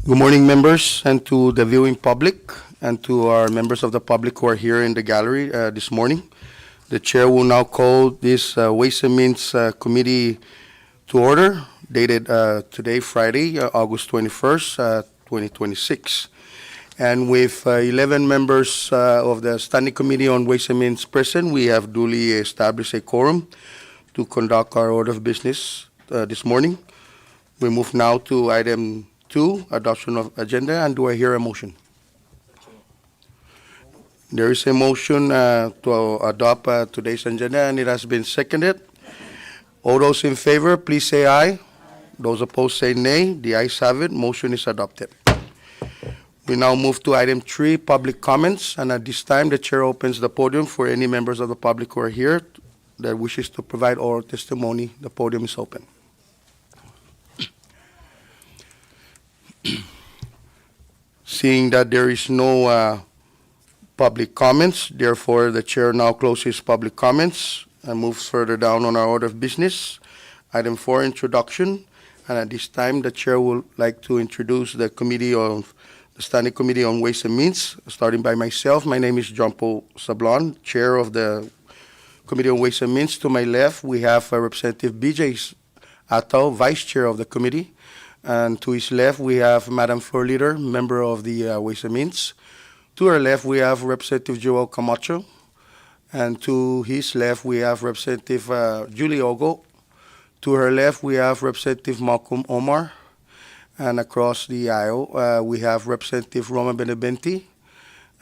Good morning, members, and to the viewing public, and to our members of the public who are here in the gallery this morning. The chair will now call this Ways and Means Committee to order, dated today, Friday, August 21st, 2026. And with 11 members of the Standing Committee on Ways and Means present, we have duly established a quorum to conduct our order of business this morning. We move now to item 2, adoption of agenda, and do I hear a motion? There is a motion to adopt today's agenda, and it has been seconded. All those in favor, please say aye. Those opposed say nay. The ayes have it. Motion is adopted. We now move to item 3, public comments, and at this time, the chair opens the podium for any members of the public who are here that wishes to provide oral testimony. The podium is open. Seeing that there is no public comments, therefore the chair now closes public comments and moves further down on our order of business. Item 4, introduction, and at this time the chair would like to introduce the Standing Committee on Ways and Means, starting by myself. My name is John Paul Sablon, chair of the Committee on Ways and Means. To my left, we have Representative BJ Atau, vice chair of the committee. And to his left, we have Madam Floor Leader, member of the Ways and Means. To her left, we have Representative Joel Camacho. And to his left, we have Representative Julie Ogo. To her left, we have Representative Malcolm Omar. And across the aisle, we have Representative Roma Benebenti.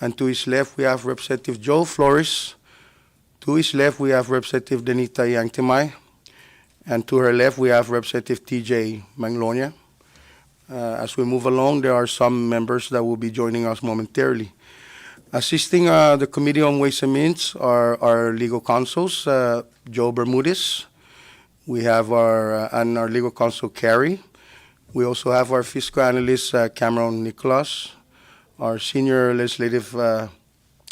And to his left, we have Representative Joe Flores. To his left, we have Representative Denita Yangtimay. And to her left, we have Representative TJ Manglonia. As we move along, there are some members that will be joining us momentarily. Assisting the Committee on Ways and Means are our legal counsels, Joe Bermudez. We have our legal counsel, Carrie. We also have our fiscal analyst, Cameron Nicholas. Our senior legislative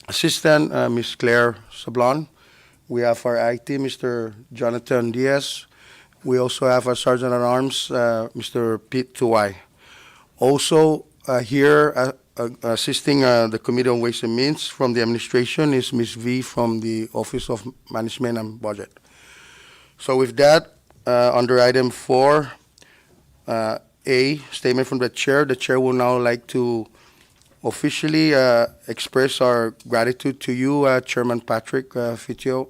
assistant, Ms. Claire Sablon. We have our IT, Mr. Jonathan Diaz. We also have our Sergeant at Arms, Mr. Pete Tuwai. Also here assisting the Committee on Ways and Means from the administration is Ms. V from the Office of Management and Budget. So with that, under item 4, A, statement from the chair will now like to officially express our gratitude to you, Chairman Patrick Fitio,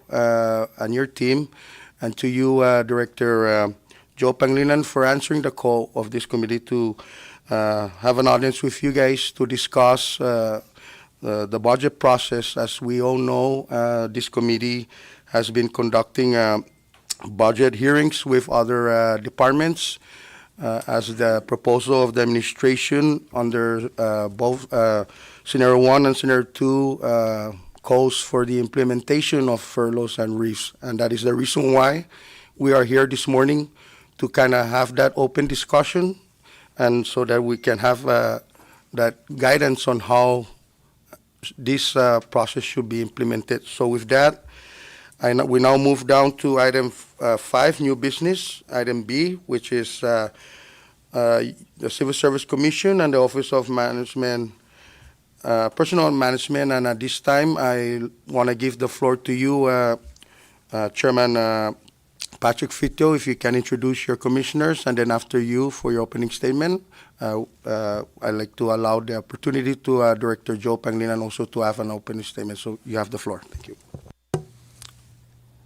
and your team, and to you, Director Joe Pangilinan, for answering the call of this committee to have an audience with you guys to discuss the budget process. As we all know, this committee has been conducting budget hearings with other departments as the proposal of the administration under both Scenario 1 and Scenario 2 calls for the implementation of furloughs and reefs. And that is the reason why we are here this morning, to kind of have that open discussion, and so that we can have that guidance on how this process should be implemented. So with that, we now move down to item 5, new business, item B, which is the Civil Service Commission and the Office of Management, Personnel Management. And at this time, I want to give the floor to you, Chairman Patrick Fitio, if you can introduce your commissioners, and then after you for your opening statement, I'd like to allow the opportunity to Director Joe Pangilinan also to have an opening statement. So you have the floor. Thank you.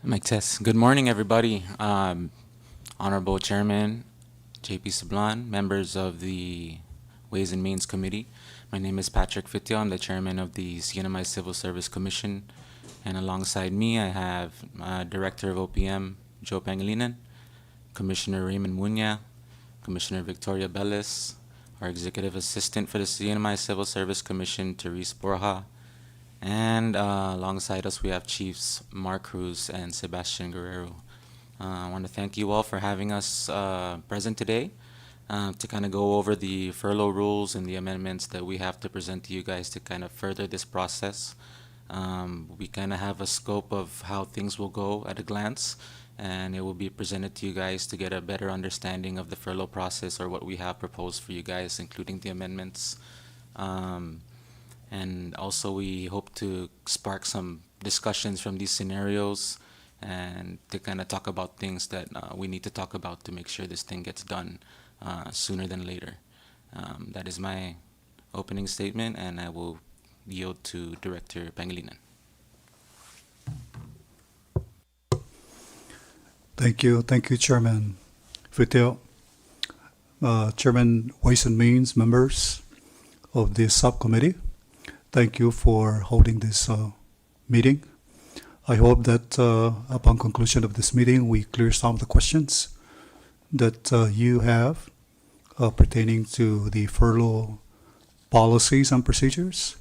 Mic test. Good morning, everybody. Honorable Chairman JP Sablon, members of the Ways and Means Committee. My name is Patrick Fitio. I'm the chairman of the CNMI Civil Service Commission. And alongside me, I have Director of OPM, Joe Pangilinan, Commissioner Raymond Munya, Commissioner Victoria Bellis, our Executive Assistant for the CNMI Civil Service Commission, Therese Borja, and alongside us we have Chiefs Mark Cruz and Sebastian Guerrero. I want to thank you all for having us present today to kind of go over the furlough rules and the amendments that we have to present to you guys to kind of further this process. We kind of have a scope of how things will go at a glance, and it will be presented to you guys to get a better understanding of the furlough process or what we have proposed for you guys, including the amendments. And also, we hope to spark some discussions from these scenarios and to kind of talk about things that we need to talk about to make sure this thing gets done sooner than later. That is my opening statement, and I will yield to Director Pangilinan. Thank you, Chairman Fitio. Chairman Ways and Means members of this subcommittee, thank you for holding this meeting. I hope that upon conclusion of this meeting, we clear some of the questions that you have pertaining to the furlough policies and procedures.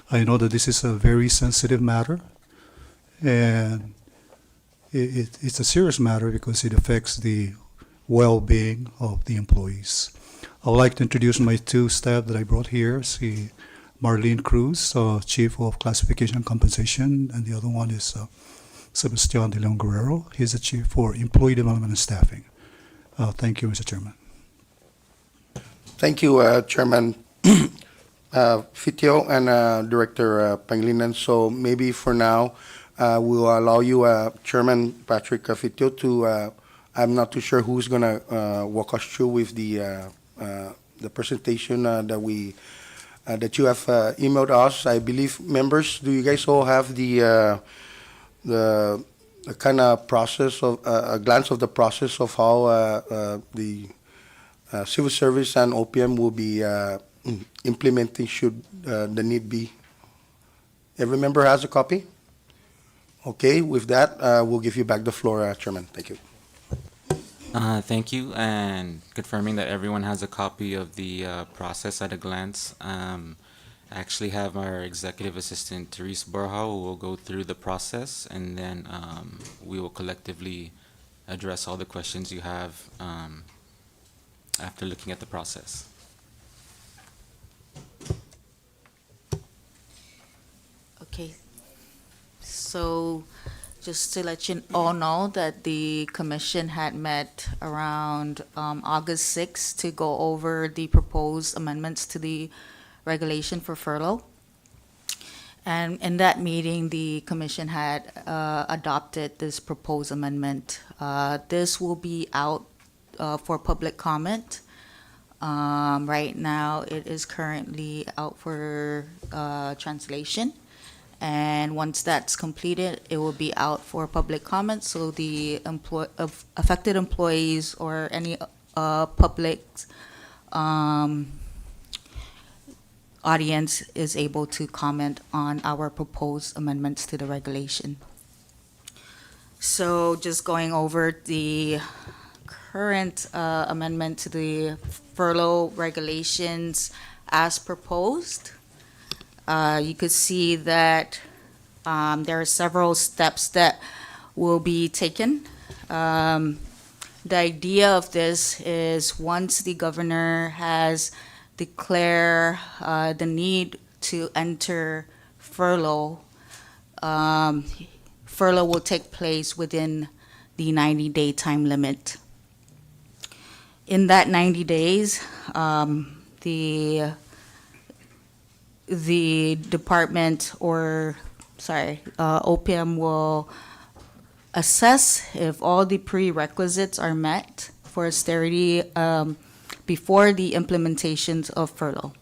I know that this is a very sensitive matter, and it's a serious matter because it affects the well-being of the employees. I would like to introduce my two staff that I brought here. See Marlene Cruz, Chief of Classification and Compensation, and the other one is Sebastian De Leon Guerrero. He's the Chief for Employee Development and Staffing. Thank you, Mr. Chairman. Thank you, Chairman Fitio and Director Pangilinan. So maybe for now, we'll allow you, Chairman Patrick Fitio, to, I'm not too sure who's going to walk us through with the presentation that you have emailed us. I believe, members, do you guys all have the kind of process of a glance of the process of how the civil service and OPM will be implementing should the need be? Every member has a copy? Okay, with that, we'll give you back the floor, Chairman. Thank you. Thank you, and confirming that everyone has a copy of the process at a glance. I actually have our Executive Assistant, Therese Borja, who will go through the process, and then we will collectively address all the questions you have after looking at the process. Okay, so just to let you all know that the commission had met around August 6th to go over the proposed amendments to the regulation for furlough. And in that meeting, the commission had adopted this proposed amendment. This will be out for public comment. Right now, it is currently out for translation. And once that's completed, it will be out for public comment, so the affected employees or any public audience is able to comment on our proposed amendments to the regulation. So just going over the current amendment to the furlough regulations as proposed. You could see that there are several steps that will be taken. The idea of this is once the governor has declared the need to enter furlough, furlough will take place within the 90-day time limit. In that 90 days, the department OPM will assess if all the prerequisites are met for austerity before the implementations of furlough.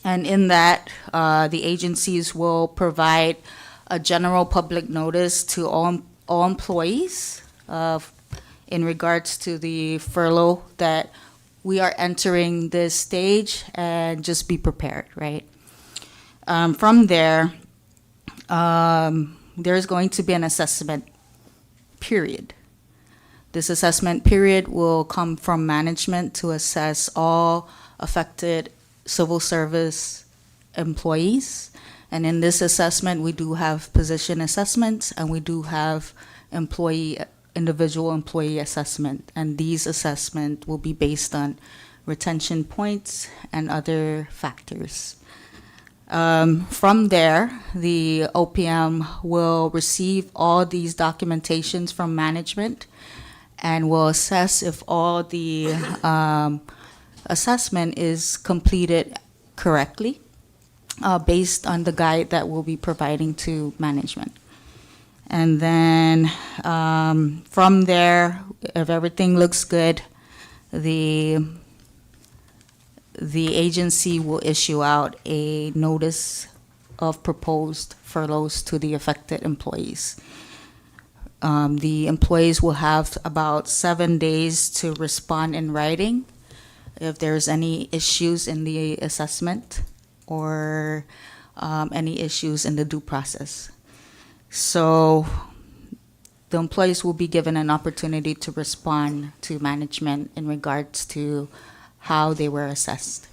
And in that, the agencies will provide a general public notice to all employees in regards to the furlough that we are entering this stage, and just be prepared, right? From there, there's going to be an assessment period. This assessment period will come from management to assess all affected civil service employees. And in this assessment, we do have position assessments, and we do have individual employee assessment, and these assessments will be based on retention points and other factors. From there, the OPM will receive all these documentations from management and will assess if all the assessment is completed correctly based on the guide that we'll be providing to management. And then from there, if everything looks good, the agency will issue out a notice of proposed furloughs to the affected employees. The employees will have about 7 days to respond in writing if there's any issues in the assessment or any issues in the due process. So the employees will be given an opportunity to respond to management in regards to how they were assessed.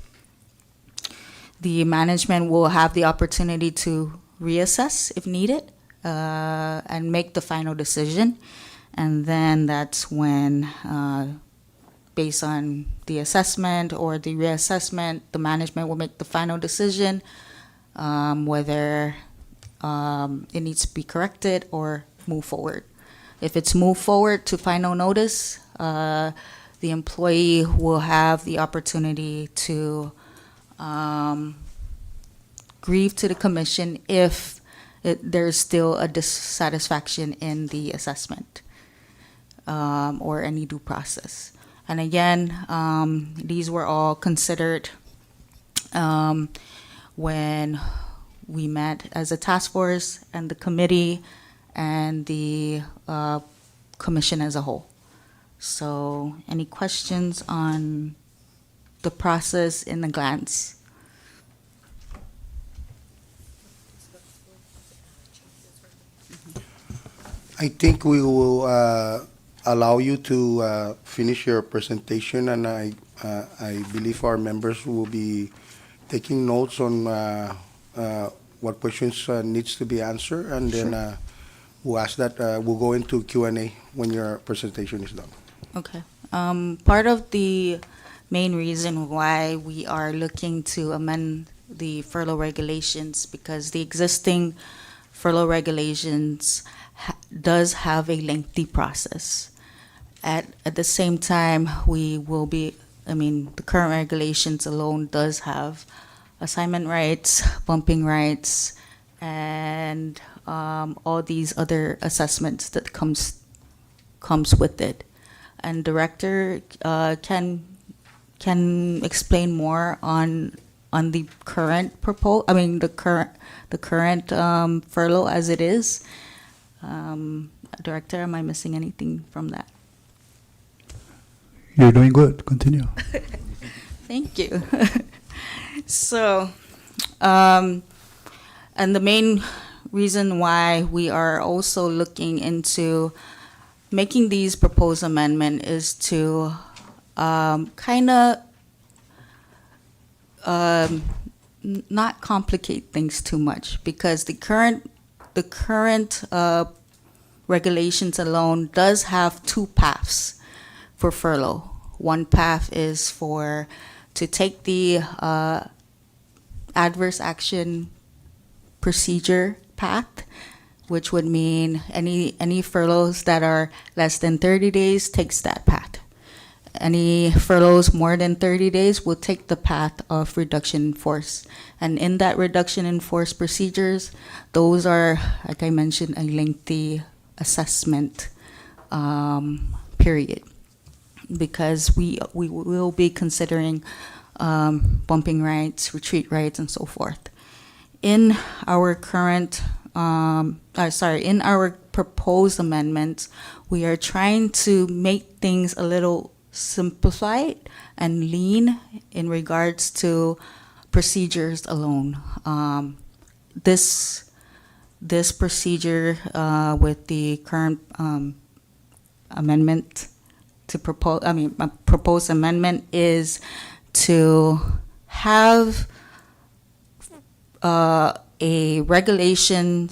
The management will have the opportunity to reassess if needed and make the final decision. And then that's when, based on the assessment or the reassessment, the management will make the final decision whether it needs to be corrected or move forward. If it's moved forward to final notice, the employee will have the opportunity to grieve to the commission if there's still a dissatisfaction in the assessment or any due process. And again, these were all considered when we met as a task force and the committee and the commission as a whole. So any questions on the process in a glance? I think we will allow you to finish your presentation, and I believe our members will be taking notes on what questions needs to be answered, and then we'll ask that we'll go into Q&A when your presentation is done. Okay. Part of the main reason why we are looking to amend the furlough regulations, because the existing furlough regulations does have a lengthy process. At the same time, we will be, the current regulations alone does have assignment rights, bumping rights, and all these other assessments that comes with it. And director can explain more on the current the current furlough as it is. Director, am I missing anything from that? You're doing good. Continue. Thank you. So, and the main reason why we are also looking into making these proposed amendment is to kind of not complicate things too much, because the current regulations alone does have two paths for furlough. One path is to take the adverse action procedure path, which would mean any furloughs that are less than 30 days takes that path. Any furloughs more than 30 days will take the path of reduction in force. And in that reduction in force procedures, those are, like I mentioned, a lengthy assessment period, because we will be considering bumping rights, retreat rights, and so forth. In our current, in our proposed amendments, we are trying to make things a little simplified and lean in regards to procedures alone. This procedure with the current amendment to proposed amendment is to have a regulation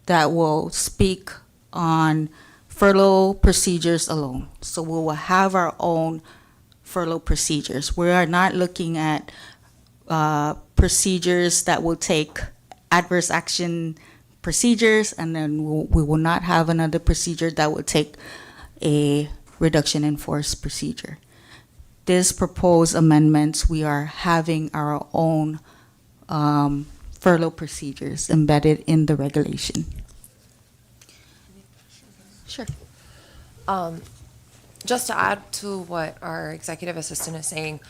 that will speak on furlough procedures alone. So we will have our own furlough procedures. We are not looking at procedures that will take adverse action procedures, and then we will not have another procedure that will take a reduction in force procedure. This proposed amendments, we are having our own furlough procedures embedded in the regulation. Sure. Just to add to what our executive assistant is saying,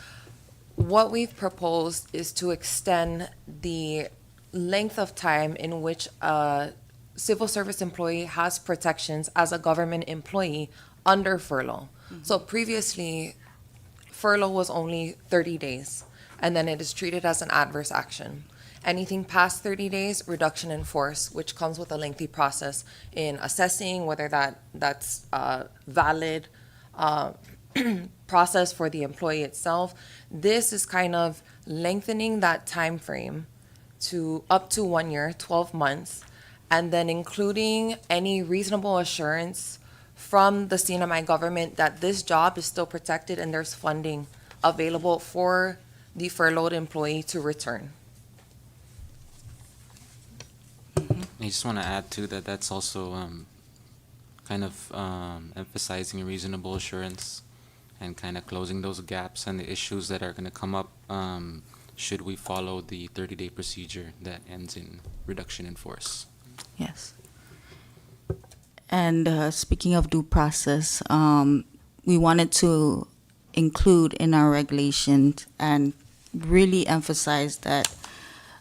what we've proposed is to extend the length of time in which a civil service employee has protections as a government employee under furlough. So previously, furlough was only 30 days, and then it is treated as an adverse action. Anything past 30 days, reduction in force, which comes with a lengthy process in assessing whether that's valid process for the employee itself. This is kind of lengthening that time frame to up to 1 year, 12 months, and then including any reasonable assurance from the CNMI government that this job is still protected and there's funding available for the furloughed employee to return. I just want to add to that, that's also kind of emphasizing reasonable assurance and kind of closing those gaps and the issues that are going to come up should we follow the 30-day procedure that ends in reduction in force. Yes. And speaking of due process, we wanted to include in our regulations and really emphasize that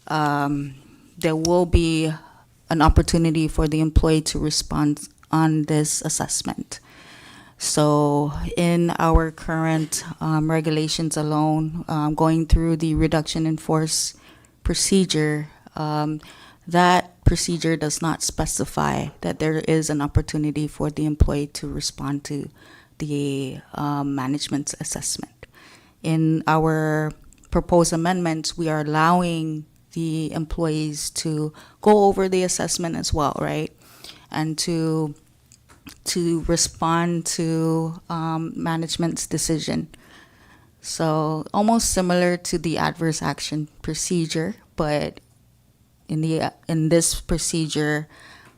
there will be an opportunity for the employee to respond on this assessment. So in our current regulations alone, going through the reduction in force procedure, that procedure does not specify that there is an opportunity for the employee to respond to the management's assessment. In our proposed amendments, we are allowing the employees to go over the assessment as well, right? And to respond to management's decision. So almost similar to the adverse action procedure, but in this procedure,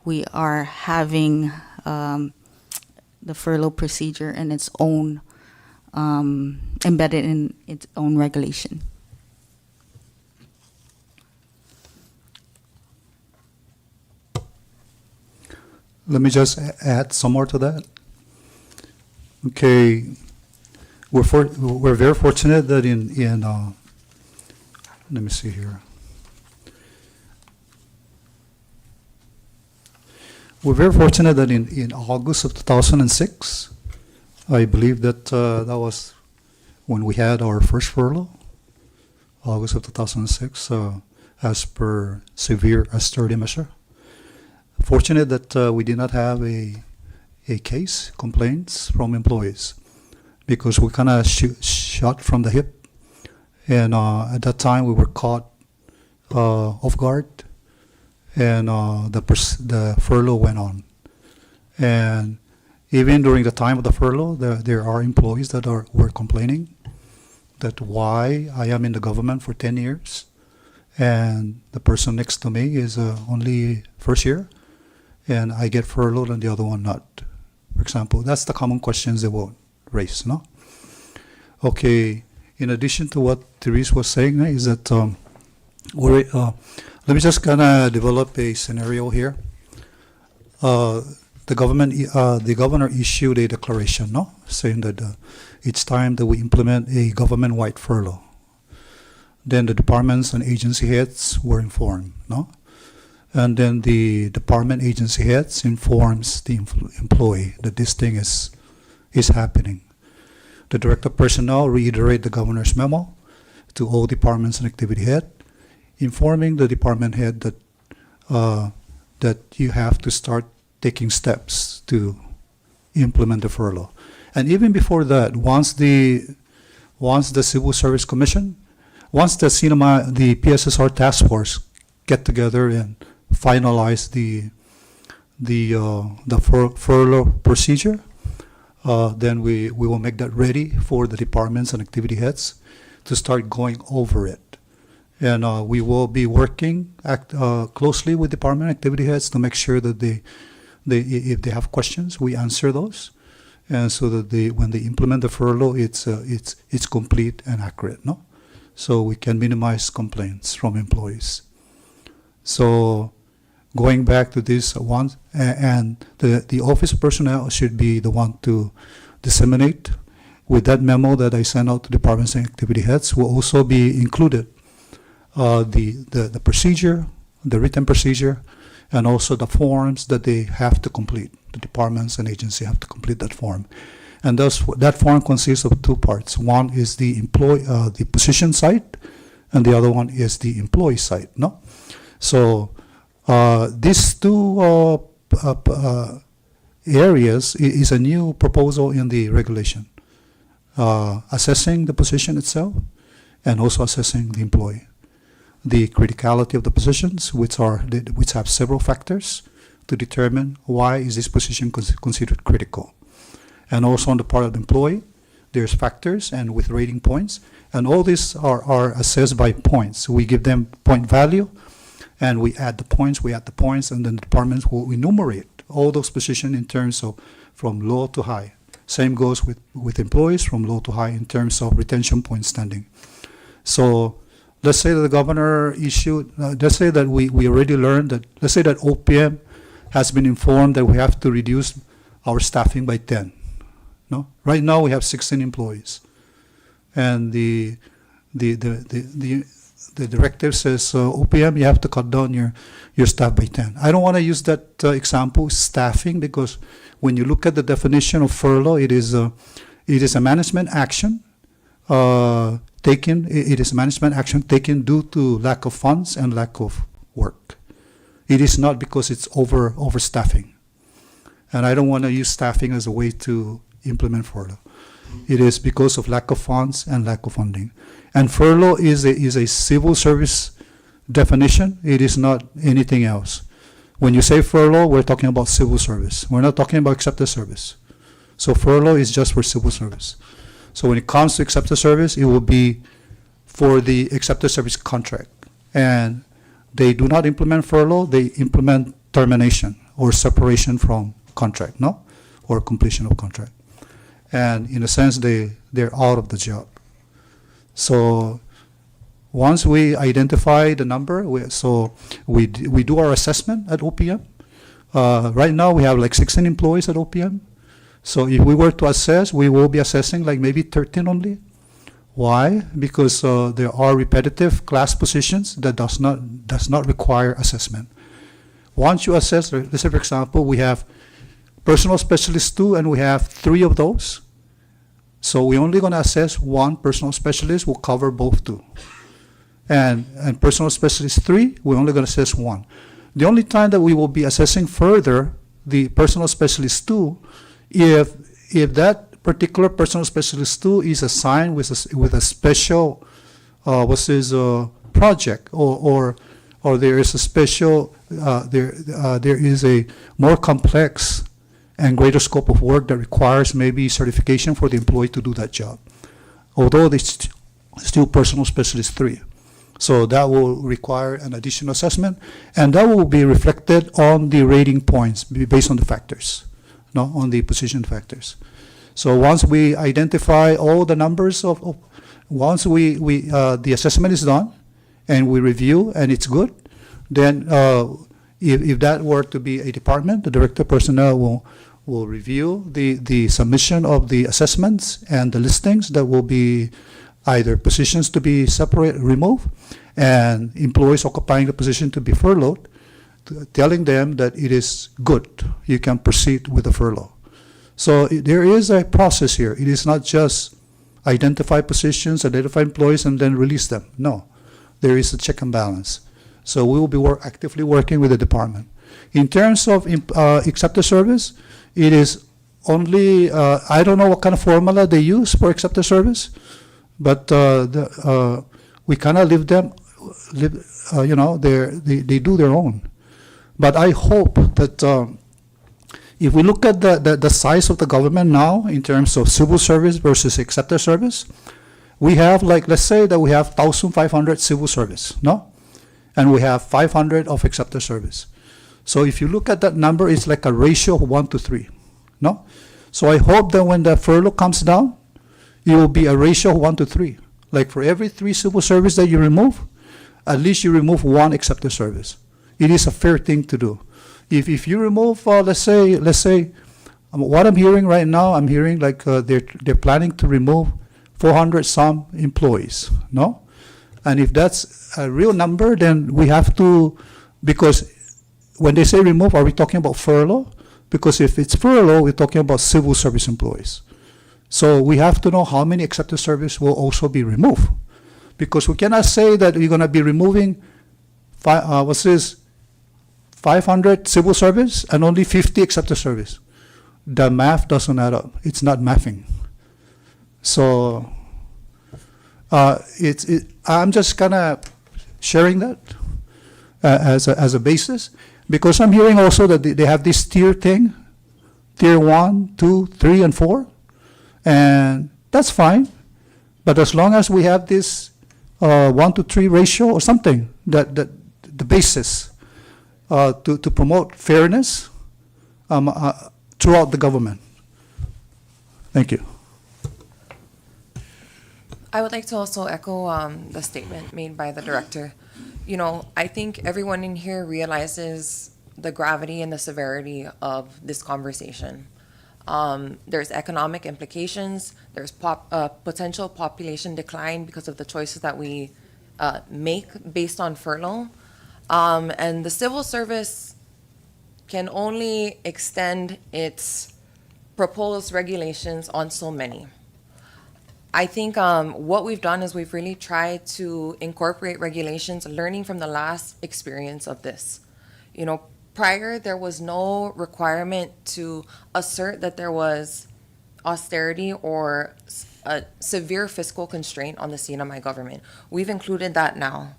we are having the furlough procedure in its own embedded in its own regulation. Let me just add some more to that. Okay, we're very fortunate that in let me see here. We're very fortunate that in August of 2006, I believe that that was when we had our first furlough, August of 2006, as per severe austerity measure. Fortunate that we did not have a case, complaints from employees, because we kind of shot from the hip. And at that time, we were caught off guard, and the furlough went on. And even during the time of the furlough, there are employees that were complaining that why I am in the government for 10 years, and the person next to me is only first year, and I get furloughed and the other one not. For example, that's the common questions they will raise, no? Okay, in addition to what Therese was saying, is that let me just kind of develop a scenario here. The governor issued a declaration, no, saying that it's time that we implement a government-wide furlough. Then the departments and agency heads were informed, no, and then the department agency heads informs the employee that this thing is happening. The director of personnel reiterate the governor's memo to all departments and activity head, informing the department head that you have to start taking steps to implement the furlough. And even before that, once the Civil Service Commission, once the CNMI, the PSSR task force get together and finalize the furlough procedure, then we will make that ready for the departments and activity heads to start going over it. And we will be working closely with department activity heads to make sure that if they have questions, we answer those, and so that when they implement the furlough, it's complete and accurate, no? So we can minimize complaints from employees. So going back to this one, and the office personnel should be the one to disseminate. With that memo that I sent out to departments and activity heads will also be included the procedure, the written procedure, and also the forms that they have to complete. The departments and agency have to complete that form. And that form consists of two parts. One is the position site, and the other one is the employee site, no? So these two areas is a new proposal in the regulation. Assessing the position itself and also assessing the employee. The criticality of the positions, which have several factors to determine why is this position considered critical. And also on the part of the employee, there's factors and with rating points, and all these are assessed by points. We give them point value, and we add the points, and then the departments will enumerate all those positions in terms of from low to high. Same goes with employees from low to high in terms of retention point standing. So let's say that the governor issued, let's say that we already learned that, let's say that OPM has been informed that we have to reduce our staffing by 10. No? Right now we have 16 employees. And the directive says, OPM, you have to cut down your staff by 10. I don't want to use that example, staffing, because when you look at the definition of furlough, it is a management action taken. It is management action taken due to lack of funds and lack of work. It is not because it's overstaffing. And I don't want to use staffing as a way to implement furlough. It is because of lack of funds and lack of funding. And furlough is a civil service definition. It is not anything else. When you say furlough, we're talking about civil service. We're not talking about accepted service. So furlough is just for civil service. So when it comes to accepted service, it will be for the accepted service contract. And they do not implement furlough, they implement termination or separation from contract, no? Or completion of contract. And in a sense, they're out of the job. So once we identify the number, we do our assessment at OPM. Right now, we have like 16 employees at OPM. So if we were to assess, we will be assessing like maybe 13 only. Why? Because there are repetitive class positions that does not require assessment. Once you assess, let's say for example, we have personal specialist 2 and we have 3 of those. So we're only going to assess one personal specialist, will cover both 2. And personal specialist 3, we're only going to assess 1. The only time that we will be assessing further the personal specialist 2, if that particular personal specialist 2 is assigned with a special project, or there is a special there is a more complex and greater scope of work that requires maybe certification for the employee to do that job, although it's still personal specialist 3. So that will require an additional assessment, and that will be reflected on the rating points based on the factors, no, on the position factors. So once we identify all the numbers once the assessment is done and we review and it's good, then if that were to be a department, the director of personnel will review the submission of the assessments and the listings that will be either positions to be removed, and employees occupying the position to be furloughed, telling them that it is good, you can proceed with the furlough. So there is a process here. It is not just identify positions, identify employees, and then release them. No, there is a check and balance. So we will be actively working with the department. In terms of accepted service, it is only, I don't know what kind of formula they use for accepted service, but we kind of they do their own. But I hope that if we look at the size of the government now in terms of civil service versus accepted service, We have, like, let's say that we have 1,500 civil service, no? And we have 500 of accepted service. So if you look at that number, it's like a ratio of 1 to 3, no? So I hope that when the furlough comes down, it will be a ratio of 1 to 3. Like for every 3 civil service that you remove, at least you remove 1 accepted service. It is a fair thing to do. If you remove, let's say, what I'm hearing right now, I'm hearing like they're planning to remove 400 some employees, no? And if that's a real number, then we have to, because when they say remove, are we talking about furlough? Because if it's furlough, we're talking about civil service employees. So we have to know how many accepted service will also be removed. Because we cannot say that we're going to be removing 500 civil service and only 50 accepted service. The math doesn't add up. It's not mathing. So I'm just kind of sharing that as a basis, because I'm hearing also that they have this tier thing, tier 1, 2, 3, and 4, and that's fine. But as long as we have this 1 to 3 ratio or something, that the basis to promote fairness throughout the government. Thank you. I would like to also echo the statement made by the director. You know, I think everyone in here realizes the gravity and the severity of this conversation. There's economic implications, there's potential population decline because of the choices that we make based on furlough. And the civil service can only extend its proposed regulations on so many. I think what we've done is we've really tried to incorporate regulations, learning from the last experience of this. You know, prior, there was no requirement to assert that there was austerity or a severe fiscal constraint on the CNMI government. We've included that now.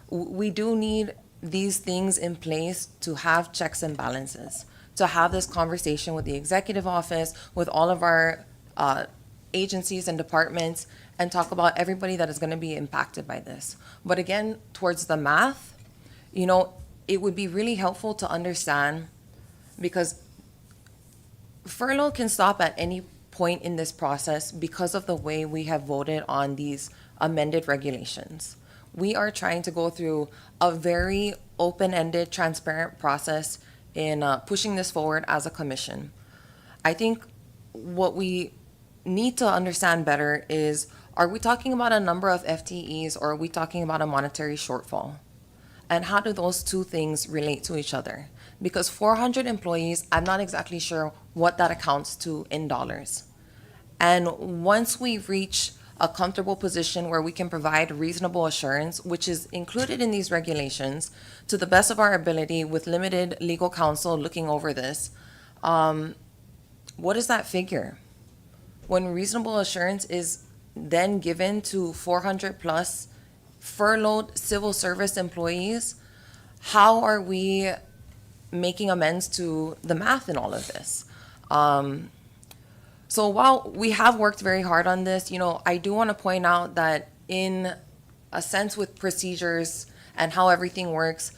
We do need these things in place to have checks and balances, to have this conversation with the executive office, with all of our agencies and departments, and talk about everybody that is going to be impacted by this. But again, towards the math, you know, it would be really helpful to understand, because furlough can stop at any point in this process because of the way we have voted on these amended regulations. We are trying to go through a very open-ended, transparent process in pushing this forward as a commission. I think what we need to understand better is, are we talking about a number of FTEs or are we talking about a monetary shortfall? And how do those two things relate to each other? Because 400 employees, I'm not exactly sure what that accounts to in dollars. And once we reach a comfortable position where we can provide reasonable assurance, which is included in these regulations, to the best of our ability with limited legal counsel looking over this, what is that figure? When reasonable assurance is then given to 400 plus furloughed civil service employees, how are we making amends to the math in all of this? So while we have worked very hard on this, you know, I do want to point out that in a sense with procedures and how everything works,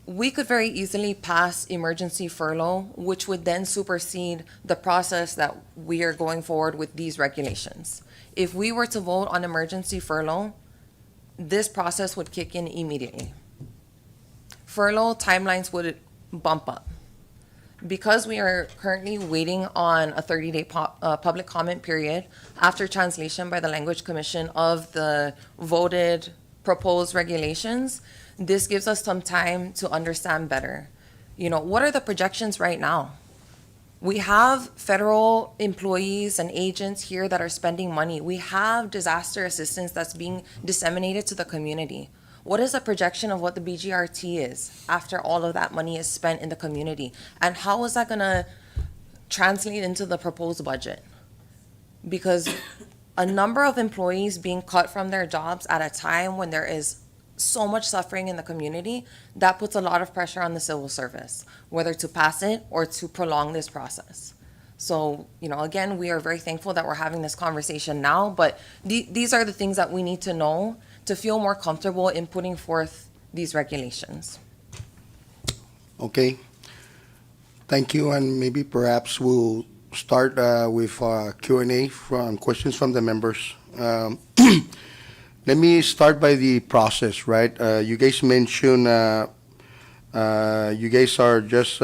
we could very easily pass emergency furlough, which would then supersede the process that we are going forward with these regulations. If we were to vote on emergency furlough, this process would kick in immediately. Furlough timelines would bump up. Because we are currently waiting on a 30-day public comment period after translation by the Language Commission of the voted proposed regulations, this gives us some time to understand better. You know, what are the projections right now? We have federal employees and agents here that are spending money. We have disaster assistance that's being disseminated to the community. What is the projection of what the BGRT is after all of that money is spent in the community? And how is that going to translate into the proposed budget? Because a number of employees being cut from their jobs at a time when there is so much suffering in the community, that puts a lot of pressure on the civil service, whether to pass it or to prolong this process. So, again, we are very thankful that we're having this conversation now, but these are the things that we need to know to feel more comfortable in putting forth these regulations. Okay. Thank you, and maybe perhaps we'll start with Q&A from questions from the members. Let me start by the process, right? You guys mentioned you guys are just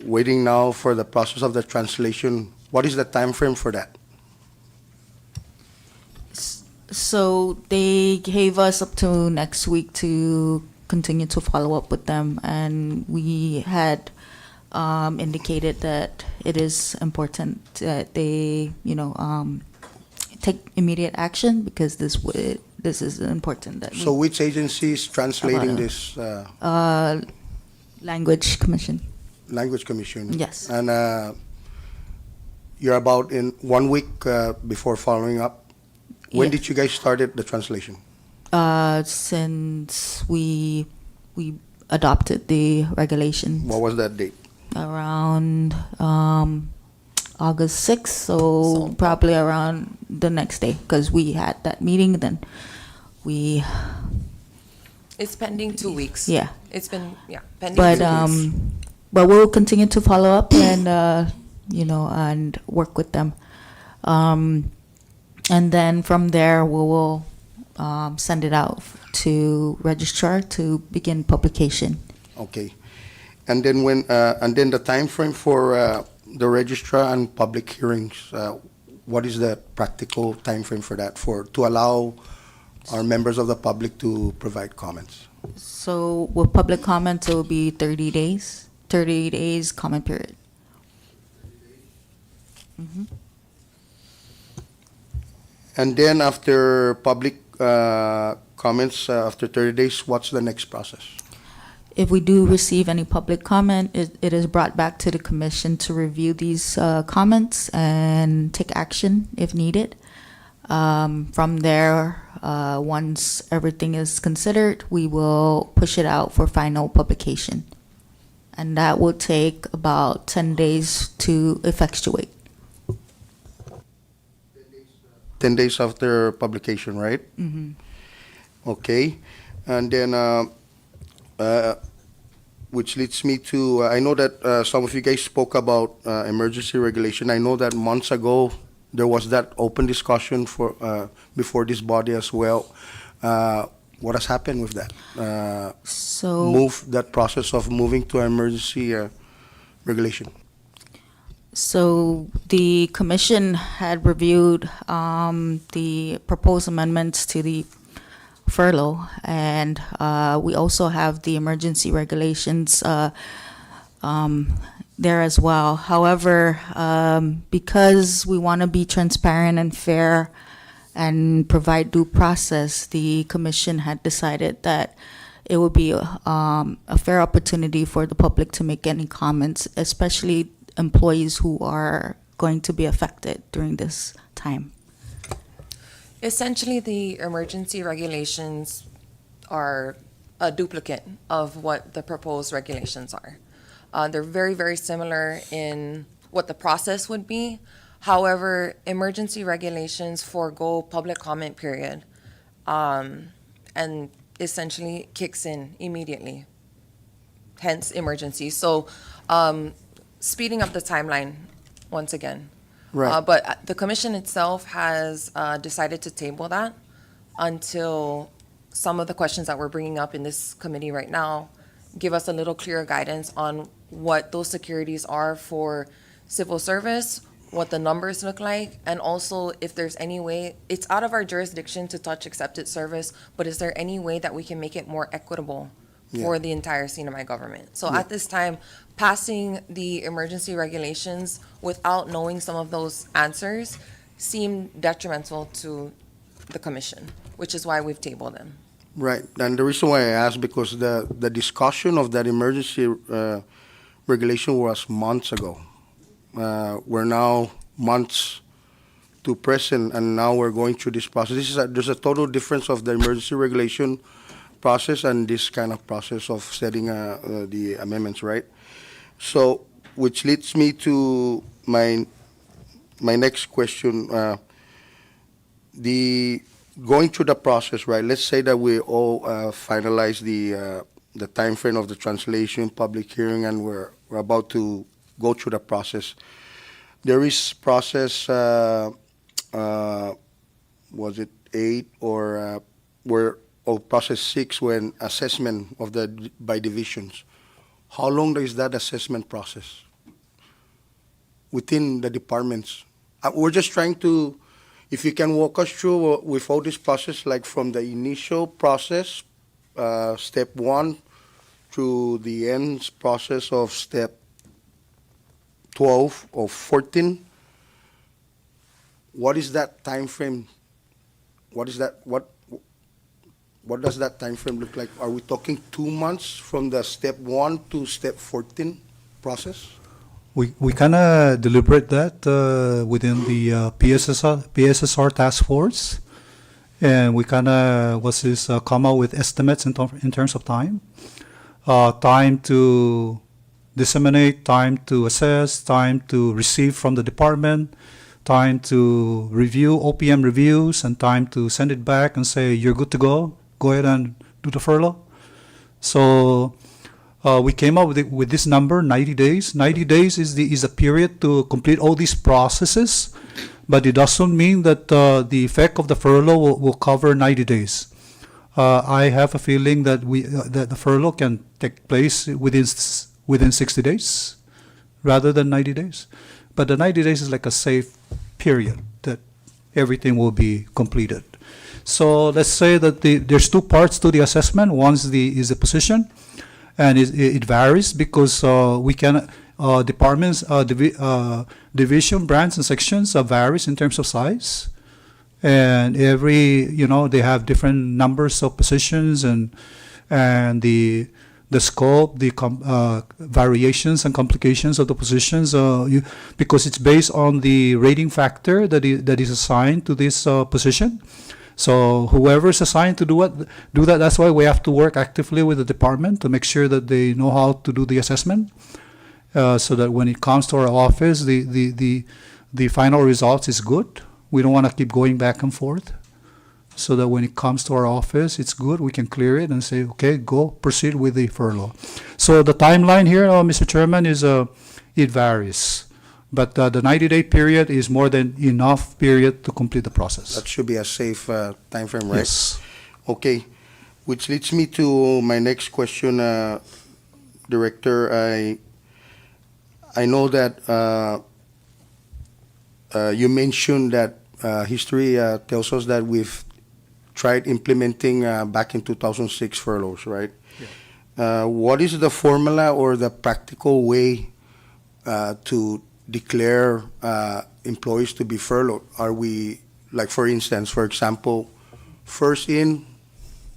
waiting now for the process of the translation. What is the time frame for that? So they gave us up to next week to continue to follow up with them, and we had indicated that it is important that they, take immediate action because this is important that So which agency is translating About, this language commission. language commission? Yes. And you're about in 1 week before following up. When Yeah. did you guys started the translation? Since we adopted the regulation What was that date? around August 6th, so probably around the next day because we had that meeting. Then we It's pending 2 weeks. yeah, It's been, pending but 2 weeks. but we'll continue to follow up and and work with them, and then from there we will send it out to registrar to begin publication. Okay. And then the time frame for the registrar and public hearings, what is the practical time frame for that, to allow our members of the public to provide comments? So with public comments, it will be 30 days. 30 days comment period. And then after public comments, after 30 days, what's the next process? If we do receive any public comment, it is brought back to the commission to review these comments and take action if needed. From there, once everything is considered, we will push it out for final publication. And that will take about 10 days to effectuate. 10 days after publication, right? Okay. And then, which leads me to, I know that some of you guys spoke about emergency regulation. I know that months ago, there was that open discussion before this body as well. What has happened with that? That process of moving to emergency regulation. So the commission had reviewed the proposed amendments to the furlough, and we also have the emergency regulations there as well. However, because we want to be transparent and fair and provide due process, the commission had decided that it would be a fair opportunity for the public to make any comments, especially employees who are going to be affected during this time. Essentially, the emergency regulations are a duplicate of what the proposed regulations are. They're very, very similar in what the process would be. However, emergency regulations forego public comment period and essentially kicks in immediately, hence emergency. So speeding up the timeline once again. Right. But the commission itself has decided to table that until some of the questions that we're bringing up in this committee right now give us a little clearer guidance on what those securities are for civil service, what the numbers look like, and also if there's any way, it's out of our jurisdiction to touch accepted service, but is there any way that we can make it more equitable for the entire CNMI government? So at this time, passing the emergency regulations without knowing some of those answers seemed detrimental to the commission, which is why we've tabled them. Right, and the reason why I asked, because the discussion of that emergency regulation was months ago. We're now months to present, and now we're going through this process. There's a total difference of the emergency regulation process and this kind of process of setting the amendments, right? So, which leads me to my my next question, the going through the process, right? Let's say that we all finalize the time frame of the translation, public hearing, and we're about to go through the process. There is process. Was it 8 or process 6 when assessment of the by divisions? How long is that assessment process within the departments? We're just trying to, if you can walk us through with all this process, like from the initial process, step 1, to the end process of step 12 or 14. What is that time frame? What is that? What does that time frame look like? Are we talking 2 months from the step 1 to step 14 process? We kind of deliberate that within the PSSR task force, and we kind of come out with estimates in terms of time, time to disseminate, time to assess, time to receive from the department, time to review OPM reviews, and time to send it back and say you're good to go. Go ahead and do the furlough. So we came up with this number, 90 days. 90 days is a period to complete all these processes, but it doesn't mean that the effect of the furlough will cover 90 days. I have a feeling that that the furlough can take place within 60 days rather than 90 days. But the 90 days is like a safe period that everything will be completed. So let's say that there's 2 parts to the assessment. One is the position, and it varies because we can departments, division, branch, and sections varies in terms of size, and they have different numbers of positions and the scope, the variations and complications of the positions, because it's based on the rating factor that is assigned to this position. So whoever is assigned to do that. That's why we have to work actively with the department to make sure that they know how to do the assessment, so that when it comes to our office, the final results is good. We don't want to keep going back and forth. So that when it comes to our office, it's good. We can clear it and say, okay, go proceed with the furlough. So the timeline here, Mr. Chairman, is it varies. But the 90-day period is more than enough period to complete the process. That should be a safe time frame, right? Yes. Okay, which leads me to my next question, Director. I know that you mentioned that history tells us that we've tried implementing back in 2006 furloughs, right? Yeah. What is the formula or the practical way to declare employees to be furloughed? Are we, like for instance, for example, first in,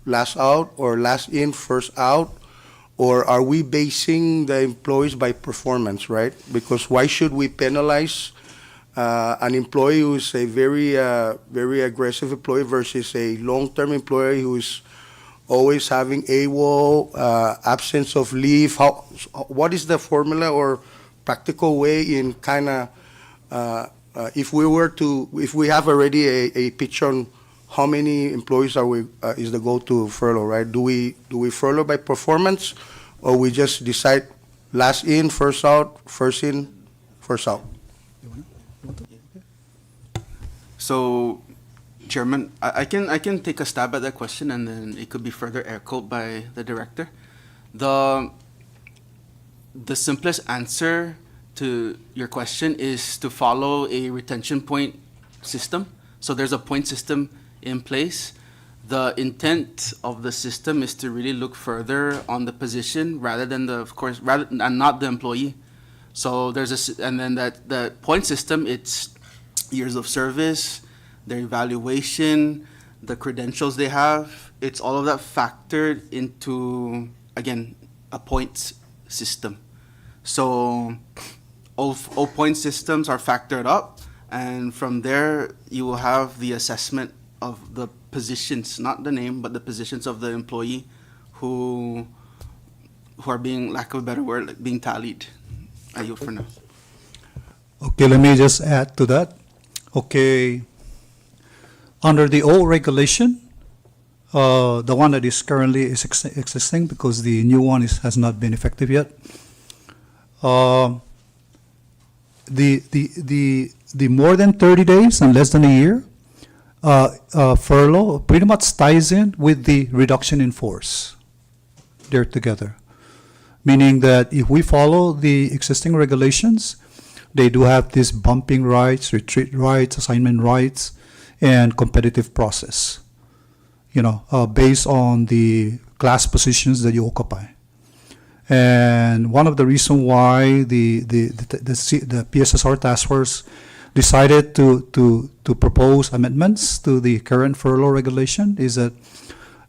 last out, or last in, first out? Or are we basing the employees by performance, right? Because why should we penalize an employee who is a very aggressive employee versus a long-term employee who is always having AWOL, absence of leave? What is the formula or practical way in kind of, if we have already a picture on how many employees is the go-to furlough, right? Do we furlough by performance, or we just decide last in, first out, first in, first out? So, Chairman, I can take a stab at that question, and then it could be further echoed by the director. The simplest answer to your question is to follow a retention point system. So there's a point system in place. The intent of the system is to really look further on the position rather than and not the employee. So and then that point system, it's years of service, their evaluation, the credentials they have. It's all of that factored into, again, a points system. So all point systems are factored up, and from there you will have the assessment of the positions, not the name, but the positions of the employee who are being, lack of a better word, being tallied. I yield for now. Okay, let me just add to that. Okay, under the old regulation, the one that is currently existing because the new one has not been effective yet. Uh, the more than 30 days and less than a year furlough pretty much ties in with the reduction in force. They're together, meaning that if we follow the existing regulations, they do have these bumping rights, retreat rights, assignment rights, and competitive process, based on the class positions that you occupy. And one of the reasons why the PSSR task force decided to propose amendments to the current furlough regulation is that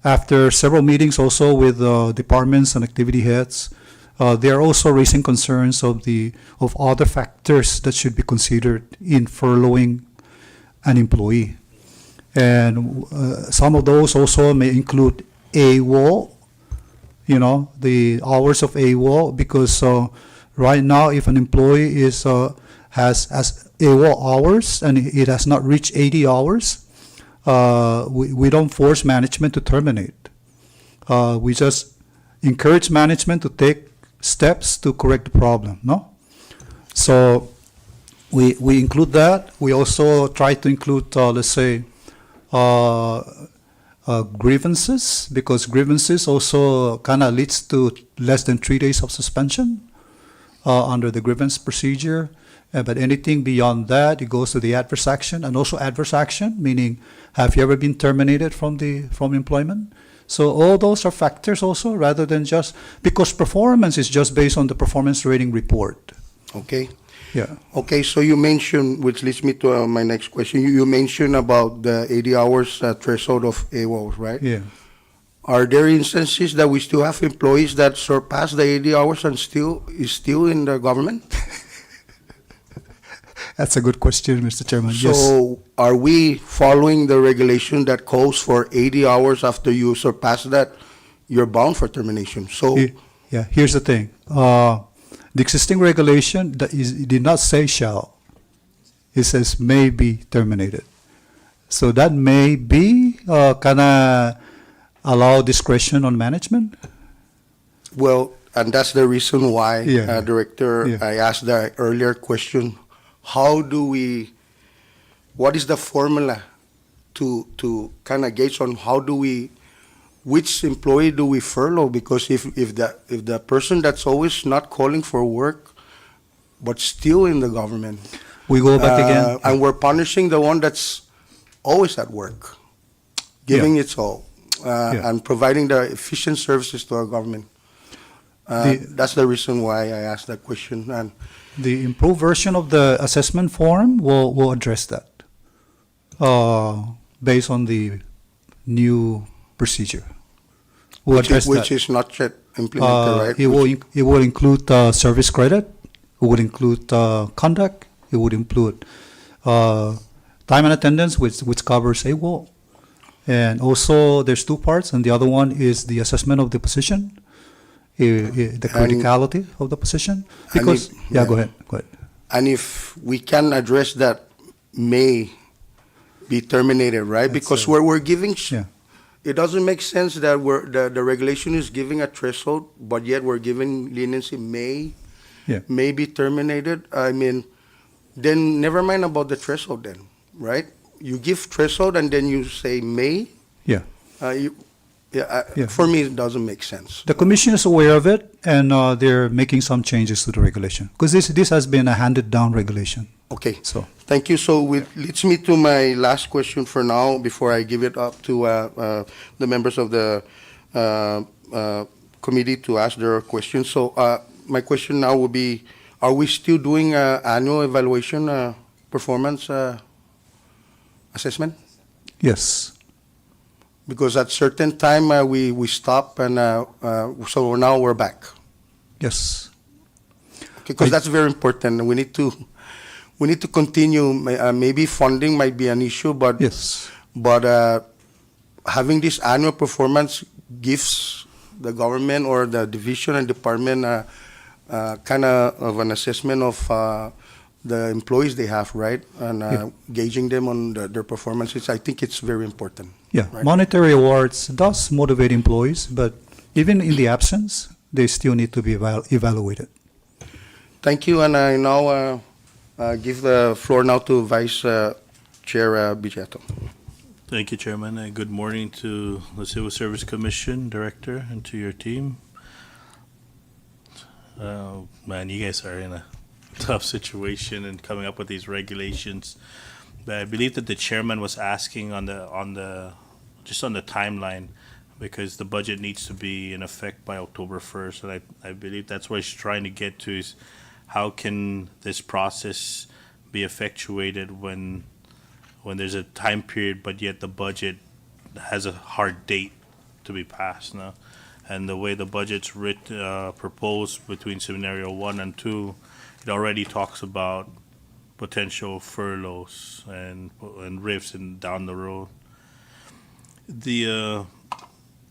after several meetings also with departments and activity heads, they are also raising concerns of other factors that should be considered in furloughing an employee. And some of those also may include AWOL, the hours of AWOL, because right now if an employee has AWOL hours and it has not reached 80 hours, we don't force management to terminate. We just encourage management to take steps to correct the problem, no? So we include that. We also try to include, let's say, grievances, because grievances also kind of leads to less than 3 days of suspension under the grievance procedure. But anything beyond that, it goes to the adverse action, and also adverse action, meaning have you ever been terminated from employment? So all those are factors also, rather than just because performance is just based on the performance rating report. Okay. Yeah. Okay, so you mentioned, which leads me to my next question. You mentioned about the 80 hours threshold of AWOS, right? Yeah. Are there instances that we still have employees that surpass the 80 hours and still in the government? That's a good question, Mr. Chairman. Yes. So are we following the regulation that calls for 80 hours after you surpass that, you're bound for termination? So Yeah, here's the thing. The existing regulation it did not say shall. It says may be terminated. So that may be kind of allow discretion on management. well, and that's the reason why, Yeah. Director, Yeah. I asked the earlier question, what is the formula to kind of gauge on which employee do we furlough? Because if the person that's always not calling for work, but still in the government, We go back again. and we're punishing the one that's always at work, giving its all, Yeah. and providing the efficient services to our government. That's the reason why I asked that question. And The improved version of the assessment form will address that based on the new procedure. We'll address which that. is not yet implemented, right? It will include service credit. It would include conduct. It would include time and attendance, which covers AWOL. And also, there's two parts, and the other one is the assessment of the position, the criticality of the position. Because go ahead. And if we can address that may be terminated, right? Because we're giving, Yeah. it doesn't make sense that the regulation is giving a threshold, but yet we're giving leniency may be terminated. I mean, then never mind about the threshold then, right? You give threshold and then you say may. Yeah. Yeah. For me, it doesn't make sense. The commission is aware of it, and they're making some changes to the regulation because this has been a handed down regulation. Okay. So Thank you. So it leads me to my last question for now before I give it up to the members of the committee to ask their questions. So my question now will be, are we still doing annual evaluation performance assessment? yes, Because at certain time we stop and so now we're back. yes. Because that's very important. We need to continue. Maybe funding might be an issue, but Yes. Having this annual performance gives the government or the division and department kind of an assessment of the employees they have, right? And gauging them on their performances. I think it's very important. Yeah, Right. monetary awards does motivate employees, but even in the absence, they still need to be evaluated. Thank you, and I now give the floor now to Vice Chair Bigetto. Thank you, Chairman. Good morning to the Civil Service Commission Director and to your team. Man, you guys are in a tough situation and coming up with these regulations. But I believe that the chairman was asking on the timeline, because the budget needs to be in effect by October 1st, and I believe that's what he's trying to get to, is how can this process be effectuated when there's a time period, but yet the budget has a hard date to be passed now. And the way the budget's proposed between scenario 1 and 2, it already talks about potential furloughs and rifts down the road. The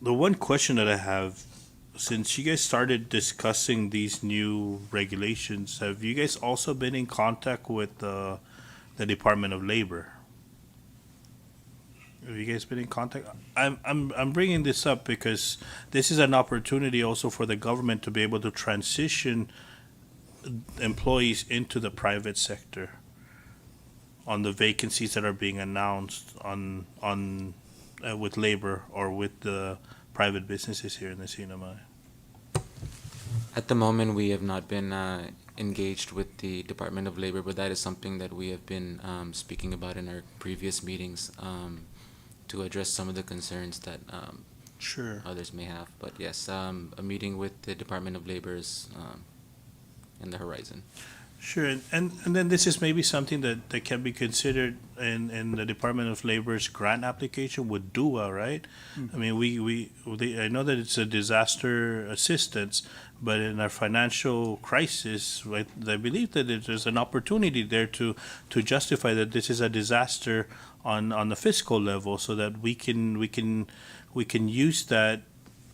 one question that I have, since you guys started discussing these new regulations, have you guys also been in contact with the Department of Labor? Have you guys been in contact? I'm bringing this up because this is an opportunity also for the government to be able to transition employees into the private sector on the vacancies that are being announced with labor or with the private businesses here in the CNMI. At the moment, we have not been engaged with the Department of Labor, but that is something that we have been speaking about in our previous meetings to address some of the concerns that Sure. others may have. But yes, a meeting with the Department of Labor is in the horizon. Sure, and then this is maybe something that can be considered in the Department of Labor's grant application with DUA, right? I mean, I know that it's a disaster assistance, but in our financial crisis, right, I believe that there's an opportunity there to justify that this is a disaster on the fiscal level, so that we can use that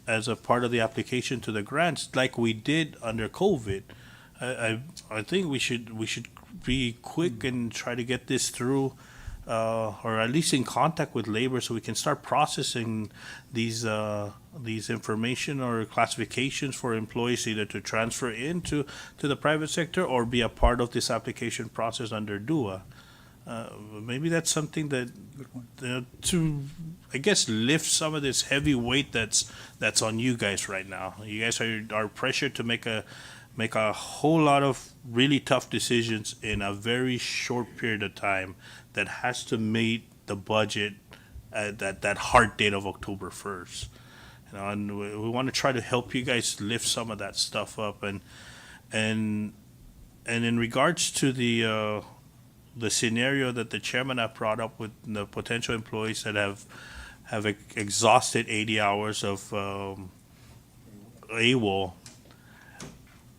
as a part of the application to the grants, like we did under COVID. I think we should be quick and try to get this through, or at least in contact with labor, so we can start processing these information or classifications for employees, either to transfer into the private sector or be a part of this application process under DUA. Maybe that's something that to, I guess, lift some of this heavy weight that's on you guys right now. You guys are pressured to make a whole lot of really tough decisions in a very short period of time that has to meet the budget at that hard date of October 1st. You know, and we want to try to help you guys lift some of that stuff up. And in regards to the scenario that the chairman have brought up with the potential employees that have exhausted 80 hours of AWOL,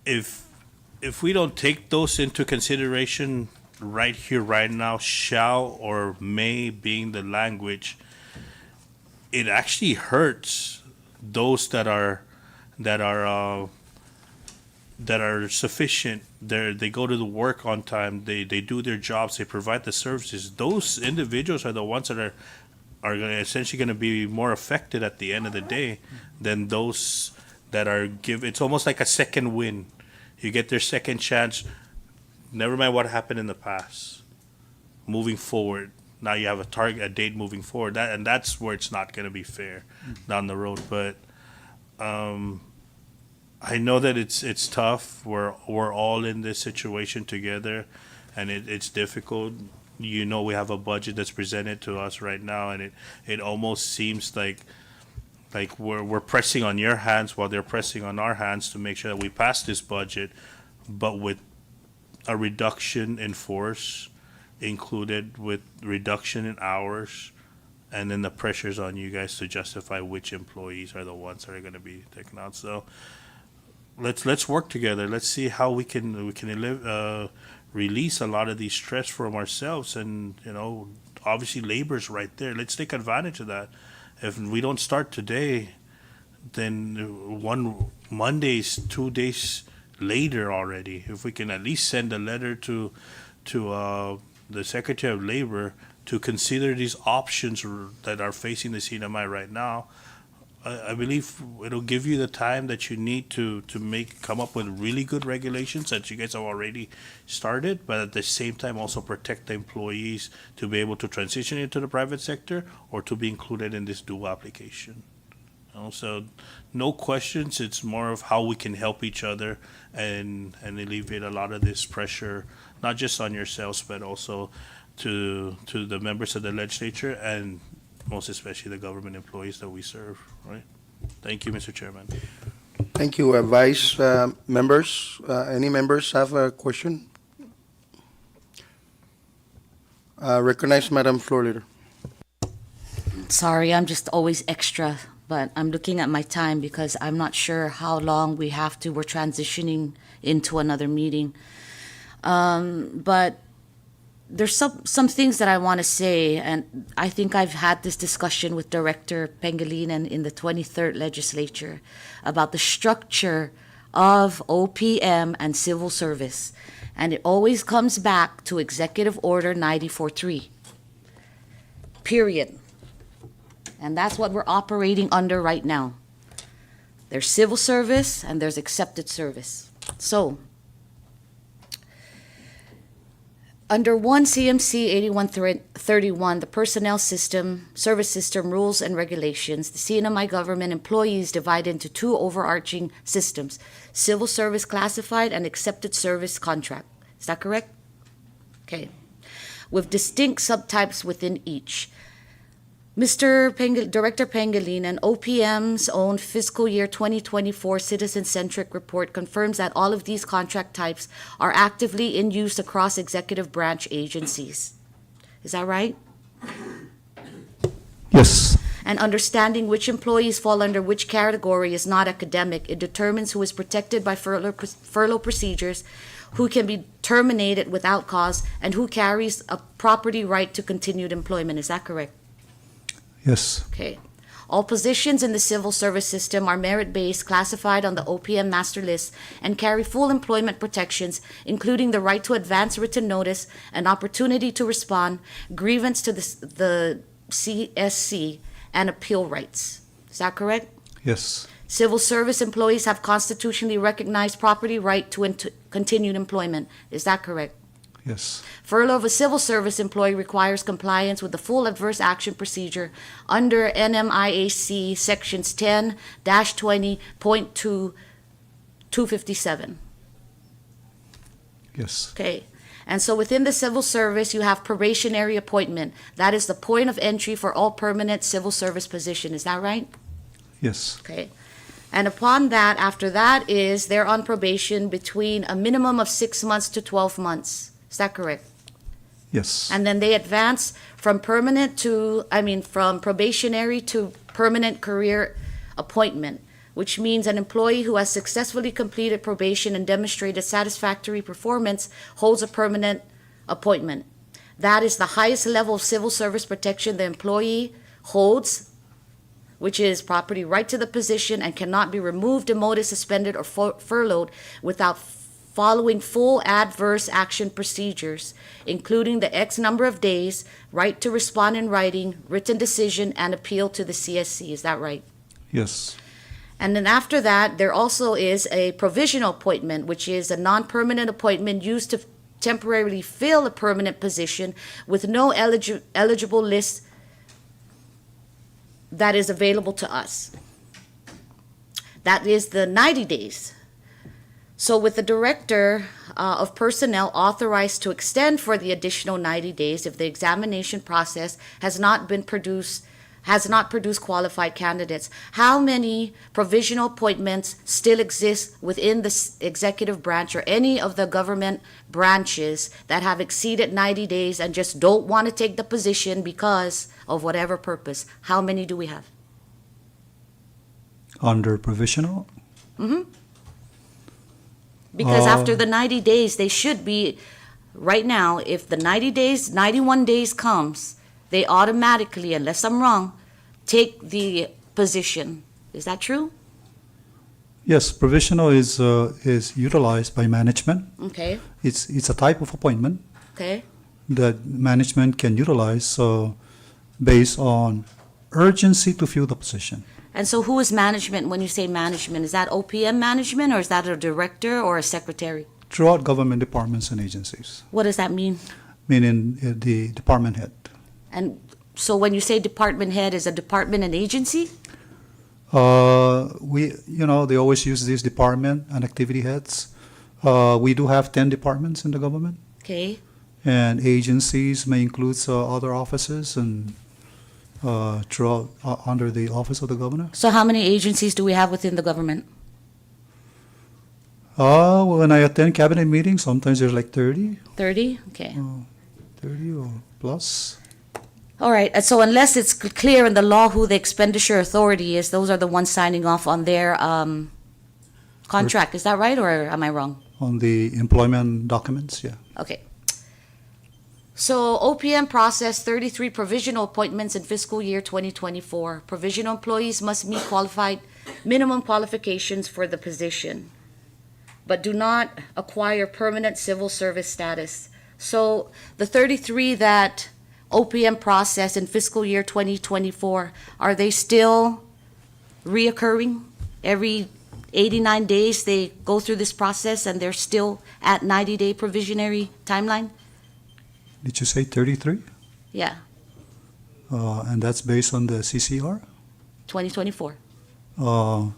if we don't take those into consideration right here, right now, shall or may being the language, it actually hurts those that are sufficient. They go to the work on time. They do their jobs. They provide the services. Those individuals are the ones that are essentially going to be more affected at the end of the day than those that are it's almost like a second win. You get their second chance. Never mind what happened in the past. Moving forward, now you have a date moving forward. That's where it's not going to be fair down the road. But I know that it's tough. We're all in this situation together, and it's difficult. You know, we have a budget that's presented to us right now, and it almost seems like we're pressing on your hands while they're pressing on our hands to make sure that we pass this budget, but with a reduction in force included, with reduction in hours, and then the pressures on you guys to justify which employees are the ones that are going to be taken out. So let's work together. Let's see how we can release a lot of these stress from ourselves, and obviously labor's right there. Let's take advantage of that. If we don't start today, then Monday's 2 days later already. If we can at least send a letter to to the Secretary of Labor to consider these options that are facing the CNMI right now. I believe it'll give you the time that you need to come up with really good regulations that you guys have already started, but at the same time also protect the employees to be able to transition into the private sector or to be included in this dual application. So no questions, it's more of how we can help each other and alleviate a lot of this pressure, not just on yourselves, but also to the members of the legislature and most especially the government employees that we serve, right? Thank you, Mr. Chairman. Thank you, Vice members. Any members have a question? Recognize Madam Floor Leader. Sorry, I'm just always extra, but I'm looking at my time because I'm not sure how long we're transitioning into another meeting. But there's some things that I want to say, and I think I've had this discussion with Director Pangilinan in the 23rd Legislature about the structure of OPM and civil service. And it always comes back to Executive Order 94-3. Period. And that's what we're operating under right now. There's civil service and there's accepted service. So, under 1 CMC 8131, the Personnel System, Service System Rules and Regulations, the CNMI government employees divide into two overarching systems, Civil Service Classified and Accepted Service Contract. Is that correct? Okay. With distinct subtypes within each. Director Pangilinan, OPM's own fiscal year 2024 citizen-centric report confirms that all of these contract types are actively in use across executive branch agencies. Is that right? Yes. And understanding which employees fall under which category is not academic. It determines who is protected by furlough procedures, who can be terminated without cause, and who carries a property right to continued employment. Is that correct? Yes. Okay. All positions in the civil service system are merit-based, classified on the OPM master list, and carry full employment protections, including the right to advance written notice, an opportunity to respond, grievance to the CSC, and appeal rights. Is that correct? Yes. Civil service employees have constitutionally recognized property right to continued employment. Is that correct? Yes. Furlough of a civil service employee requires compliance with the full adverse action procedure under NMIAC sections 10-20.2, 257. Yes. Okay. And so within the civil service, you have probationary appointment. That is the point of entry for all permanent civil service position. Is that right? Yes. Okay. And upon that, after that is they're on probation between a minimum of 6 months to 12 months. Is that correct? Yes. And then they advance from from probationary to permanent career appointment, which means an employee who has successfully completed probation and demonstrated satisfactory performance holds a permanent appointment. That is the highest level of civil service protection the employee holds, which is property right to the position and cannot be removed, demoted, suspended, or furloughed without following full adverse action procedures, including the X number of days, right to respond in writing, written decision, and appeal to the CSC. Is that right? Yes. And then after that, there also is a provisional appointment, which is a non-permanent appointment used to temporarily fill a permanent position with no eligible list that is available to us. That is the 90 days. So with the director of personnel authorized to extend for the additional 90 days if the examination process has not produced qualified candidates, how many provisional appointments still exist within the executive branch or any of the government branches that have exceeded 90 days and just don't want to take the position because of whatever purpose? How many do we have? Under provisional? Mm-hmm. Because after the 90 days, they should be, right now, if the 91 days comes, they automatically, unless I'm wrong, take the position. Is that true? Yes, provisional is utilized by management. Okay. It's a type of appointment Okay? that management can utilize based on urgency to fill the position. And so who is management when you say management? Is that OPM management or is that a director or a secretary? Throughout government departments and agencies, What does that mean? meaning the department head. And so when you say department head, is a department an agency? They always use these department and activity heads. We do have 10 departments in the government, Okay. and agencies may include other offices and throughout under the office of the governor. So how many agencies do we have within the government? When I attend cabinet meetings, sometimes there's like 30, 30? Okay. 30 or plus. All right. And so unless it's clear in the law who the expenditure authority is, those are the ones signing off on their contract. Is that right or am I wrong? On the employment documents, yeah. Okay. So OPM processed 33 provisional appointments in fiscal year 2024. Provisional employees must meet qualified minimum qualifications for the position, but do not acquire permanent civil service status. So the 33 that OPM processed in fiscal year 2024, are they still reoccurring? Every 89 days they go through this process and they're still at 90-day provisionary timeline? Did you say 33? Yeah, And that's based on the CCR? 2024. Uh,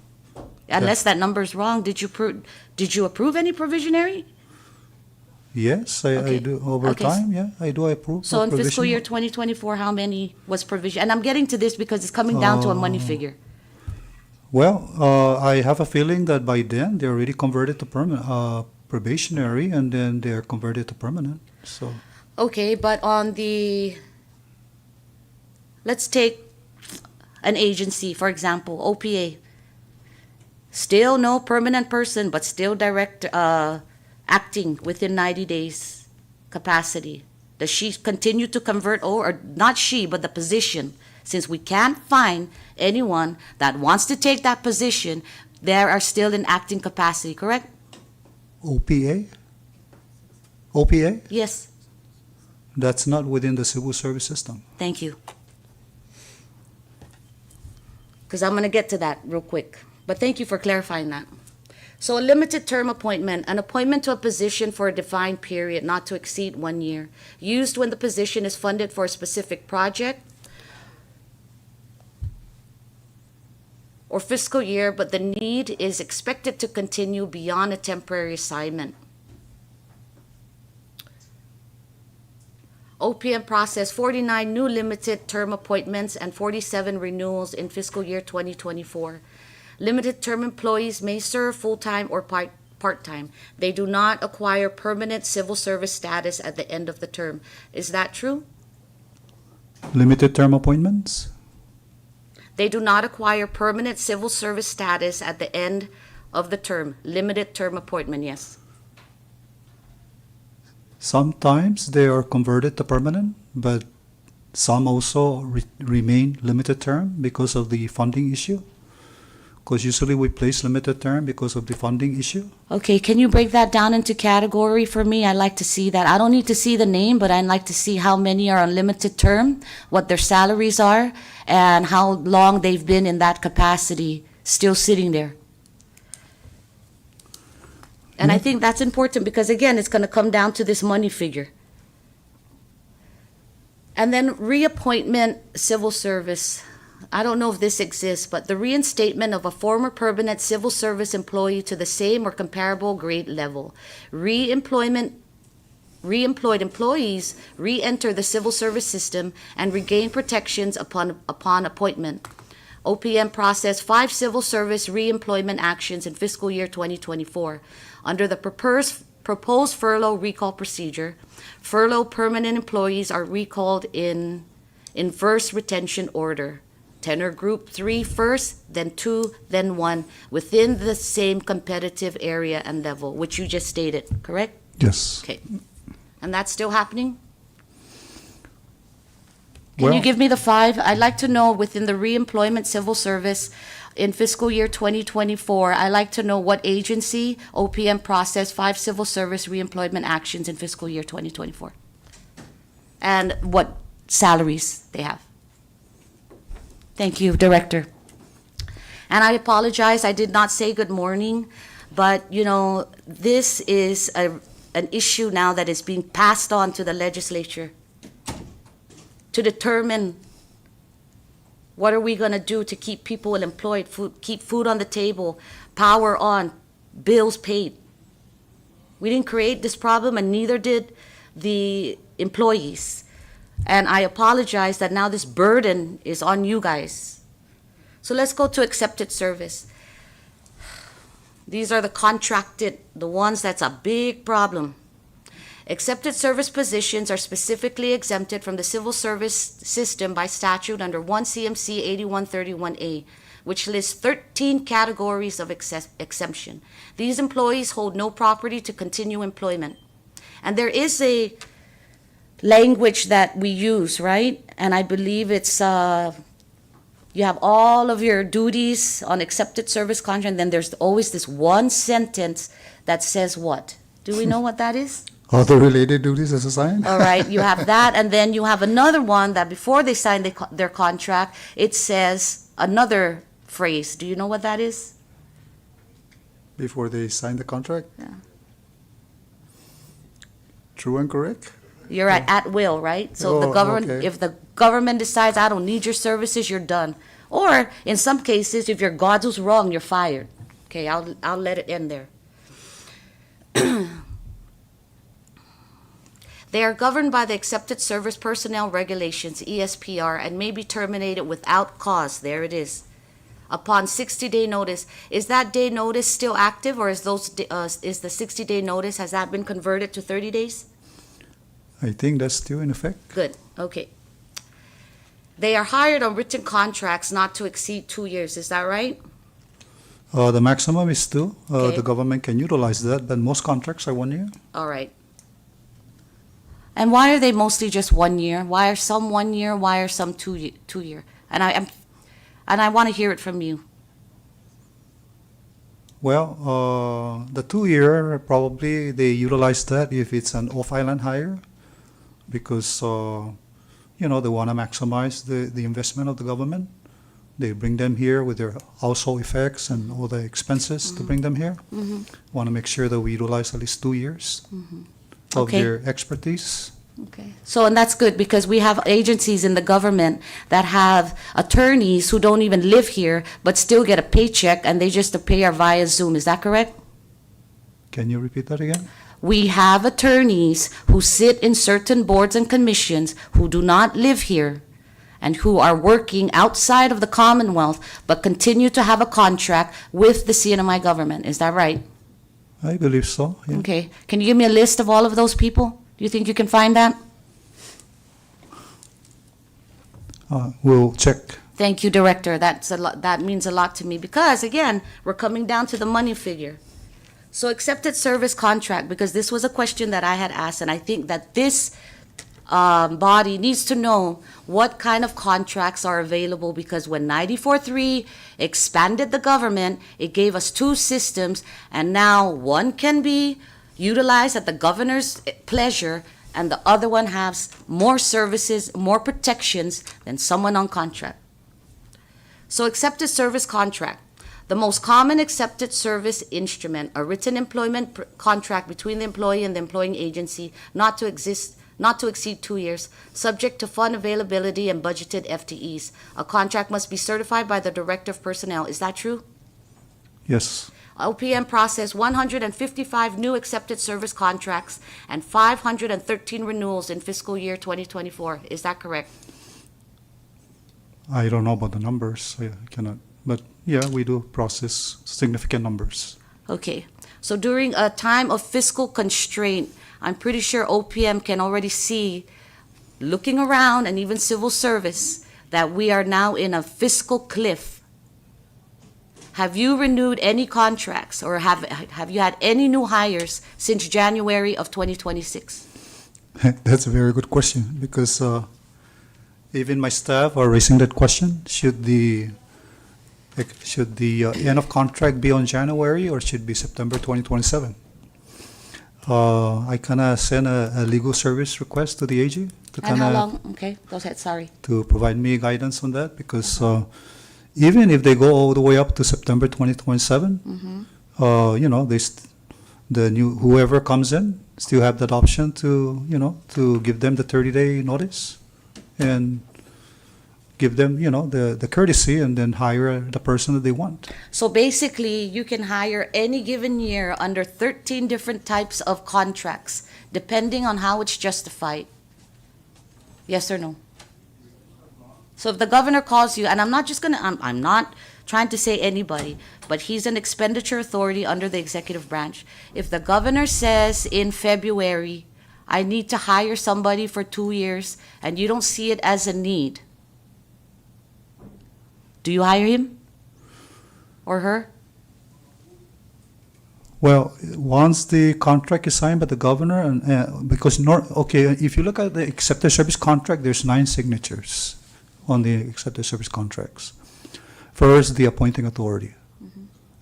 Unless that number's wrong, did you approve any provisionary? Yes, Okay. I do. Over Okay. time, yeah, I do approve. So in fiscal provisional. year 2024, how many was provision? And I'm getting to this because it's coming down to a money figure. Well, I have a feeling that by then they're already converted to probationary, and then they're converted to permanent. So Okay, but let's take an agency, for example, OPA. Still no permanent person, but still acting within 90 days capacity. Does she continue to convert, or not she, but the position? Since we can't find anyone that wants to take that position, they are still in acting capacity, correct? OPA, OPA, Yes, that's not within the civil service system. thank you. Because I'm going to get to that real quick. But thank you for clarifying that. So a limited term appointment, an appointment to a position for a defined period not to exceed 1 year, used when the position is funded for a specific project or fiscal year, but the need is expected to continue beyond a temporary assignment. OPM processed 49 new limited term appointments and 47 renewals in fiscal year 2024. Limited term employees may serve full-time or part-time. They do not acquire permanent civil service status at the end of the term. Is that true? Limited term appointments? They do not acquire permanent civil service status at the end of the term. Limited term appointment, yes. Sometimes they are converted to permanent, but some also remain limited term because of the funding issue. Because usually we place limited term because of the funding issue. Okay, can you break that down into category for me? I'd like to see that. I don't need to see the name, but I'd like to see how many are on limited term, what their salaries are, and how long they've been in that capacity, still sitting there. And I think that's important because, again, it's going to come down to this money figure. And then reappointment civil service. I don't know if this exists, but the reinstatement of a former permanent civil service employee to the same or comparable grade level. Reemployed employees re-enter the civil service system and regain protections upon appointment. OPM processed 5 civil service reemployment actions in fiscal year 2024. Under the proposed furlough recall procedure, furlough permanent employees are recalled in inverse retention order. Tenor group 3 first, then 2, then 1, within the same competitive area and level, which you just stated, correct? Yes. Okay. And that's still happening? Can you Well- give me the 5? I'd like to know within the reemployment civil service in fiscal year 2024, I'd like to know what agency OPM processed 5 civil service reemployment actions in fiscal year 2024. and what salaries they have. Thank you, Director. And I apologize, I did not say good morning, but, you know, this is an issue now that is being passed on to the legislature to determine what are we going to do to keep people employed, keep food on the table, power on, bills paid. We didn't create this problem, and neither did the employees. And I apologize that now this burden is on you guys. So let's go to accepted service. These are the contracted, the ones that's a big problem. Accepted service positions are specifically exempted from the civil service system by statute under 1 CMC 8131A, which lists 13 categories of exemption. These employees hold no property to continue employment. And there is a language that we use, right? And I believe it's, you have all of your duties on accepted service contract, and then there's always this one sentence that says what? Do we know what that is? Other related duties as assigned? All right, you have that, and then you have another one that before they sign their contract, it says another phrase. Do you know what that is? Before they sign the contract? Yeah. True and correct? You're at will, right? So the Oh, government, okay. if the government decides, I don't need your services, you're done. Or in some cases, if your God was wrong, you're fired. Okay, I'll let it end there. They are governed by the Accepted Service Personnel Regulations, ESPR, and may be terminated without cause. There it is. Upon 60-day notice. Is that day notice still active, or is the 60-day notice, has that been converted to 30 days? I think that's still in effect. Good, okay. They are hired on written contracts not to exceed 2 years, is that right? The maximum is 2. Okay. The government can utilize that, but most contracts are 1 year. All right. And why are they mostly just 1 year? Why are some 1 year? Why are some 2 year? And I want to hear it from you. Well, the 2 year, probably they utilize that if it's an off-island hire, because, they want to maximize the investment of the government. They bring them here with their household effects and all the expenses to bring them here. Want to make sure that we utilize at least 2 years of Okay. their expertise. Okay. So, and that's good because we have agencies in the government that have attorneys who don't even live here but still get a paycheck and they just appear via Zoom. Is that correct? Can you repeat that again? We have attorneys who sit in certain boards and commissions who do not live here and who are working outside of the Commonwealth but continue to have a contract with the CNMI government. Is that right? I believe so. Yeah. Okay. Can you give me a list of all of those people? Do you think you can find that? We'll check. Thank you, Director. That's a lot, that means a lot to me because, again, we're coming down to the money figure. So accepted service contract, because this was a question that I had asked, and I think that this body needs to know what kind of contracts are available, because when 94.3 expanded the government, it gave us 2 systems, and now one can be utilized at the governor's pleasure, and the other one has more services, more protections than someone on contract. So accepted service contract. The most common accepted service instrument, a written employment contract between the employee and the employing agency, not to exceed 2 years, subject to fund availability and budgeted FTEs. A contract must be certified by the Director of Personnel. Is that true? Yes. OPM processed 155 new accepted service contracts and 513 renewals in fiscal year 2024. Is that correct? I don't know about the numbers. I cannot. But yeah, we do process significant numbers. Okay. So during a time of fiscal constraint, I'm pretty sure OPM can already see, looking around and even civil service, that we are now in a fiscal cliff. Have you renewed any contracts or have you had any new hires since January of 2026? That's a very good question because even my staff are raising that question. Should the end of contract be on January or should it be September 2027? I kind of sent a legal service request to the AG to And kind how of long, okay, go ahead, sorry. to provide me guidance on that because even if they go all the way up to September 2027, you know, the new whoever comes in still have that option to, you know, to give them the 30-day notice and give them, you know, the courtesy and then hire the person that they want. So basically, you can hire any given year under 13 different types of contracts, depending on how it's justified. Yes or no? So if the governor calls you, and I'm not just gonna, I'm not trying to say anybody, but he's an expenditure authority under the executive branch. If the governor says in February, I need to hire somebody for 2 years, and you don't see it as a need, do you hire him or her? Well, once the contract is signed by the governor, and because if you look at the accepted service contract, there's 9 signatures on the accepted service contracts. First, the appointing authority,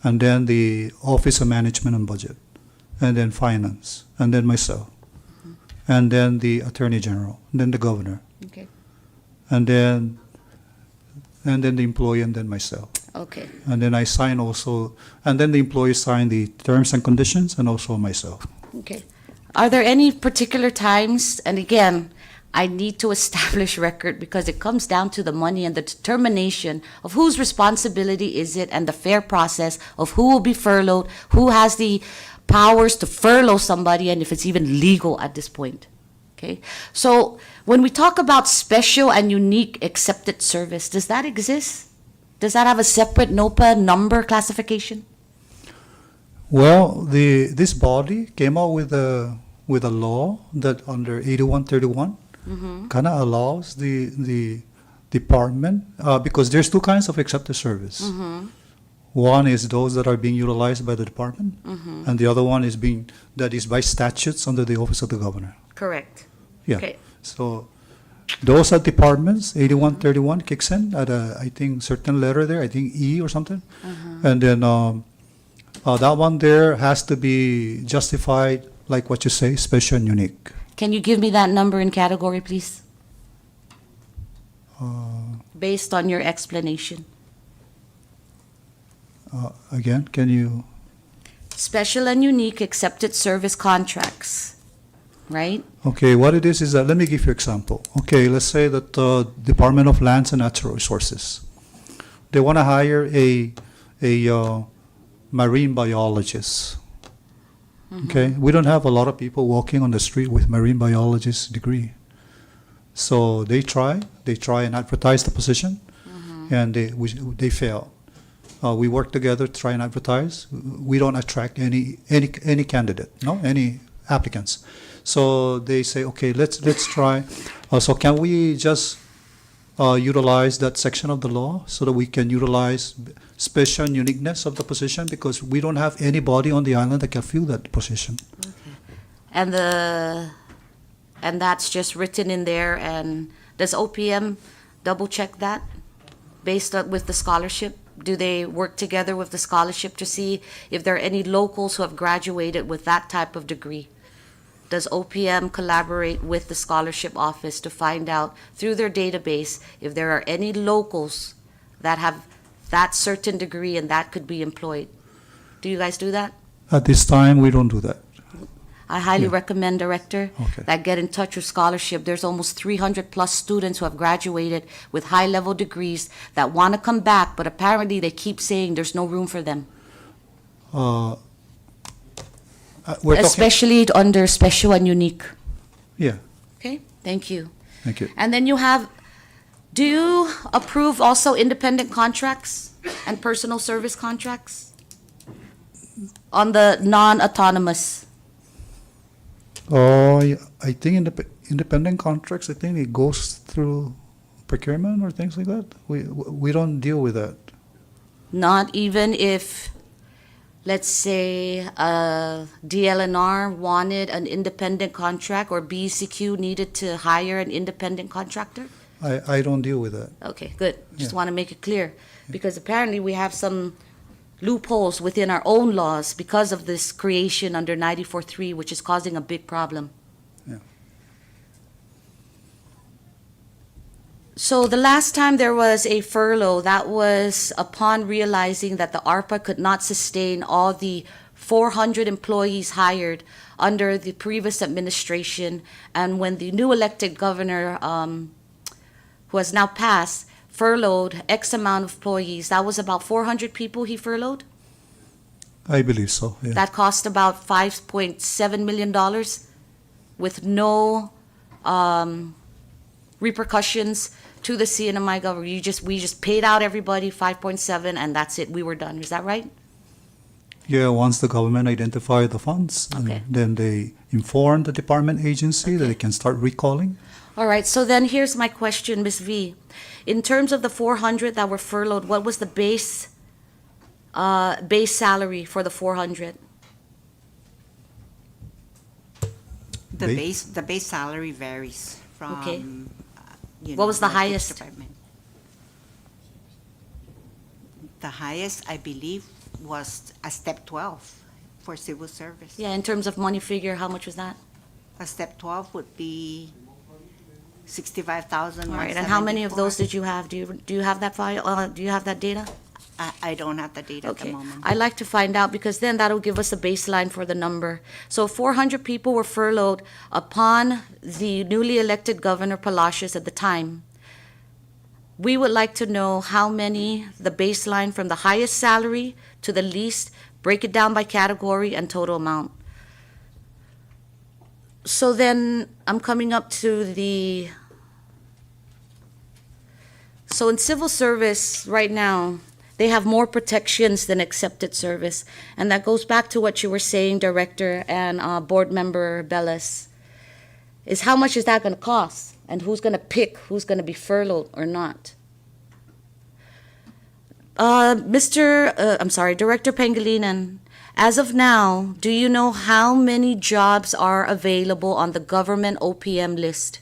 and then the Office of Management and Budget, and then Finance, and then myself, and then the Attorney General, and then the governor, Okay. and then the employee, and then myself. Okay. And then I sign also, and then the employee sign the terms and conditions, and also myself. Okay. Are there any particular times, and again, I need to establish record because it comes down to the money and the determination of whose responsibility is it and the fair process of who will be furloughed, who has the powers to furlough somebody, and if it's even legal at this point. Okay? So when we talk about special and unique accepted service, does that exist? Does that have a separate NOPA number classification? Well, this body came out with a law that under 8131 kind of allows the department because there's 2 kinds of accepted service. One is those that are being utilized by the department, and the other one is that is by statutes under the Office of the Governor. Correct. Yeah. Okay. So those are departments. 8131 kicks in at a, I think, certain letter there. I think E or something, and then that one there has to be justified, like what you say, special and unique. Can you give me that number and category, please? Based on your explanation. Again, can you? Special and unique accepted service contracts, right? Okay, what it is that, let me give you example. Okay, let's say that Department of Lands and Natural Resources, they want to hire a marine biologist. Okay, we don't have a lot of people walking on the street with marine biologist degree. So they try and advertise the position, and they fail. We work together to try and advertise. We don't attract any candidate, any applicants. So they say, okay, let's try. So can we just utilize that section of the law so that we can utilize special and uniqueness of the position, because we don't have anybody on the island that can fill that position. And that's just written in there. And does OPM double check that based on with the scholarship? Do they work together with the scholarship to see if there are any locals who have graduated with that type of degree? Does OPM collaborate with the scholarship office to find out through their database if there are any locals that have that certain degree and that could be employed? Do you guys do that? At this time, we don't do that. I highly Yeah. recommend, Director, Okay. that get in touch with scholarship. There's almost 300 plus students who have graduated with high-level degrees that want to come back, but apparently they keep saying there's no room for them, We're talking. especially under special and unique. Yeah. Okay, thank you. Thank you. And then do you approve also independent contracts and personal service contracts on the non-autonomous? Oh, I think independent contracts, I think it goes through procurement or things like that. We don't deal with that. Not even if, let's say, DLNR wanted an independent contract or BCQ needed to hire an independent contractor? I don't deal with that. Okay, good. Just Yeah. want to make it clear. Because apparently we have some loopholes within our own laws because of this creation under 94.3, which is causing a big problem. Yeah. So the last time there was a furlough, that was upon realizing that the ARPA could not sustain all the 400 employees hired under the previous administration, and when the new elected governor, who has now passed, furloughed X amount of employees. That was about 400 people he furloughed. I believe so, yeah. That cost about $5.7 million with no repercussions to the CNMI government. We just paid out everybody 5.7 and that's it. We were done. Is that right? Yeah, once the government identified the funds, and Okay. then they inform the department agency that Okay. they can start recalling. All right. So then here's my question, Ms. V. In terms of the 400 that were furloughed, what was the base salary for the 400? The base salary varies from, Okay. you What know, was the each highest? department. The highest, I believe, was a step 12 for civil service. Yeah, in terms of money figure, how much was that? A step 12 would be 65,000. All right. And how many of those did you have? Do you have that file? Do you have that data? I don't have the data at the Okay, moment. I'd like to find out because then that'll give us a baseline for the number. So 400 people were furloughed upon the newly elected Governor Palacios at the time. We would like to know how many, the baseline from the highest salary to the least, break it down by category and total amount. So then I'm coming up to so in civil service right now, they have more protections than accepted service. And that goes back to what you were saying, Director and Board Member Bellis, is how much is that going to cost? And who's going to pick who's going to be furloughed or not? Director Pangilinan, as of now, do you know how many jobs are available on the government OPM list?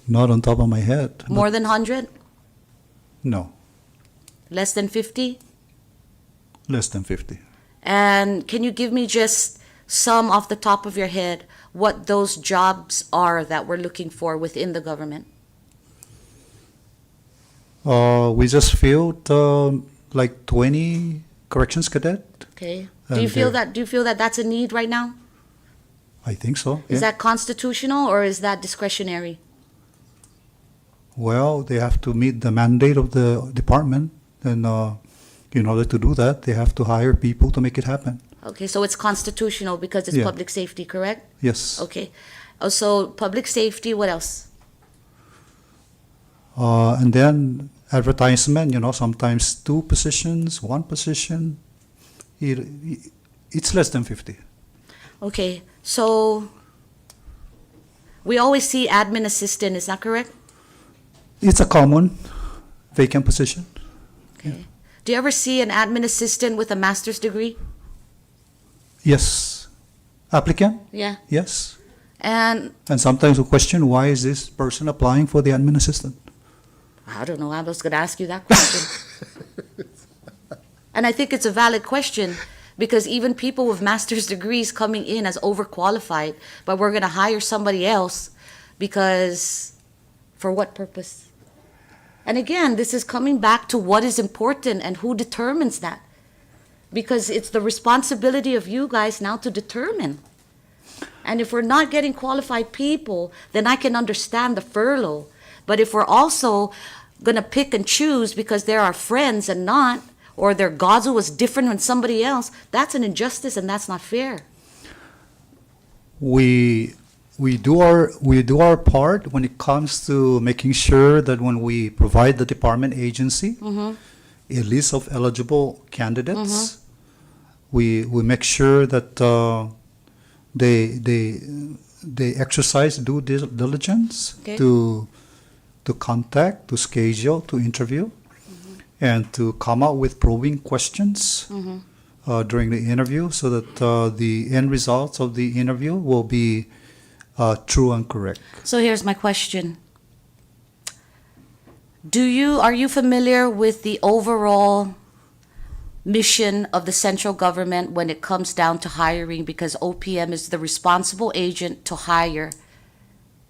Not on top of my head. but More than 100? No, Less than 50? less than 50. And can you give me just some off the top of your head what those jobs are that we're looking for within the government? We just filled like 20 corrections cadet. Okay. And Do you feel that that's a need right now? I think so. Is yeah. that constitutional or is that discretionary? Well, they have to meet the mandate of the department, and in order to do that, they have to hire people to make it happen. Okay, so it's constitutional because it's Yeah. public safety, correct? Yes. Okay. So public safety, what else? And then advertisement, sometimes 2 positions, 1 position. It's less than 50. Okay, so we always see admin assistant, is that correct? It's a common vacant position. Okay. Do you ever see an admin assistant with a master's degree? Yes. Applicant? Yeah. Yes. And And sometimes we question, why is this person applying for the admin assistant? I don't know, I was going to ask you that question. And I think it's a valid question because even people with master's degrees coming in as overqualified, but we're going to hire somebody else because for what purpose? And again, this is coming back to what is important and who determines that. Because it's the responsibility of you guys now to determine. And if we're not getting qualified people, then I can understand the furlough. But if we're also going to pick and choose because they're our friends and not, or their Gazu was different than somebody else, that's an injustice and that's not fair. We do our part when it comes to making sure that when we provide the department agency a list of eligible candidates, we make sure that they exercise due diligence Okay. to contact, to schedule, to interview, and to come up with probing questions during the interview so that the end results of the interview will be true and correct. So here's my question. Are you familiar with the overall mission of the central government when it comes down to hiring, because OPM is the responsible agent to hire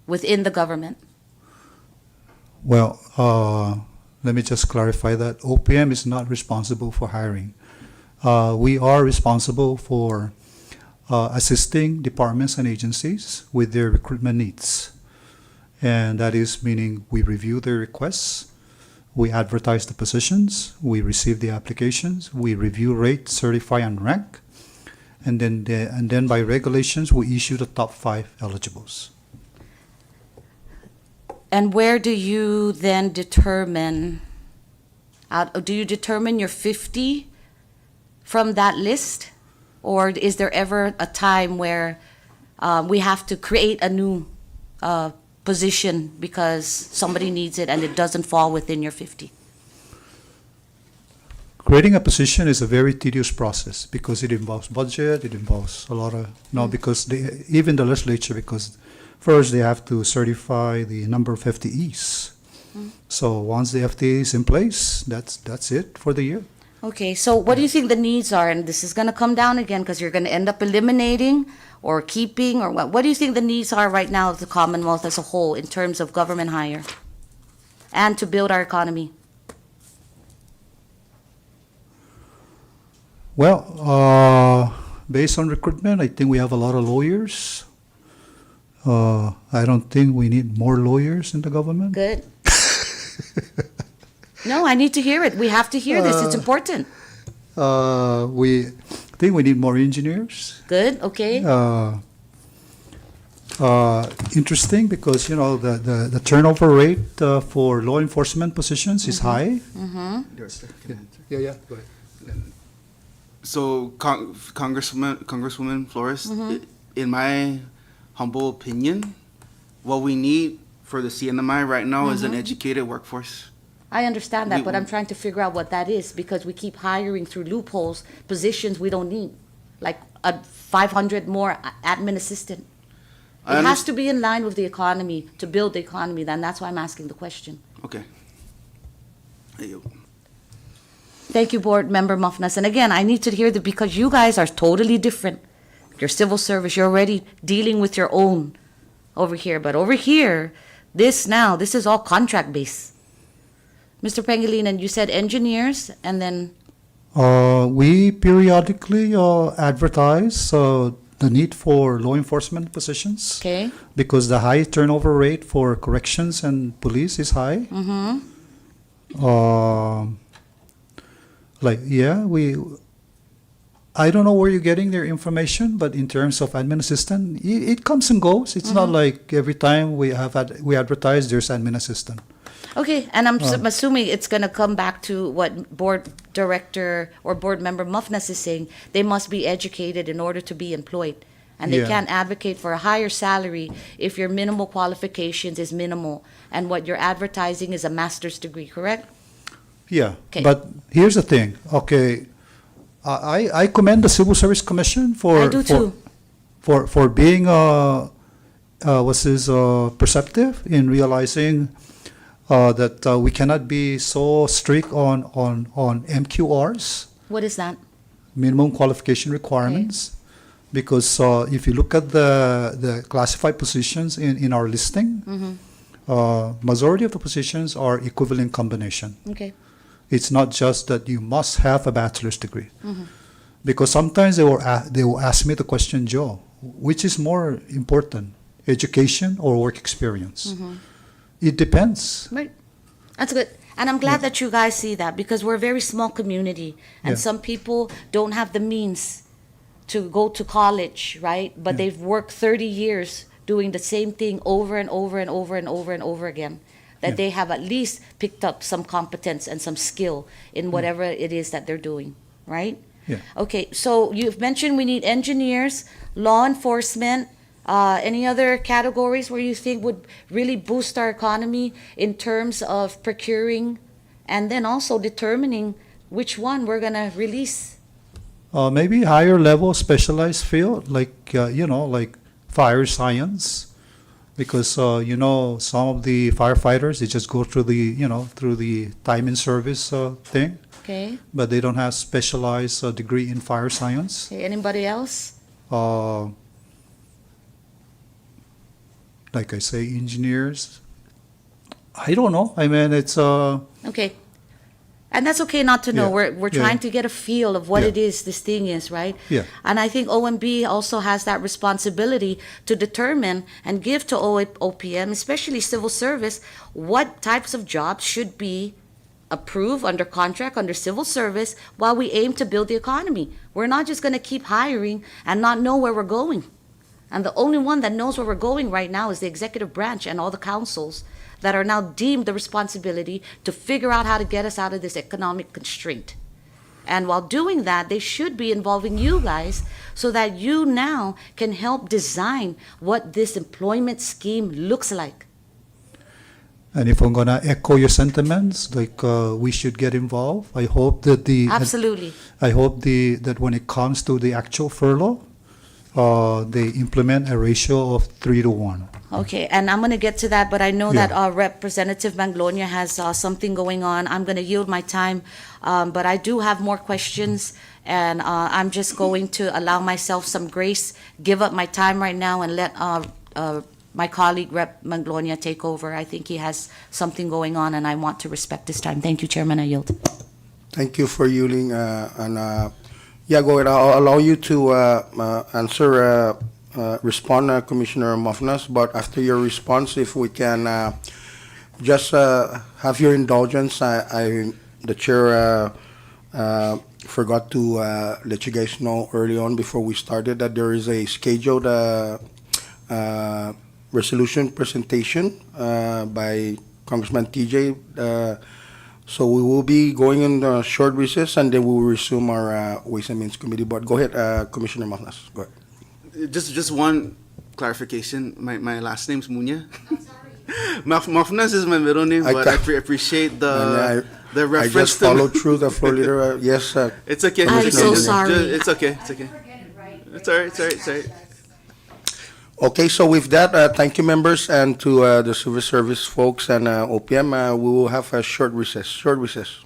within the government? Well, let me just clarify that OPM is not responsible for hiring. We are responsible for assisting departments and agencies with their recruitment needs. And that is meaning we review their requests, we advertise the positions, we receive the applications, we review, rate, certify, and rank, and then by regulations we issue the top 5 eligibles. And where do you then determine, do you determine your 50 from that list? Or is there ever a time where we have to create a new position because somebody needs it and it doesn't fall within your 50? Creating a position is a very tedious process because it involves budget, it involves a lot of, because even the legislature, because first they have to certify the number of FTEs. So once the FTE is in place, that's it for the year. Okay, so what do you think the needs are? And this is going to come down again because you're going to end up eliminating or keeping, or what? What do you think the needs are right now of the Commonwealth as a whole in terms of government hire and to build our economy? Well, based on recruitment, I think we have a lot of lawyers. I don't think we need more lawyers in the government. Good. No, I need to hear it. We have to hear this. It's important. We think we need more engineers. Good, okay. Interesting because, the turnover rate for law enforcement positions is high. Yeah, go ahead. So, Congresswoman Flores, in my humble opinion, what we need for the CNMI right now is an educated workforce. I understand that, We- but I'm trying to figure out what that is because we keep hiring through loopholes, positions we don't need, like a 500 more admin assistant. I It has to be in line with the economy, to build the economy, then that's why I'm asking the question. Okay. Hey, yo. Thank you, Board Member Mafnas. And again, I need to hear that because you guys are totally different. Your civil service, you're already dealing with your own over here. But over here, this is all contract-based. Mr. Pangilinan, you said engineers and then, We periodically advertise the need for law enforcement positions okay? because the high turnover rate for corrections and police is high. I don't know where you're getting their information, but in terms of admin assistant, it comes and goes. It's not like every time we advertise, there's admin assistant. Okay, and I'm assuming it's going to come back to what Board Director or Board Member Mafnas is saying. They must be educated in order to be employed. And they Yeah. can't advocate for a higher salary if your minimal qualifications is minimal and what you're advertising is a master's degree, correct? Yeah, Okay. but here's the thing. Okay, I commend the Civil Service Commission for I do too. for being perceptive in realizing that we cannot be so strict on MQRs, What is that? minimum qualification requirements, because if you look at the classified positions in our listing, majority of the positions are equivalent combination. Okay. It's not just that you must have a bachelor's degree. Because sometimes they will ask me the question, Joe, which is more important, education or work experience? It depends. Right. That's good. And I'm glad that you guys see that because we're a very small community and Yeah. some people don't have the means to go to college, right? But Yeah. they've worked 30 years doing the same thing over and over and over and over and over again. That Yeah. they have at least picked up some competence and some skill in whatever it is that they're doing, right? Yeah. Okay, so you've mentioned we need engineers, law enforcement, any other categories where you think would really boost our economy in terms of procuring and then also determining which one we're gonna release? Maybe higher level specialized field, like like fire science, because some of the firefighters they just go through the time in service thing. Okay. but they don't have specialized degree in fire science. Okay, anybody else? Uh, like I say, engineers. I don't know. I mean, it's Okay. And that's okay not to know. Yeah, We're yeah. trying to get a feel of what Yeah. it is this thing is, right? Yeah. And I think OMB also has that responsibility to determine and give to OPM, especially civil service, what types of jobs should be approved under contract, under civil service, while we aim to build the economy. We're not just going to keep hiring and not know where we're going. And the only one that knows where we're going right now is the executive branch and all the councils that are now deemed the responsibility to figure out how to get us out of this economic constraint. And while doing that, they should be involving you guys so that you now can help design what this employment scheme looks like. and if I'm gonna echo your sentiments, like we should get involved. I hope that Absolutely. I hope that when it comes to the actual furlough, they implement a ratio of 3-to-1. Okay, and I'm going to get to that, but I know Yeah. that Representative Manglonia has something going on. I'm going to yield my time, but I do have more questions, and I'm just going to allow myself some grace, give up my time right now, and let my colleague, Rep. Manglonia, take over. I think he has something going on, and I want to respect his time. Thank you, Chairman. I yield. Thank you for yielding, and yeah, go ahead. I'll allow you to answer, respond, Commissioner Mafnas, but after your response, if we can just have your indulgence, the chair forgot to let you guys know early on before we started that there is a scheduled resolution presentation by Congressman TJ. So we will be going in a short recess, and then we will resume our Ways and Means Committee. But go ahead, Commissioner Mafnas. Go ahead. Just one clarification. My last name's Munya. Mafnas is my middle name, I but ca- I appreciate the I reference just to followed through the floor leader. Yes, It's okay. I'm it's so okay. sorry. It's okay. It's okay. It's all right. It's all right. It's all right. Okay, so with that, thank you, members, and to the civil service folks and OPM. We will have a short recess. Short recess.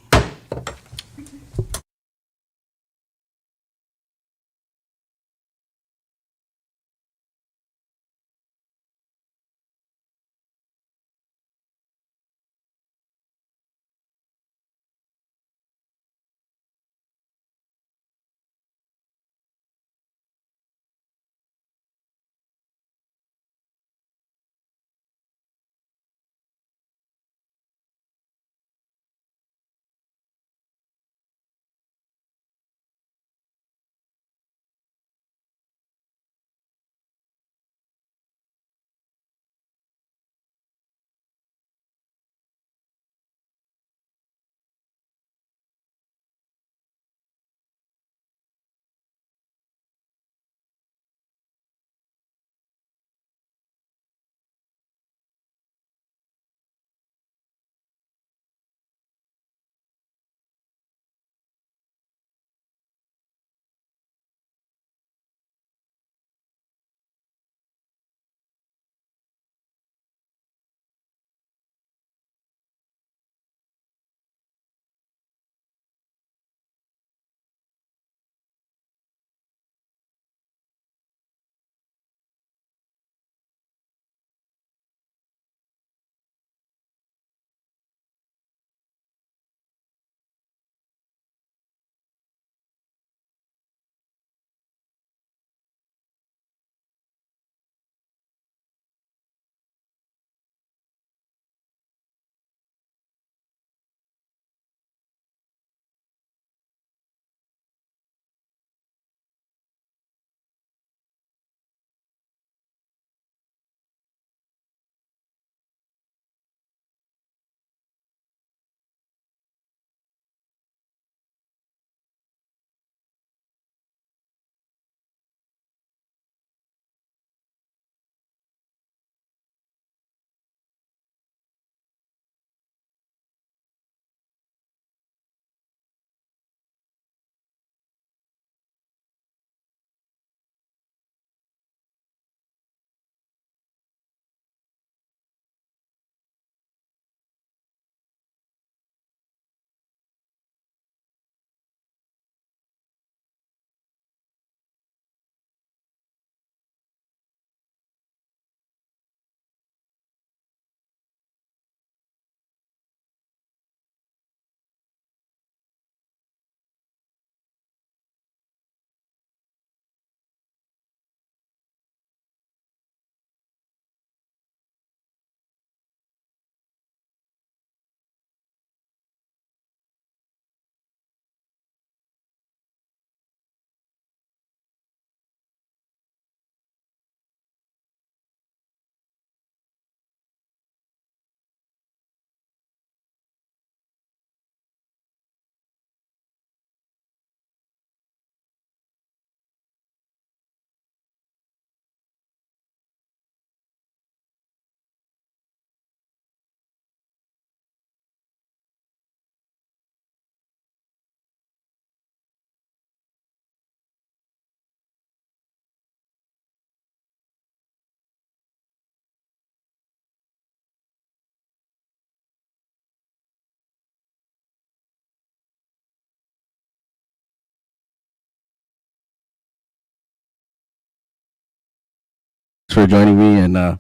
for joining me, and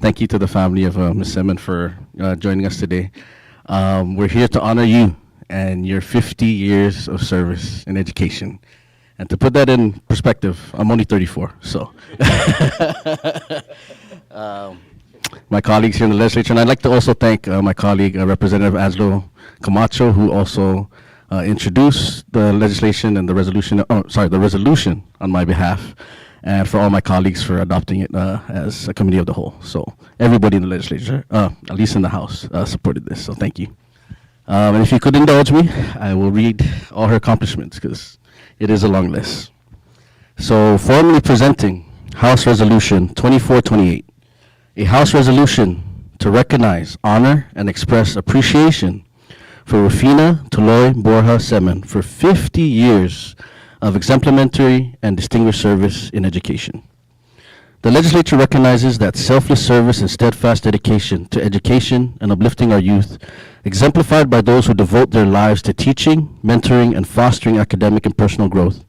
thank you to the family of Ms. Semin for joining us today. We're here to honor you and your 50 years of service in education. And to put that in perspective, I'm only 34, so. My colleagues here in the legislature, and I'd like to also thank my colleague, Representative Aslo Camacho, who also introduced the legislation and the resolution, the resolution on my behalf, and for all my colleagues for adopting it as a committee of the whole. So everybody in the legislature, at least in the House, supported this, so thank you. And if you could indulge me, I will read all her accomplishments, because it is a long list. So formally presenting House Resolution 2428, a House resolution to recognize, honor, and express appreciation for Rufina Tuloy Borja Semen for 50 years of exemplary and distinguished service in education. The legislature recognizes that selfless service and steadfast dedication to education and uplifting our youth, exemplified by those who devote their lives to teaching, mentoring, and fostering academic and personal growth,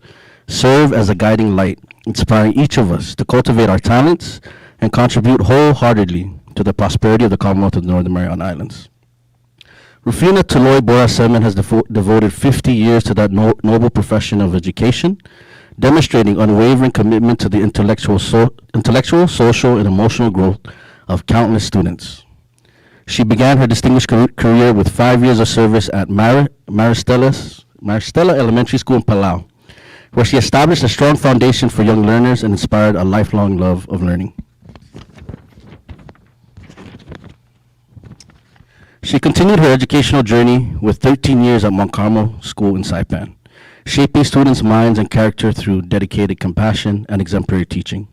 serve as a guiding light, inspiring each of us to cultivate our talents and contribute wholeheartedly to the prosperity of the Commonwealth of the Northern Mariana Islands. Rufina Tuloy Borja Semen has devoted 50 years to that noble profession of education, demonstrating unwavering commitment to the intellectual, social, and emotional growth of countless students. She began her distinguished career with 5 years of service at Maristella Elementary School in Palau, where she established a strong foundation for young learners and inspired a lifelong love of learning. She continued her educational journey with 13 years at Mount Carmel School in Saipan, shaping students' minds and character through dedicated compassion and exemplary teaching.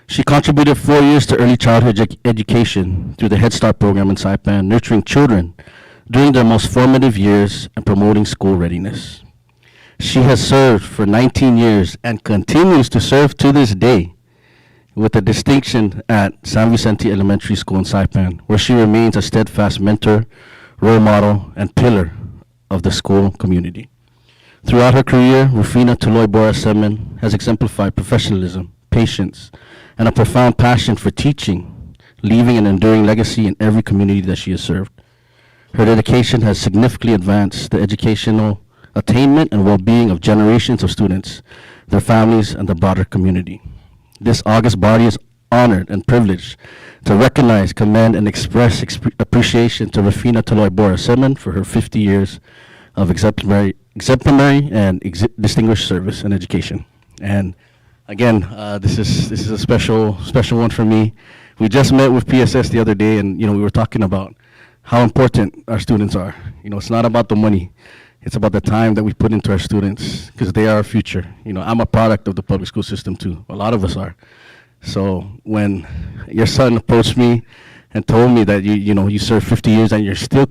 She contributed 4 years to early childhood education through the Head Start program in Saipan, nurturing children during their most formative years and promoting school readiness. She has served for 19 years and continues to serve to this day with a distinction at San Vicente Elementary School in Saipan, where she remains a steadfast mentor, role model, and pillar of the school community. Throughout her career, Rufina Tuloy Borja Semen has exemplified professionalism, patience, and a profound passion for teaching, leaving an enduring legacy in every community that she has served. Her dedication has significantly advanced the educational attainment and well-being of generations of students, their families, and the broader community. This august body is honored and privileged to recognize, commend, and express appreciation to Rufina Tuloy Borja Semen for her 50 years of exemplary and distinguished service in education. And again, this is a special one for me. We just met with PSS the other day, and we were talking about how important our students are. It's not about the money. It's about the time that we put into our students, because they are our future. I'm a product of the public school system too. A lot of us are. So when your son approached me and told me that you served 50 years and you're still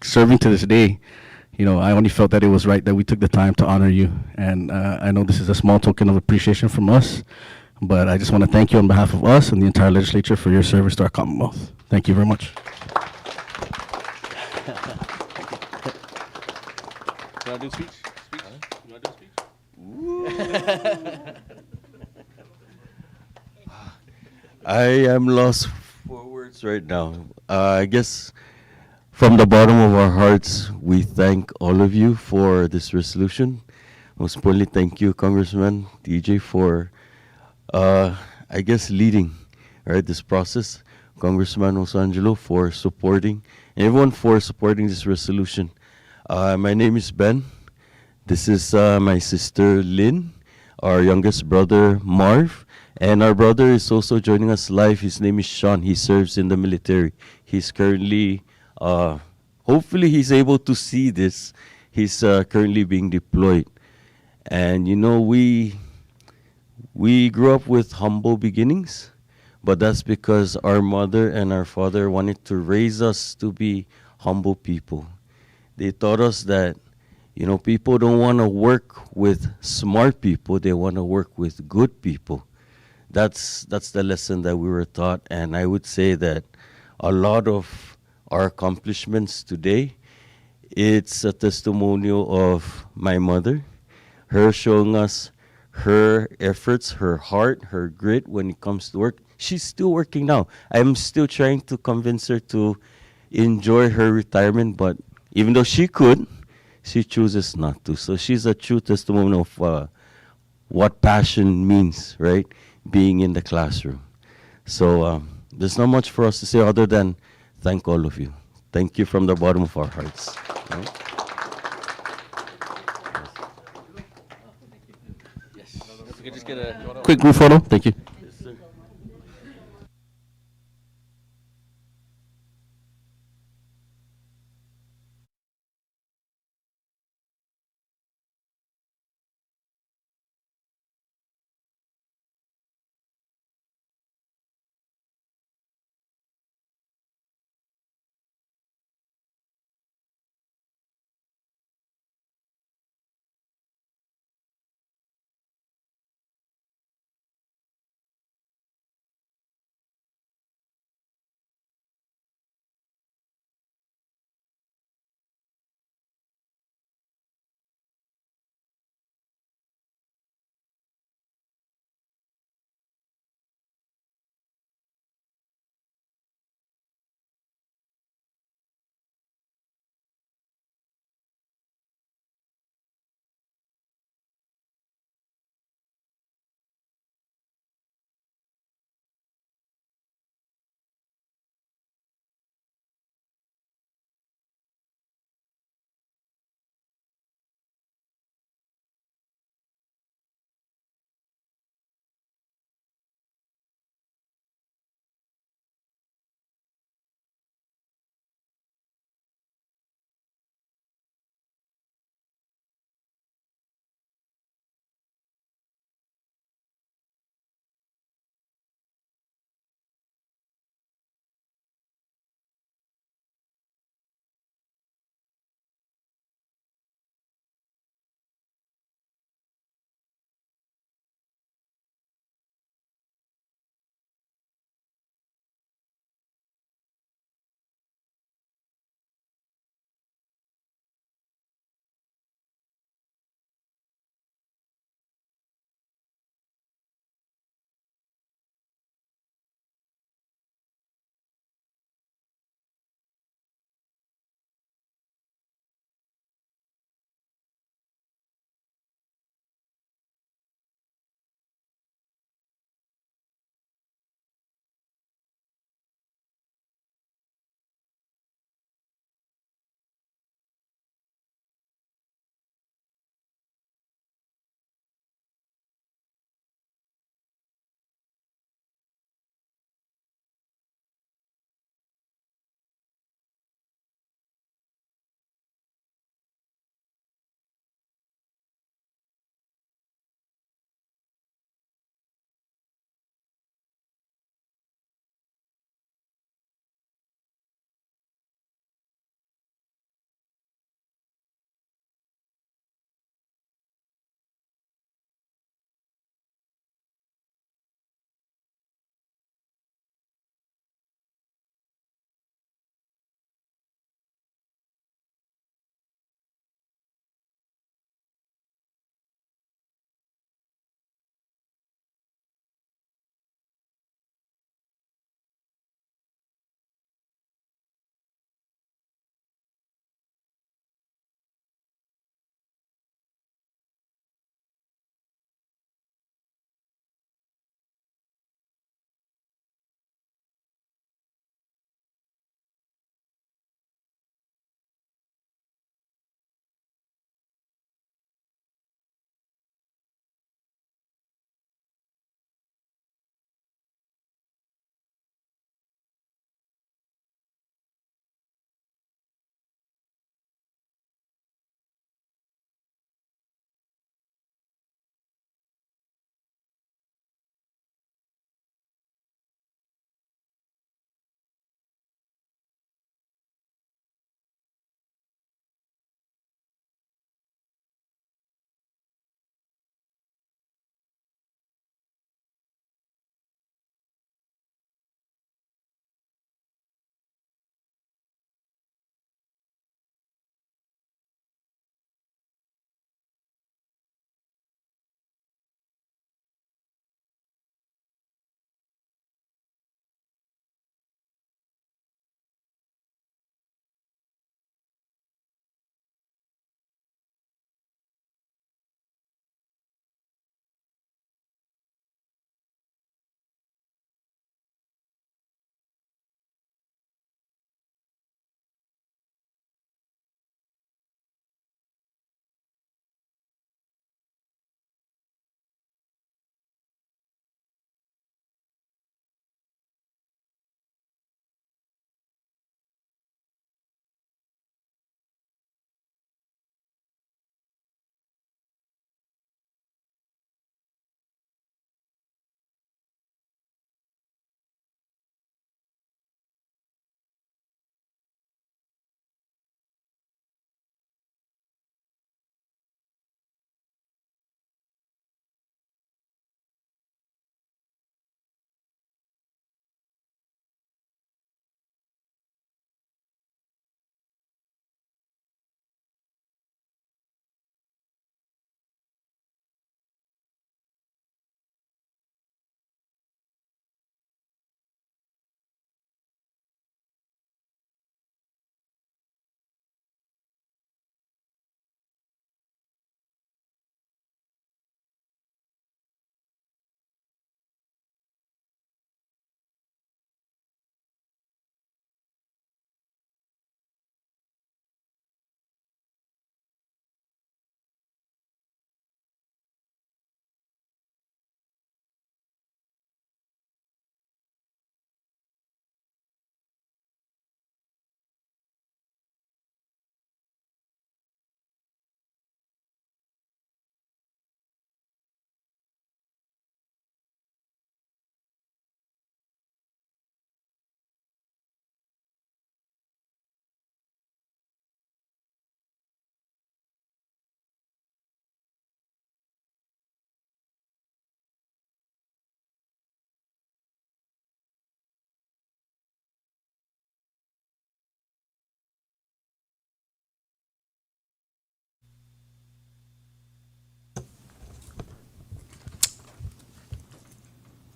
serving to this day, I only felt that it was right that we took the time to honor you. And I know this is a small token of appreciation from us, but I just want to thank you on behalf of us and the entire legislature for your service to our Commonwealth. Thank you very much. You want to do a speech? You want to do a speech? I am lost for words right now. I guess from the bottom of our hearts, we thank all of you for this resolution. Most importantly, thank you, Congressman DJ, for, leading this process. Congressman Osangelo for supporting, and everyone for supporting this resolution. My name is Ben. This is my sister Lynn, our youngest brother Marv, and our brother is also joining us live. His name is Sean. He serves in the military. He's currently, hopefully he's able to see this. He's currently being deployed. And we grew up with humble beginnings, but that's because our mother and our father wanted to raise us to be humble people. They taught us that, people don't want to work with smart people. They want to work with good people. That's the lesson that we were taught. And I would say that a lot of our accomplishments today, it's a testimonial of my mother, her showing us her efforts, her heart, her grit when it comes to work. she's still working now. I'm still trying to convince her to enjoy her retirement, but even though she could, she chooses not to. So she's a true testimony of what passion means, right? Being in the classroom. So there's not much for us to say other than thank all of you. Thank you from the bottom of our hearts. Right? If we could just get a quick group photo. Thank you.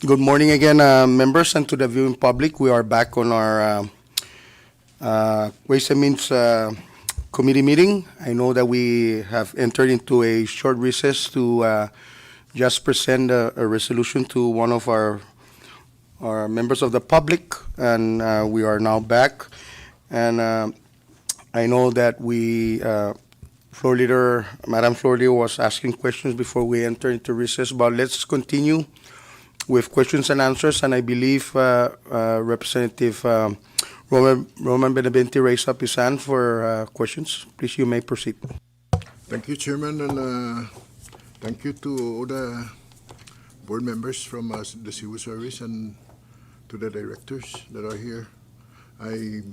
Good morning again, members, and to the viewing public. We are back on our Ways and Means Committee meeting. I know that we have entered into a short recess to just present a resolution to one of our members of the public, and we are now back. And I know that Floor Leader, Madam Floor Leader was asking questions before we enter into recess, but let's continue with questions and answers, and I believe Representative Roman Benavente raised up his hand for questions. Please, you may proceed. Thank you, Chairman, and thank you to all the board members from the Civil Service and to the directors that are here. I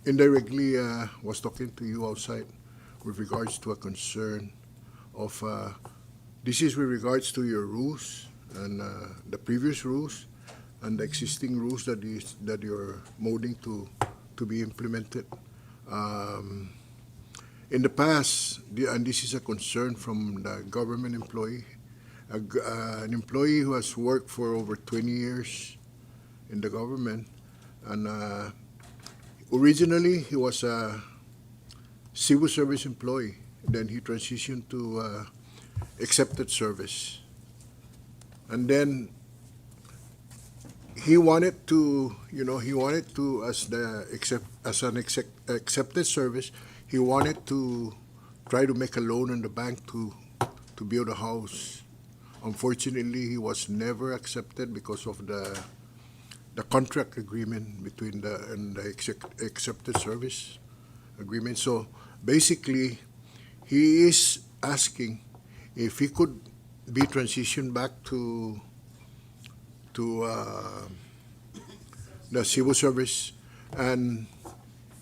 indirectly was talking to you outside with regards to a concern of, this is with regards to your rules and the previous rules and the existing rules that you're molding to be implemented. In the past, and this is a concern from the government employee, an employee who has worked for over 20 years in the government, and originally he was a civil service employee. Then he transitioned to accepted service. And then he wanted to, as an accepted service, he wanted to try to make a loan in the bank to build a house. Unfortunately, he was never accepted because of the contract agreement between the accepted service agreement. So basically, he is asking if he could be transitioned back to the civil service, and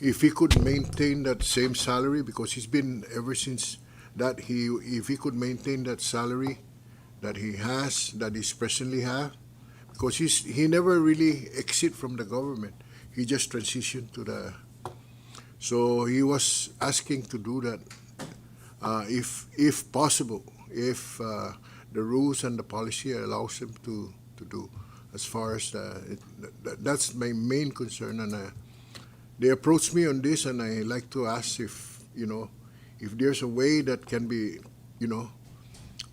if he could maintain that same salary, because he's been ever since that if he could maintain that salary that he has, that he's presently have, because he never really exit from the government. He just transitioned to the. So he was asking to do that, if possible, if the rules and the policy allows him to do. As far as that's my main concern, and they approached me on this, and I like to ask if there's a way that can be,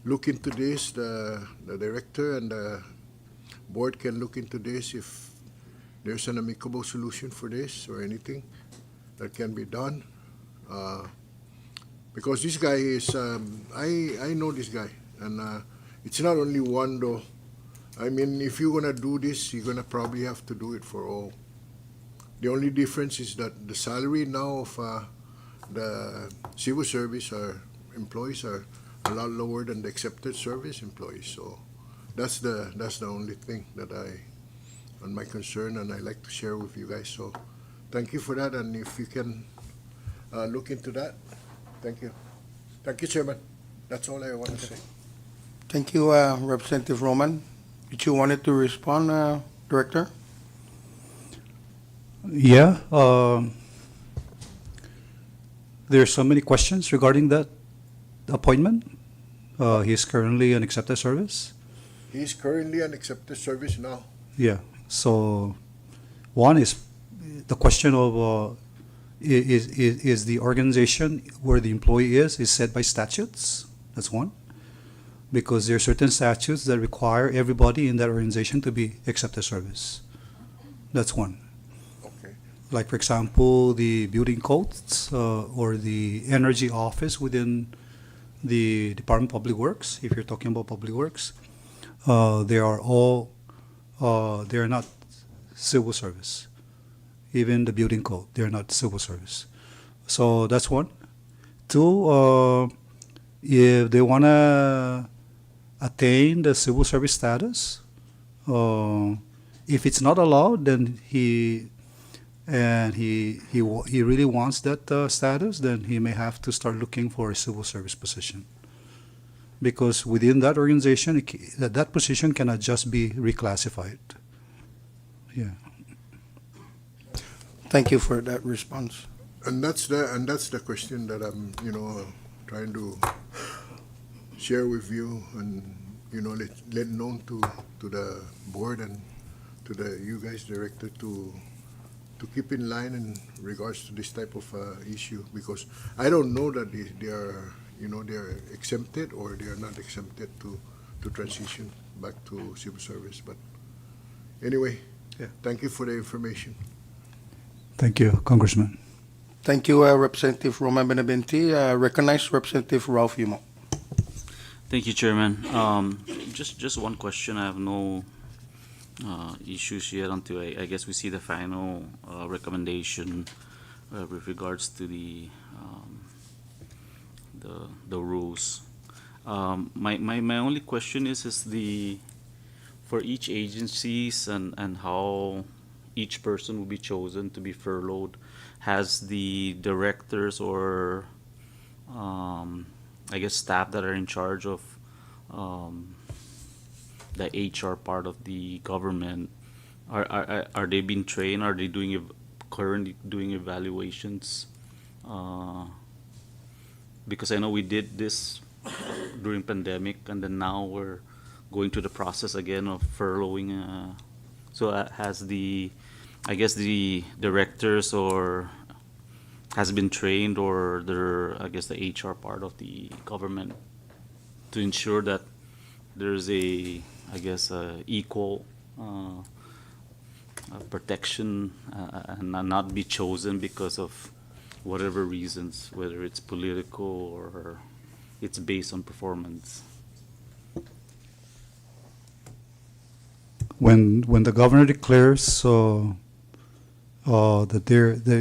look into this. The director and the board can look into this if there's an amicable solution for this or anything that can be done. Because this guy is, I know this guy, and it's not only one though. I mean, if you're gonna do this, you're gonna probably have to do it for all. The only difference is that the salary now of the civil service employees are a lot lower than the accepted service employees. So that's the only thing that on my concern, and I like to share with you guys. So thank you for that, and if you can look into that, thank you. Thank you, Chairman. That's all I want to say. Thank you, Representative Roman. Did you wanted to respond, Director? Yeah, there are so many questions regarding that appointment. He's currently an accepted service. He's currently an accepted service now. Yeah, so one is the question of is the organization where the employee is set by statutes? That's one. Because there are certain statutes that require everybody in that organization to be accepted service. That's one. Okay. Like, for example, the building codes or the energy office within the Department of Public Works, if you're talking about public works, they are not civil service. Even the building code, they're not civil service. So that's one. Two, if they want to attain the civil service status, if it's not allowed, then he really wants that status, then he may have to start looking for a civil service position. Because within that organization, that position cannot just be reclassified. Yeah. Thank you for that response. And that's the question that I'm trying to share with you, and let known to the board and to you guys, director, to keep in line in regards to this type of issue, because I don't know that they are, they are exempted or they are not exempted to transition back to civil service. But anyway, Yeah. thank you for the information. Thank you, Congressman. Thank you, Representative Roman Benavente. Recognize Representative Ralph Yumo. Thank you, Chairman. Just one question. I have no issues yet until I guess we see the final recommendation with regards to the rules. My only question is for each agencies and how each person will be chosen to be furloughed. Has the directors or I guess staff that are in charge of the HR part of the government, are they being trained? Are they currently doing evaluations? Because I know we did this during pandemic, and then now we're going through the process again of furloughing. So has I guess the directors or has been trained, or I guess the HR part of the government, to ensure that there's I guess equal protection and not be chosen because of whatever reasons, whether it's political or it's based on performance. When the governor declares that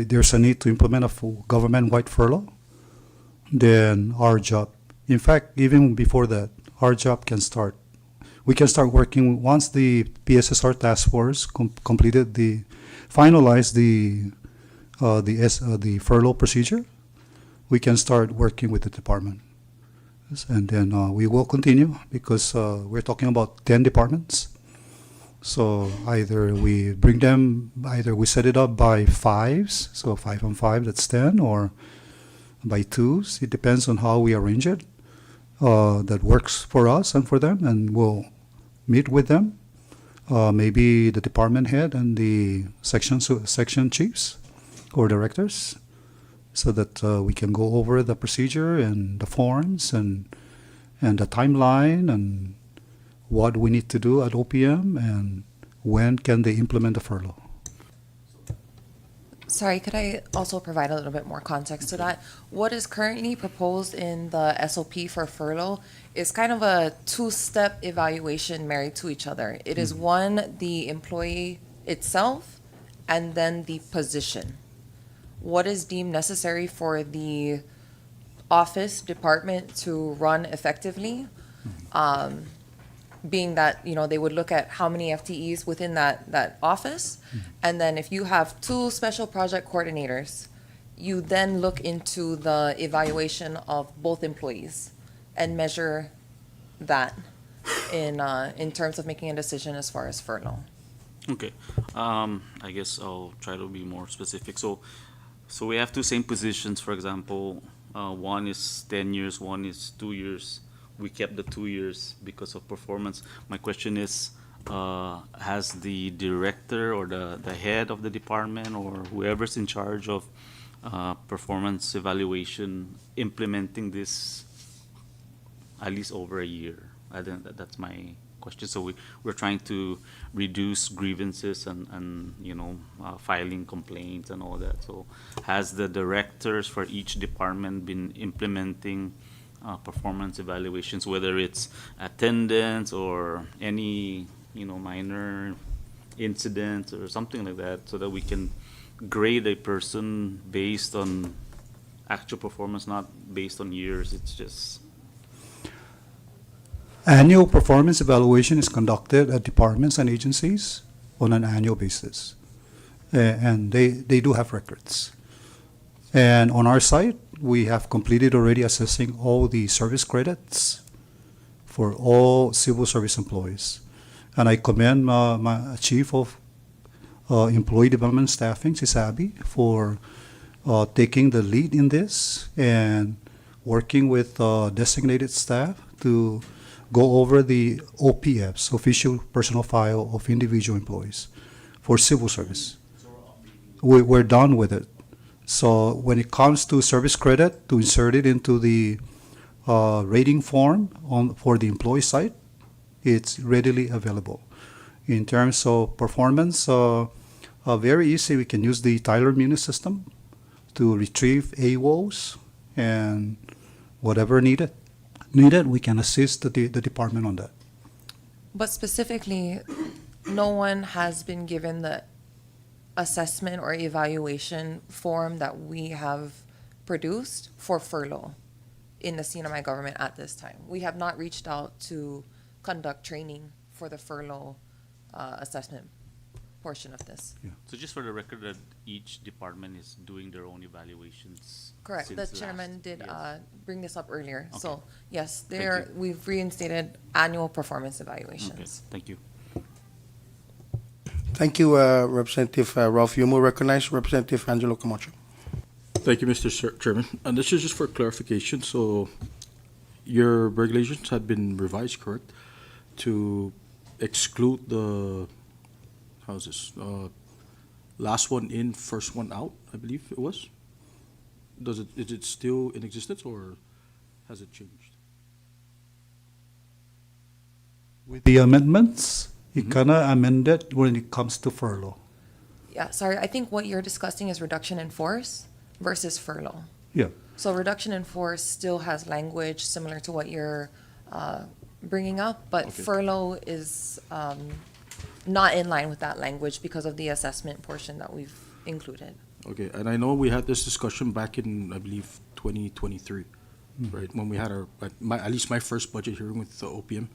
there's a need to implement a full government-wide furlough, then our job, in fact, even before that, our job can start. We can start working once the PSSR task force finalized the furlough procedure. We can start working with the department, and then we will continue because we're talking about 10 departments. So either we set it up by fives, so 5 and 5, that's 10, or by twos. It depends on how we arrange it. That works for us and for them, and we'll meet with them. Maybe the department head and the section chiefs or directors, so that we can go over the procedure and the forms and the timeline and what we need to do at OPM and when can they implement the furlough. Sorry, could I also provide a little bit more context to that? What is currently proposed in the SOP for furlough is kind of a two-step evaluation married to each other. It is one, the employee itself, and then the position. What is deemed necessary for the office department to run effectively? Being that, they would look at how many FTEs within that office. And then if you have 2 special project coordinators, you then look into the evaluation of both employees and measure that in terms of making a decision as far as furlough. Okay, I guess I'll try to be more specific. So we have 2 same positions, for example, one is 10 years, one is 2 years. We kept the 2 years because of performance. My question is, has the director or the head of the department or whoever's in charge of performance evaluation implementing this at least over a year? I think that's my question. So we're trying to reduce grievances and filing complaints and all that. So has the directors for each department been implementing performance evaluations, whether it's attendance or any minor incidents or something like that, so that we can grade a person based on actual performance, not based on years? It's just Annual performance evaluation is conducted at departments and agencies on an annual basis. And they do have records. And on our site, we have completed already assessing all the service credits for all civil service employees. And I commend my Chief of Employee Development Staffing, Abby, for taking the lead in this and working with designated staff to go over the OPFs, official personal file of individual employees, for civil service. We're done with it. So when it comes to service credit, to insert it into the rating form for the employee side, it's readily available. In terms of performance, very easy. We can use the Tyler Muni system to retrieve AWOs and whatever needed, we can assist the department on that. But specifically, no one has been given the assessment or evaluation form that we have produced for furlough in the CNMI government at this time. We have not reached out to conduct training for the furlough assessment portion of this. So just for the record, that each department is doing their own evaluations. Correct. The since chairman last- did yes. bring this up earlier. Okay. So yes, you. we've reinstated annual performance Okay, evaluations. thank you. Thank you, Representative Ralph Yumu. Recognize Representative Angelo Camacho. Thank you, Mr. Chairman. And this is just for clarification. So your regulations had been revised, correct? To exclude the, how's this? Last one in, first one out, I believe it was. Is it still in existence or has it changed? With the amendments, it kind of amended when it comes to furlough. Yeah, sorry, I think what you're discussing is reduction in force versus furlough. Yeah. So reduction in force still has language similar to what you're bringing up, but Okay. furlough is not in line with that language because of the assessment portion that we've included. Okay, and I know we had this discussion back in, I believe, 2023, right? When we had at least my first budget hearing with the OPM.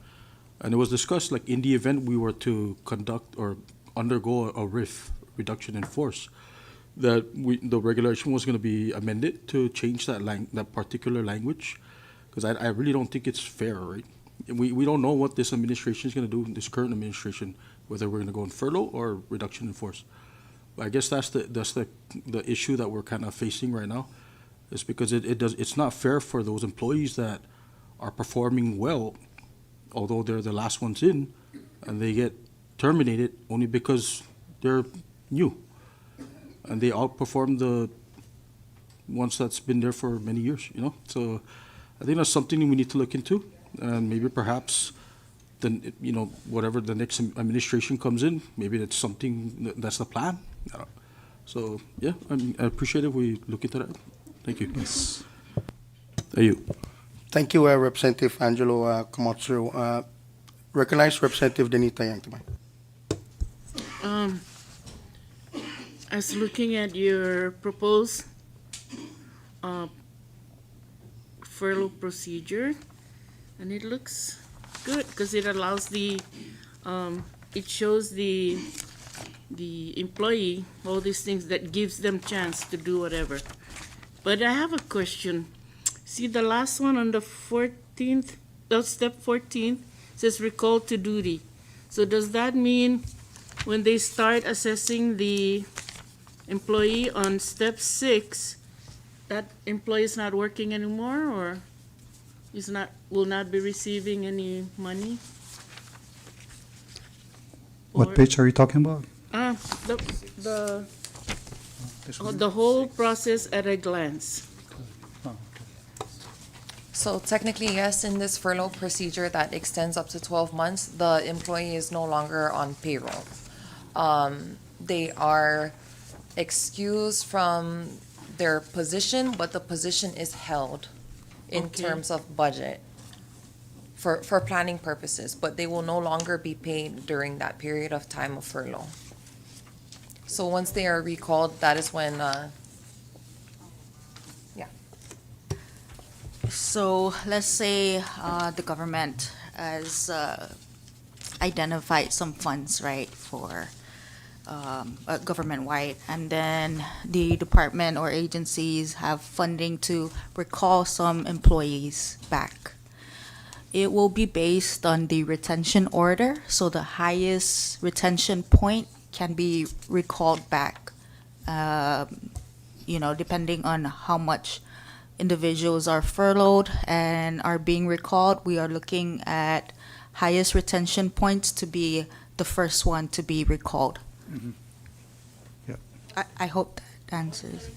And it was discussed, like, in the event we were to conduct or undergo a RIF, reduction in force, that the regulation was going to be amended to change that particular language, because I really don't think it's fair, right? We don't know what this administration is going to do, this current administration, whether we're going to go in furlough or reduction in force. I guess that's the issue that we're kind of facing right now, is because it's not fair for those employees that are performing well, although they're the last ones in, and they get terminated only because they're new, and they outperform the ones that's been there for many years. So I think that's something we need to look into, and maybe perhaps then whatever the next administration comes in, maybe that's something that's the plan. So yeah, I appreciate it if we look into that. Thank you. Yes. Thank you. Thank you, Representative Angelo Camacho. Recognize Representative Denita Yangtibay. I was looking at your proposed furlough procedure, and it looks good because it allows it shows the employee all these things that gives them chance to do whatever. But I have a question. See, the last one on the 14th, step 14th, says recall to duty. So does that mean when they start assessing the employee on step 6, that employee is not working anymore, or will not be receiving any money? What page are you talking about? The whole process at a glance. So technically, yes, in this furlough procedure that extends up to 12 months, the employee is no longer on payroll. They are excused from their position, but the position is held in Okay. terms of budget for planning purposes, but they will no longer be paid during that period of time of furlough. So once they are recalled, that is when, So let's say the government has identified some funds, right, for government-wide, and then the department or agencies have funding to recall some employees back. It will be based on the retention order, so the highest retention point can be recalled back, depending on how much individuals are furloughed and are being recalled, we are looking at highest retention points to be the first one to be recalled. Yep. I hope that answers.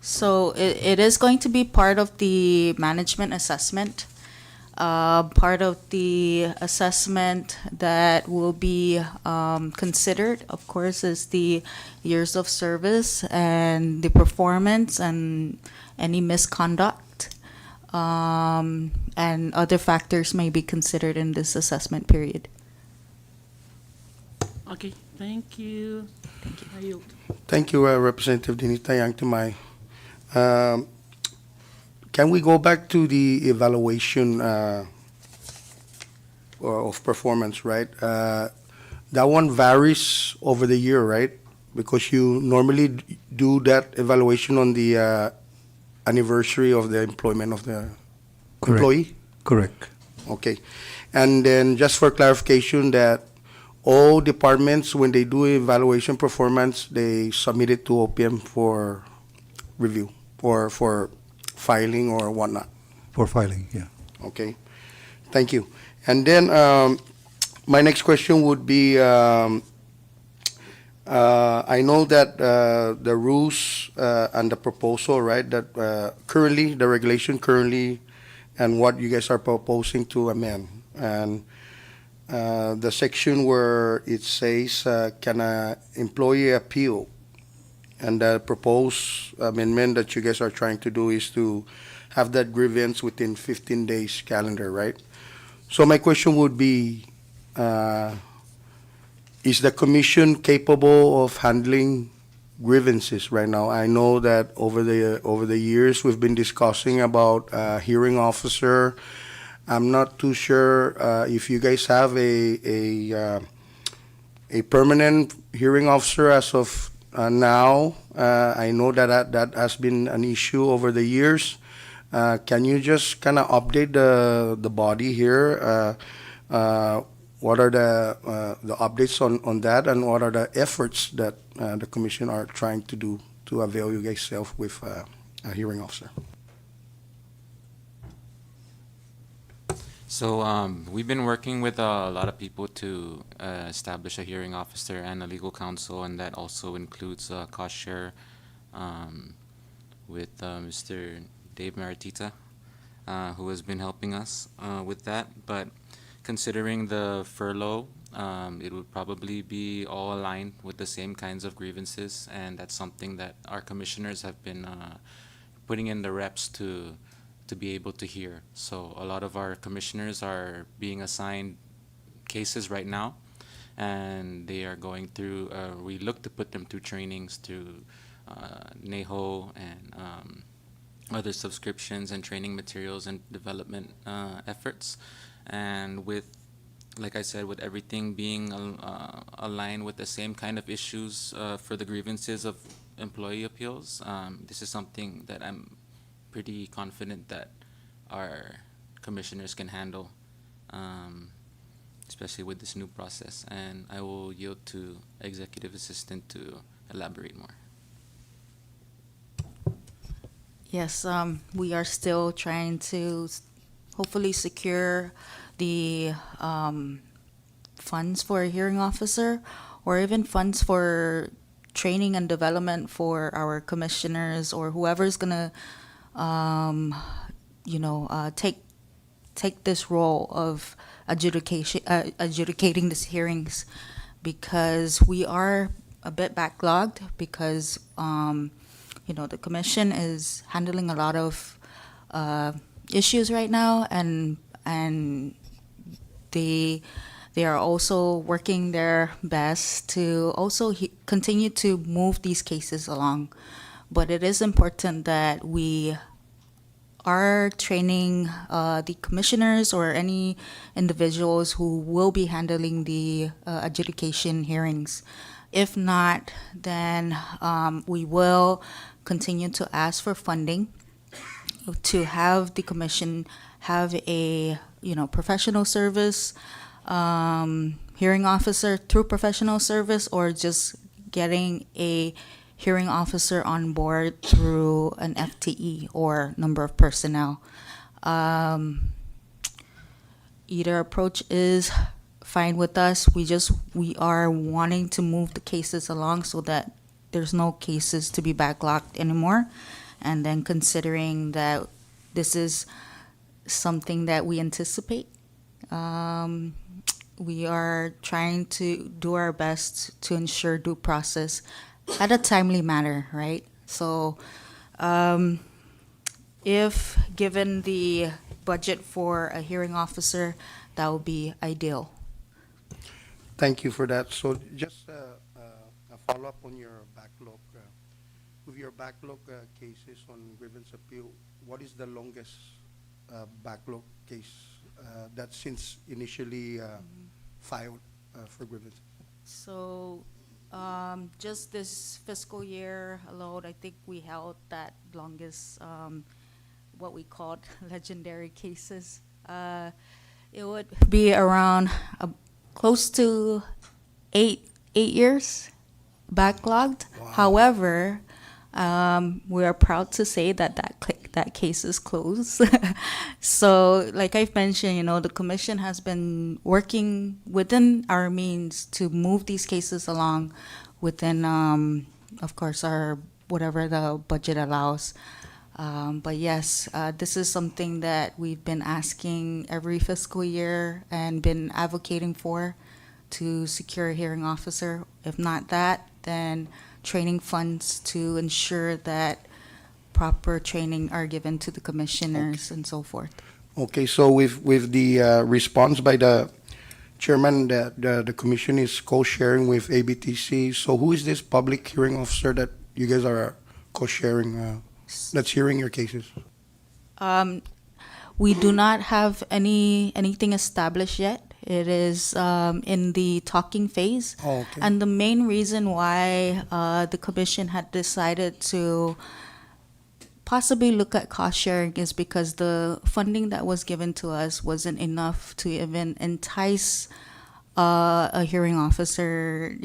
So it is going to be part of the management assessment. Part of the assessment that will be considered, of course, is the years of service and the performance and any misconduct. And other factors may be considered in this assessment period. Okay, thank you. I yield. Thank you, Representative Dinita Yangtimay. Can we go back to the evaluation of performance, right? That one varies over the year, right? Because you normally do that evaluation on the anniversary of the employment of the Correct. employee? Correct. Okay. And then just for clarification that all departments, when they do evaluation performance, they submit it to OPM for review or for filing or whatnot. For filing, yeah. Okay, thank you. And then my next question would be, I know that the rules and the proposal, right, that currently, the regulation currently, and what you guys are proposing to amend, and the section where it says, can an employee appeal? And the proposed amendment that you guys are trying to do is to have that grievance within 15 days calendar, right? So my question would be, is the commission capable of handling grievances right now? I know that over the years we've been discussing about hearing officer. I'm not too sure if you guys have a permanent hearing officer as of now. I know that has been an issue over the years. Can you just kind of update the body here? What are the updates on that, and what are the efforts that the commission are trying to do to avail you guys self with a hearing officer? So we've been working with a lot of people to establish a hearing officer and a legal counsel, and that also includes cost share with Mr. Dave Maritita, who has been helping us with that. But considering the furlough, it would probably be all aligned with the same kinds of grievances, and that's something that our commissioners have been putting in the reps to be able to hear. So a lot of our commissioners are being assigned cases right now, and they are going through, we look to put them through trainings through NEHO and other subscriptions and training materials and development efforts. And with, like I said, with everything being aligned with the same kind of issues for the grievances of employee appeals, this is something that I'm pretty confident that our commissioners can handle, especially with this new process. And I will yield to Executive Assistant to elaborate more. Yes, we are still trying to hopefully secure the funds for a hearing officer, or even funds for training and development for our commissioners or whoever's gonna take this role of adjudicating these hearings, because we are a bit backlogged because the commission is handling a lot of issues right now, and they are also working their best to also continue to move these cases along. But it is important that we are training the commissioners or any individuals who will be handling the adjudication hearings. If not, then we will continue to ask for funding to have the commission have a professional service hearing officer through professional service, or just getting a hearing officer on board through an FTE or number of personnel. Either approach is fine with us. We are wanting to move the cases along so that there's no cases to be backlogged anymore. And then considering that this is something that we anticipate, we are trying to do our best to ensure due process at a timely manner, right? So, if given the budget for a hearing officer, that would be ideal. Thank you for that. So just a follow-up on your backlog. With your backlog cases on grievance appeal, what is the longest backlog case that since initially filed for grievance? So, just this fiscal year alone, I think we held that longest, what we called legendary cases. It would be around close to eight years backlogged. Wow. However, we are proud to say that that case is closed. So, like I've mentioned, the commission has been working within our means to move these cases along within, of course, our whatever the budget allows. But yes, this is something that we've been asking every fiscal year and been advocating for, to secure a hearing officer. If not that, then training funds to ensure that proper training are given to the commissioners and so forth. Okay, so with the response by the chairman that the commission is co-sharing with ABTC, so who is this public hearing officer that you guys are co-sharing, that's hearing your cases? We do not have anything established yet. It is in the talking phase. Oh, okay. And the main reason why the commission had decided to possibly look at cost sharing is because the funding that was given to us wasn't enough to even entice a hearing officer,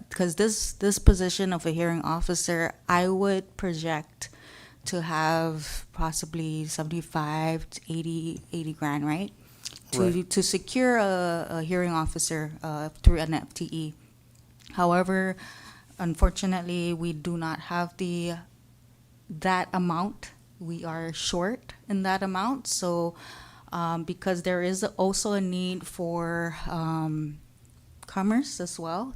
because this position of a hearing officer, I would project to have possibly 75 to 80 grand, right? Right. To secure a hearing officer through an FTE. However, unfortunately, we do not have that amount. We are short in that amount. So, because there is also a need for commerce as well,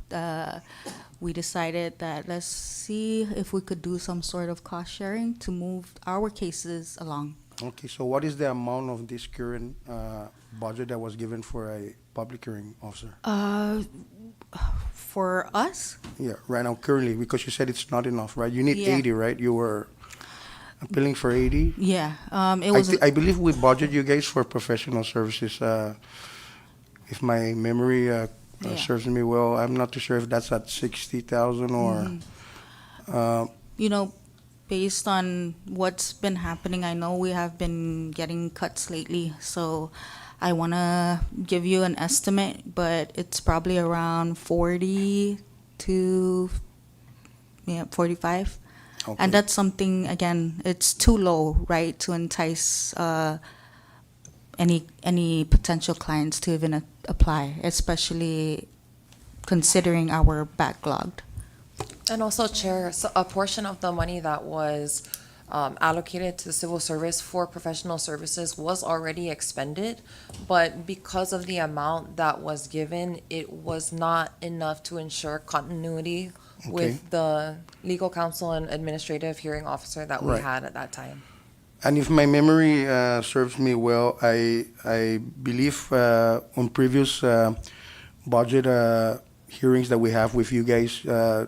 we decided that let's see if we could do some sort of cost sharing to move our cases along. Okay, so what is the amount of this current budget that was given for a public hearing officer? For us, Yeah, right now, currently, because you said it's not enough, right? You need Yeah. 80, right? You were appealing for 80? yeah, it was. I believe we budget you guys for professional services. If my memory Yeah. serves me well, I'm not too sure if that's at 60,000 or. Based on what's been happening, I know we have been getting cuts lately, so I want to give you an estimate, but it's probably around 40 to 45. Okay. And that's something, again, it's too low, right, to entice any potential clients to even apply, especially considering our backlogged. And also, Chair, so a portion of the money that was allocated to civil service for professional services was already expended, but because of the amount that was given, it was not enough to ensure continuity Okay. with the legal counsel and administrative hearing officer that we Right. had at that time. And if my memory serves me well, I believe on previous budget hearings that we have with you guys,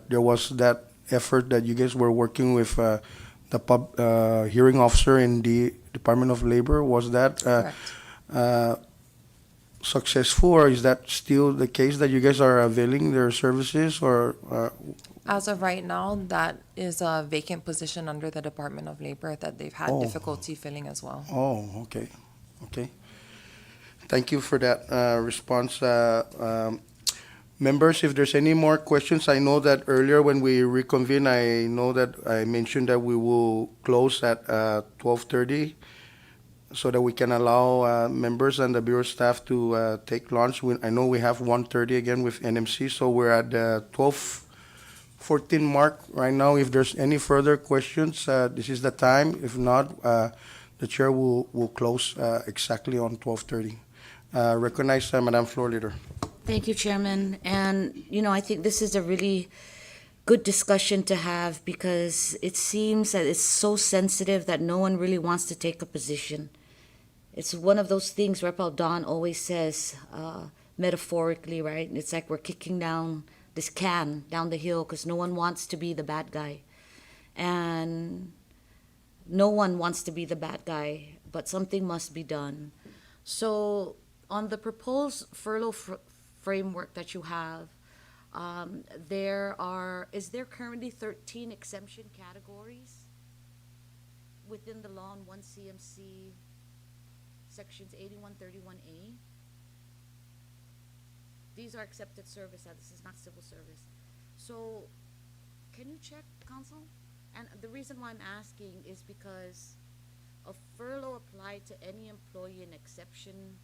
there was that effort that you guys were working with the hearing officer in the Department of Labor. Was that Correct. successful, or is that still the case that you guys are availing their services, or As of right now, that is a vacant position under the Department of Labor that they've had Oh. difficulty filling as well. Oh, okay, okay. Thank you for that response. Members, if there's any more questions, I know that earlier when we reconvene, I know that I mentioned that we will close at 12:30 so that we can allow members and the bureau staff to take lunch. I know we have 1:30 again with NMC, so we're at the 12:14 mark right now. If there's any further questions, this is the time. If not, the chair will close exactly on 12:30. Recognize Madam Floor Leader. Thank you, Chairman. And, I think this is a really good discussion to have because it seems that it's so sensitive that no one really wants to take a position. It's one of those things Rep. Don always says, metaphorically, right? It's like we're kicking down this can down the hill because no one wants to be the bad guy. And no one wants to be the bad guy, but something must be done. So on the proposed furlough framework that you have, is there currently 13 exemption categories within the law in 1 CMC sections 8131A? These are accepted service, this is not civil service. So can you check, Council? And the reason why I'm asking is because a furlough applied to any employee in exception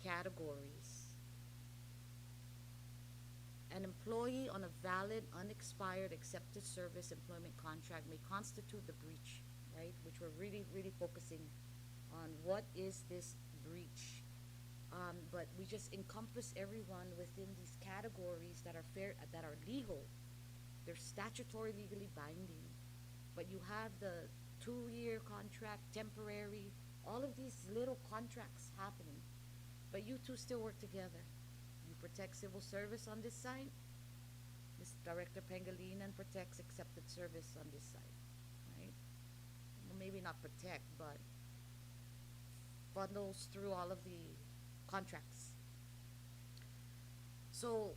categories. An employee on a valid, unexpired, accepted service employment contract may constitute the breach, right? Which we're really, really focusing on. What is this breach? But we just encompass everyone within these categories that are fair, that are legal. They're statutory legally binding. But you have the 2-year contract, temporary, all of these little contracts happening. But you two still work together. You protect civil service on this side. Ms. Director Pangilinan protects accepted service on this side, right? Well, maybe not protect, but bundles through all of the contracts. So,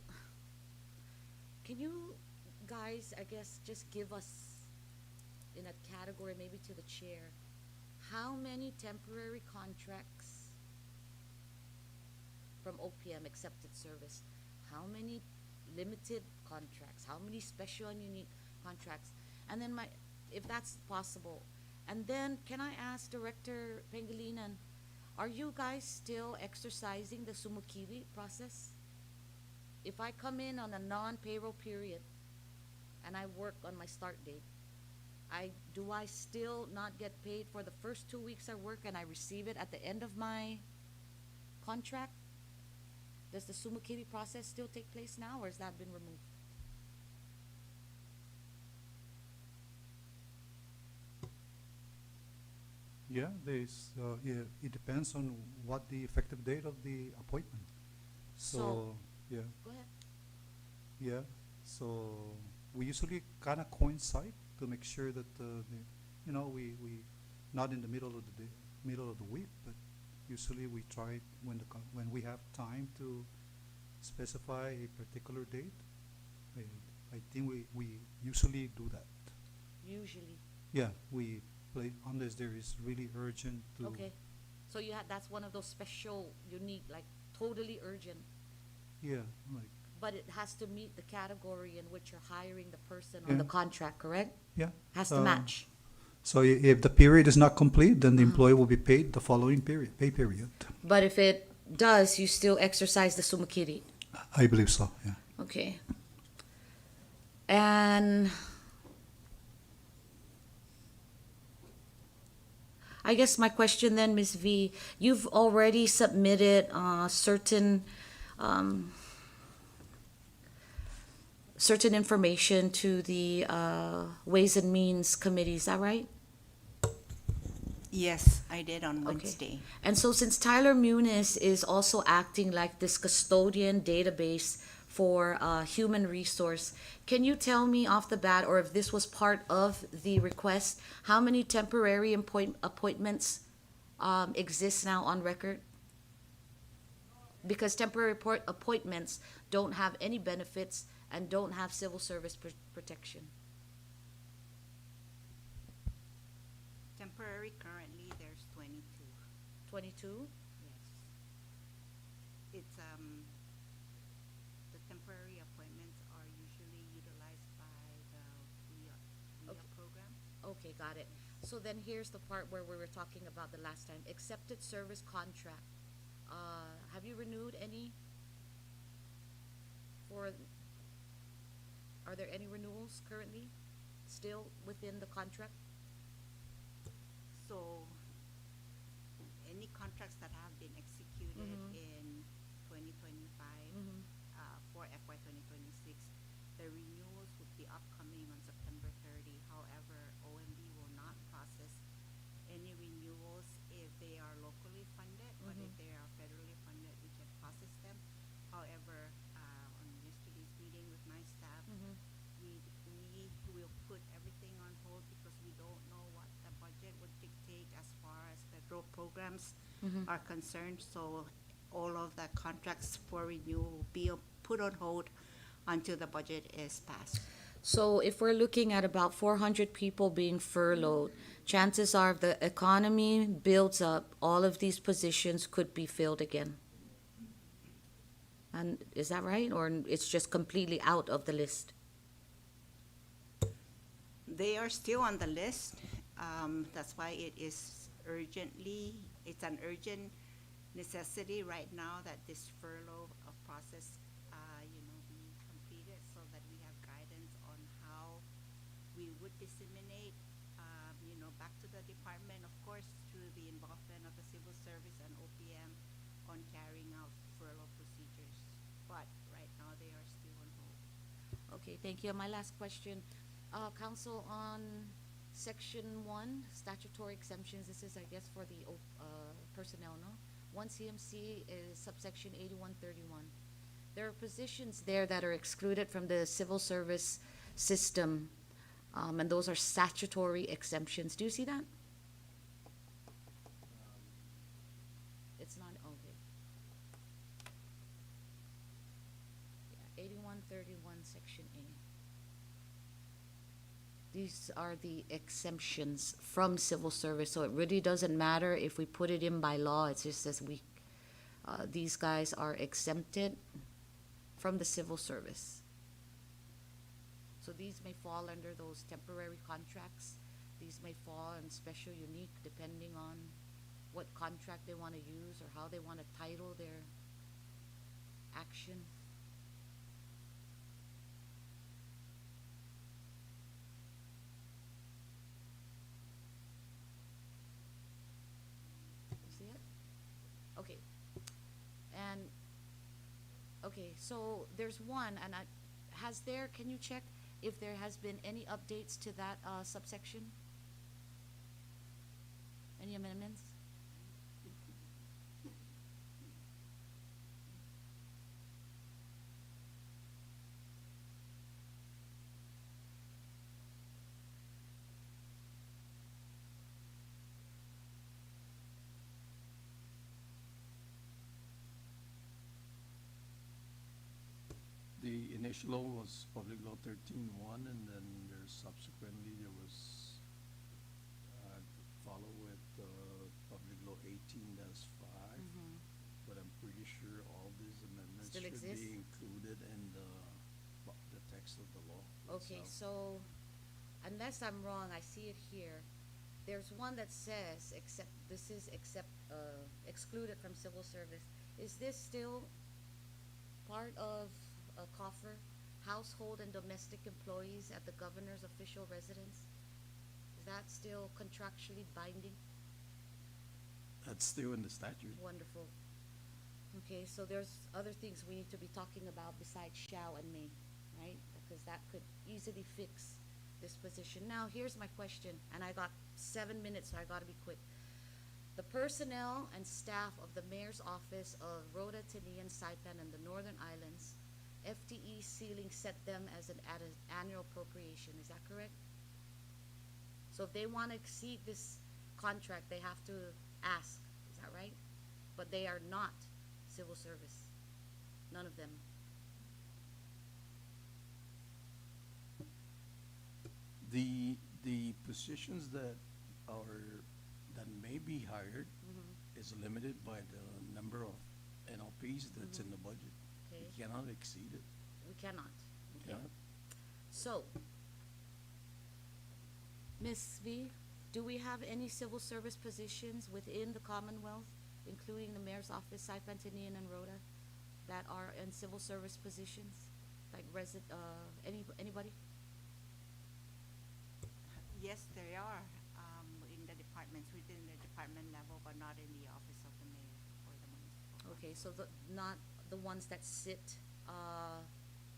can you guys, I guess, just give us in a category, maybe to the chair, how many temporary contracts from OPM accepted service, how many limited contracts, how many special and unique contracts, and then if that's possible, and then can I ask Director Pangilinan, are you guys still exercising the sumukiwi process? If I come in on a non-payroll period and I work on my start date, do I still not get paid for the first 2 weeks I work and I receive it at the end of my contract? Does the sumukiwi process still take place now, or has that been removed? Yeah, it depends on what the effective date of the appointment. So, yeah. Go ahead. Yeah, so we usually kind of coincide to make sure that we not in the middle of the week, but usually we try when we have time to specify a particular date. I think we usually do that. Usually. Yeah, we play unless there is really urgent to. Okay, so that's one of those special, unique, like totally urgent. Yeah, like. But it has to meet the category in which you're hiring the person Yeah. on the contract, correct? Yeah. Has to match. So if the period is not complete, then the employee will be paid the following pay period. But if it does, you still exercise the sumakiri. I believe so, yeah. Okay. And I guess my question then, Ms. V, you've already submitted certain information to the Ways and Means Committee, is that right? Yes, I did on Wednesday. And so since Tyler Muniz is also acting like this custodian database for human resource, can you tell me off the bat, or if this was part of the request, how many temporary appointments exist now on record? Because temporary appointments don't have any benefits and don't have civil service protection. Temporary, currently, there's 22. 22? Yes. It's, the temporary appointments are usually utilized by the WIA Okay. program. Okay, got it. So then here's the part where we were talking about the last time, accepted service contract. Have you renewed any? Are there any renewals currently still within the contract? So any contracts that have been executed Mhm. in 2025 Mhm. for FY 2026, the renewals would be upcoming on September 30. However, OMB will not process any renewals if they are locally funded, but if Mhm. they are federally funded, we can process them. However, on yesterday's meeting with my staff, Mhm. we will put everything on hold because we don't know what the budget would dictate as far as federal programs Mhm. are concerned. So all of the contracts for renewal will be put on hold until the budget is passed. So if we're looking at about 400 people being furloughed, chances are if the economy builds up, all of these positions could be filled again. And is that right? Or it's just completely out of the list? They are still on the list. That's why it's an urgent necessity right now that this furlough of process, be completed so that we have guidance on how we would disseminate, back to the department, of course, through the involvement of the civil service and OPM on carrying out furlough procedures. But right now, they are still on hold. Okay, thank you. My last question, Council, on Section 1, statutory exemptions, this is, I guess, for the personnel, no? 1 CMC is subsection 8131. There are positions there that are excluded from the civil service system, and those are statutory exemptions. Do you see that? It's not, okay. Yeah, 8131, Section A. These are the exemptions from civil service, so it really doesn't matter if we put it in by law. It's just as these guys are exempted from the civil service. So these may fall under those temporary contracts. These may fall in special unique depending on what contract they want to use or how they want to title their action. See it? Okay. And, okay, so there's one, and can you check if there has been any updates to that subsection? Any amendments? The initial law was Public Law 13-1, and then subsequently there was follow with Public Law 18-5. Mhm. But I'm pretty sure all these amendments Still should exist? be included in the text of the law. Okay, itself. so unless I'm wrong, I see it here. There's one that says excluded from civil service. Is this still part of a coffer? Household and domestic employees at the governor's official residence? Is that still contractually binding? That's still in the statute. Wonderful. Okay, so there's other things we need to be talking about besides shall and may, right? Because that could easily fix this position. Now, here's my question, and I got 7 minutes, so I gotta be quick. The personnel and staff of the mayor's office of Rota, Tinian, Saipan, and the Northern Islands, FTE ceiling set them as an annual appropriation, is that correct? So if they want to exceed this contract, they have to ask, is that right? But they are not civil service, none of them. The positions that may be hired Mhm. is limited by the number of NLPs that's in the budget. Okay. You cannot exceed it. We cannot. Okay. So, Ms. V, do we have any civil service positions within the Commonwealth, including the mayor's office, Saipan, and Rhoda, that are in civil service positions? Like anybody? Yes, there are, in the departments, within the department level, but not in the office of the mayor or the municipal. Okay, so not the ones that sit,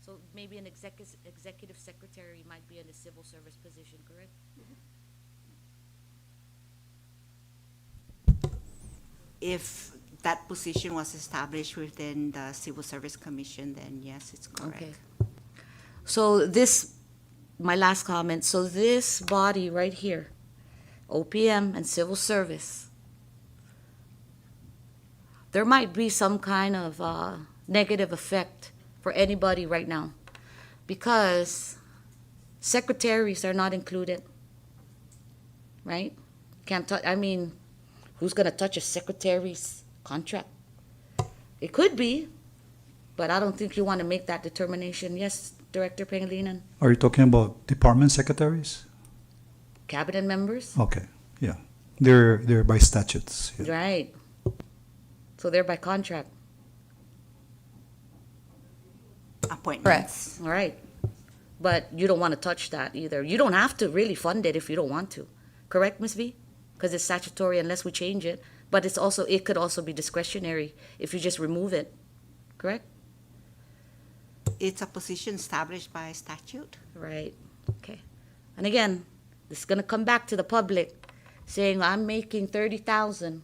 so maybe an executive secretary might be in a civil service position, correct? If that position was established within the Civil Service Commission, then yes, it's correct. Okay. So my last comment, so this body right here, OPM and civil service, there might be some kind of negative effect for anybody right now because secretaries are not included, right? Can't touch, I mean, who's gonna touch a secretary's contract? It could be, but I don't think you want to make that determination. Yes, Director Pangilinan? Are you talking about department secretaries? Cabinet members? Okay, yeah. They're by statutes. Yeah. Right. So they're by contract. Appointments. All right. But you don't want to touch that either. You don't have to really fund it if you don't want to. Correct, Ms. V? Because it's statutory unless we change it. But it could also be discretionary if you just remove it. Correct? It's a position established by statute. Right. Okay. And again, this is going to come back to the public saying, I'm making 30,000,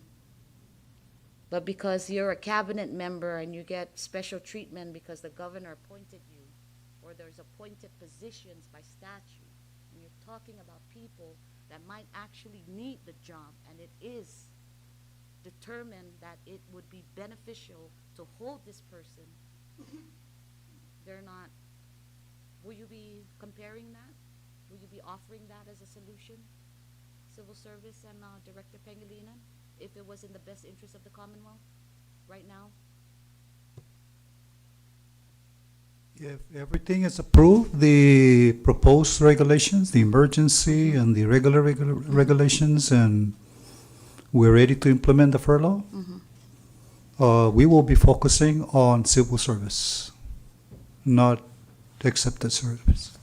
but because you're a cabinet member and you get special treatment because the governor appointed you, or there's appointed positions by statute, and you're talking about people that might actually need the job, and it is determined that it would be beneficial to hold this person, they're not, will you be comparing that? Will you be offering that as a solution, civil service and Director Pangilinan, if it was in the best interest of the Commonwealth right now? If everything is approved, the proposed regulations, the emergency and the regular regulations, and we're ready to implement the furlough, we will be focusing on civil service, not accepted service,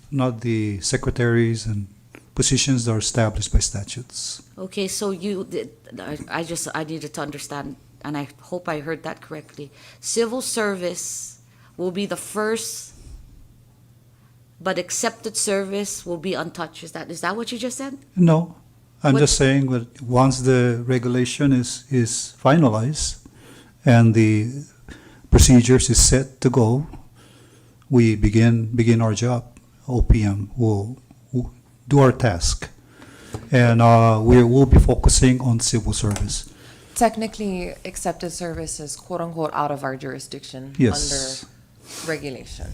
not the secretaries and positions that are established by statutes. Okay, so I needed to understand, and I hope I heard that correctly. Civil service will be the first, but accepted service will be untouched. Is that what you just said? No, I'm What- just saying that once the regulation is finalized and the procedures is set to go, we begin our job. OPM will do our task, and we will be focusing on civil service. Technically, accepted service is quote unquote out of our jurisdiction Yes. under regulation.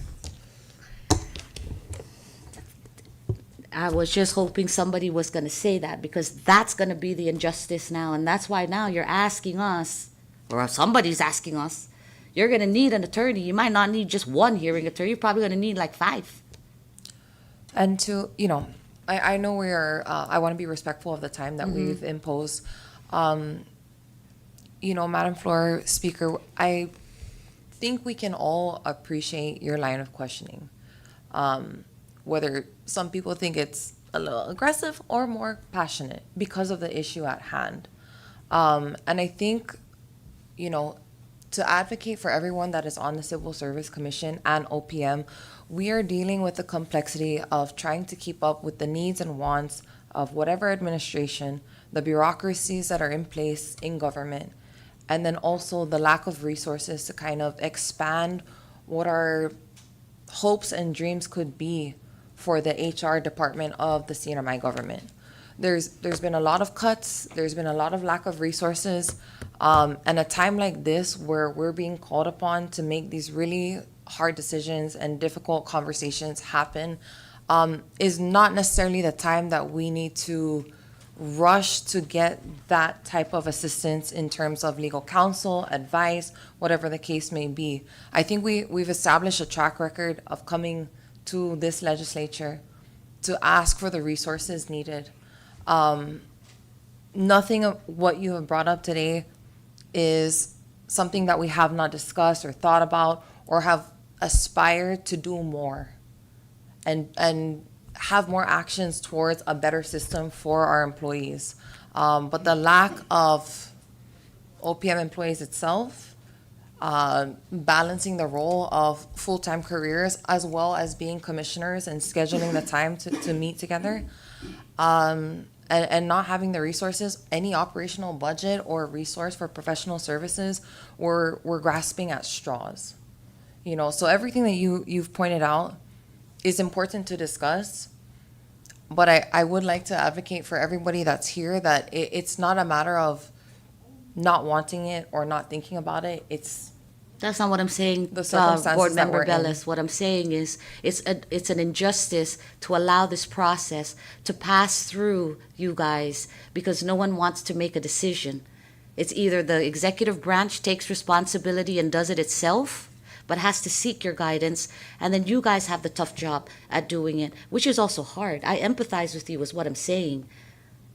I was just hoping somebody was going to say that, because that's going to be the injustice now, and that's why now you're asking us, or somebody's asking us, you're going to need an attorney. You might not need just one hearing attorney. You're probably going to need like 5. And to, I know I want to be respectful of the time that we've imposed. Madam Floor Speaker, I think we can all appreciate your line of questioning. Whether some people think it's a little aggressive or more passionate because of the issue at hand. And I think, to advocate for everyone that is on the Civil Service Commission and OPM, we are dealing with the complexity of trying to keep up with the needs and wants of whatever administration, the bureaucracies that are in place in government, and then also the lack of resources to kind of expand what our hopes and dreams could be for the HR department of the CNMI government. There's been a lot of cuts, there's been a lot of lack of resources, and a time like this where we're being called upon to make these really hard decisions and difficult conversations happen is not necessarily the time that we need to rush to get that type of assistance in terms of legal counsel, advice, whatever the case may be. I think we've established a track record of coming to this legislature to ask for the resources needed. Nothing of what you have brought up today is something that we have not discussed or thought about or have aspired to do more and have more actions towards a better system for our employees. But the lack of OPM employees itself, balancing the role of full-time careers as well as being commissioners and scheduling the time to meet together, and not having the resources, any operational budget or resource for professional services, we're grasping at straws. You know, so everything that you've pointed out is important to discuss, but I would like to advocate for everybody that's here that it's not a matter of not wanting it or not thinking about it. That's not what I'm saying, The circumstances Board that Member we're in. Bellis. What I'm saying is it's an injustice to allow this process to pass through you guys because no one wants to make a decision. It's either the executive branch takes responsibility and does it itself, but has to seek your guidance, and then you guys have the tough job at doing it, which is also hard. I empathize with you is what I'm saying.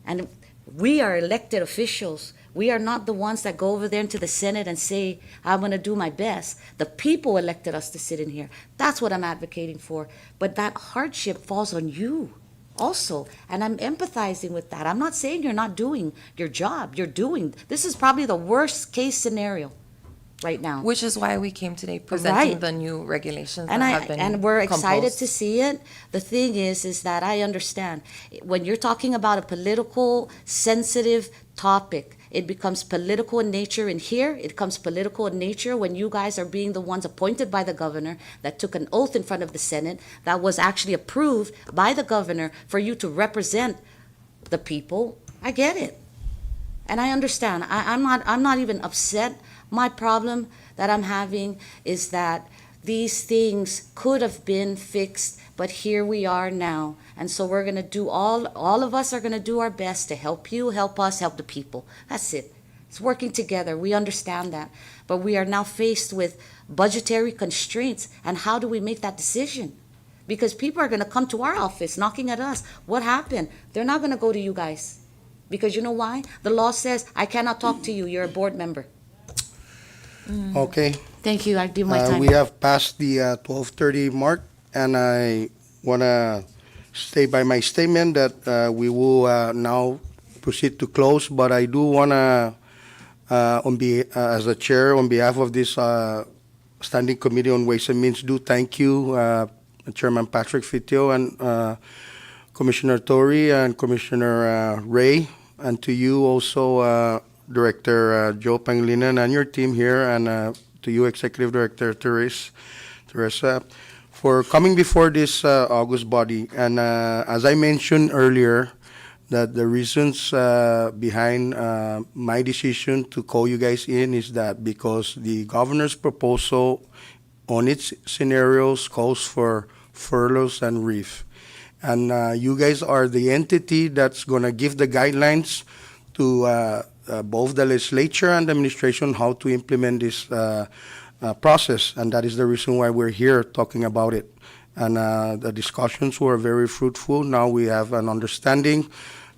And we are elected officials. We are not the ones that go over there into the Senate and say, I'm going to do my best. The people elected us to sit in here. That's what I'm advocating for. But that hardship falls on you also. And I'm empathizing with that. I'm not saying you're not doing your job. You're doing. This is probably the worst case scenario right now. Which is why we came today presenting Right. the new regulations And that have been and we're excited composed. to see it. The thing is that I understand when you're talking about a political sensitive topic, it becomes political in nature in here. It becomes political in nature when you guys are being the ones appointed by the governor that took an oath in front of the Senate that was actually approved by the governor for you to represent the people. I get it. And I understand. I'm not even upset. My problem that I'm having is that these things could have been fixed, but here we are now. And so we're going to do all of us are going to do our best to help you, help us, help the people. That's it. It's working together. We understand that. But we are now faced with budgetary constraints. And how do we make that decision? Because people are going to come to our office knocking at us. What happened? They're not going to go to you guys. Because you know why? The law says, I cannot talk to you. You're a board member. Okay. Thank you. I give my time. We have passed the 12:30 mark, and I want to stay by my statement that we will now proceed to close, but I do want to, as a chair, on behalf of this Standing Committee on Ways and Means, do thank you, Chairman Patrick Fitio and Commissioner Tori and Commissioner Ray, and to you also, Director Joe Pangilinan and your team here, and to you, Executive Director Teresa, for coming before this August body. And as I mentioned earlier, that the reasons behind my decision to call you guys in is that because the governor's proposal on its scenarios calls for furloughs and REEF. And you guys are the entity that's going to give the guidelines to both the legislature and the administration how to implement this process. And that is the reason why we're here talking about it. And the discussions were very fruitful. Now we have an understanding.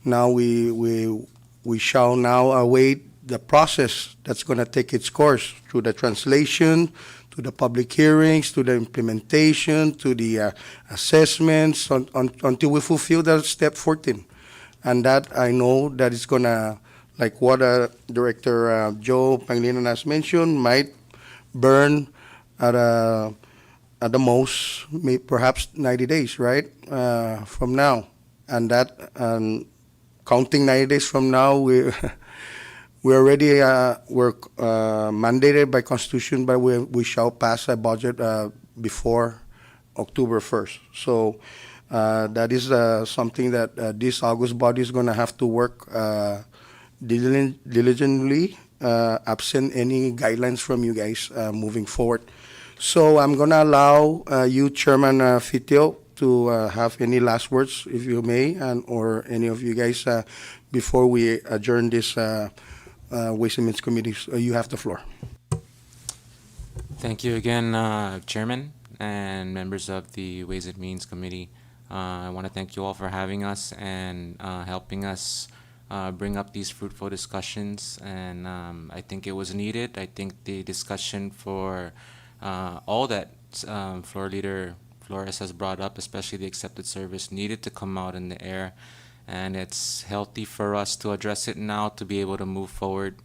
Now we shall now await the process that's going to take its course through the translation, to the public hearings, to the implementation, to the assessments, until we fulfill the step 14. And that I know that is going to, like what Director Joe Pangilinan has mentioned, might burn at the most, perhaps 90 days, right, from now. And that, counting 90 days from now, we're already mandated by Constitution, but we shall pass a budget before October 1st. So that is something that this August body is going to have to work diligently, absent any guidelines from you guys moving forward. So I'm going to allow you, Chairman Fitio, to have any last words, if you may, and or any of you guys before we adjourn this Ways and Means Committee. You have the floor. Thank you again, Chairman and members of the Ways and Means Committee. I want to thank you all for having us and helping us bring up these fruitful discussions. And I think it was needed. I think the discussion for all that Floor Leader Flores has brought up, especially the accepted service, needed to come out in the air. And it's healthy for us to address it now to be able to move forward.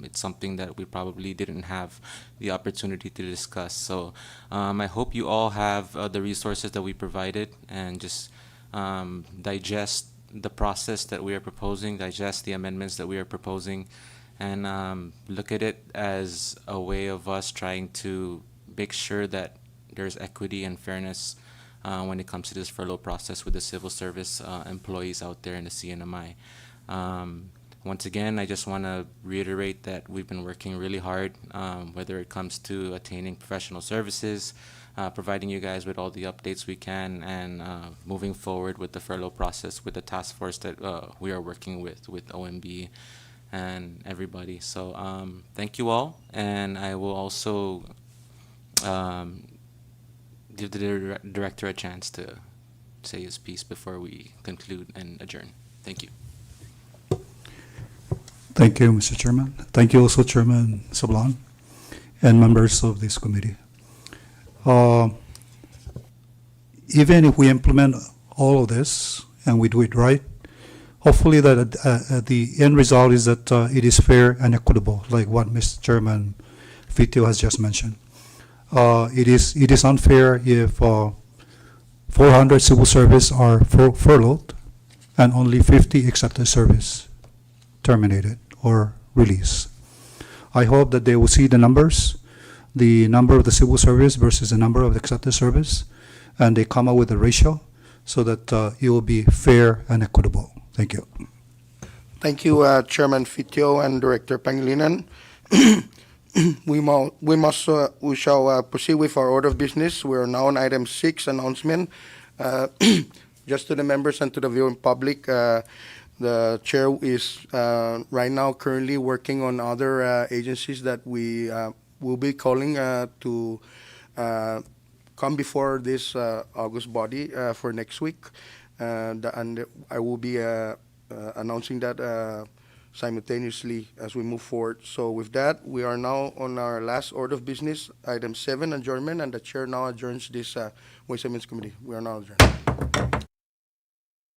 It's something that we probably didn't have the opportunity to discuss. So I hope you all have the resources that we provided and just digest the process that we are proposing, digest the amendments that we are proposing, and look at it as a way of us trying to make sure that there's equity and fairness when it comes to this furlough process with the civil service employees out there in the CNMI. Once again, I just want to reiterate that we've been working really hard, whether it comes to attaining professional services, providing you guys with all the updates we can, and moving forward with the furlough process with the task force that we are working with OMB and everybody. So thank you all, and I will also give the director a chance to say his piece before we conclude and adjourn. Thank you. Thank you, Mr. Chairman. Thank you also, Chairman Sablan, and members of this committee. Even if we implement all of this and we do it right, hopefully that the end result is that it is fair and equitable, like what Mr. Chairman Fitio has just mentioned. It is unfair if 400 civil service are furloughed and only 50 accepted service terminated or released. I hope that they will see the number of the civil service versus the number of the accepted service, and they come up with a ratio so that it will be fair and equitable. Thank you. Thank you, Chairman Fitio and Director Pangilinan. We shall proceed with our order of business. We are now on item 6, announcement. Just to the members and to the viewing public, the chair is right now currently working on other agencies that we will be calling to come before this August body for next week. And I will be announcing that simultaneously as we move forward. So with that, we are now on our last order of business, item 7, adjournment, and the chair now adjourns this Ways and Means Committee. We are now adjourned.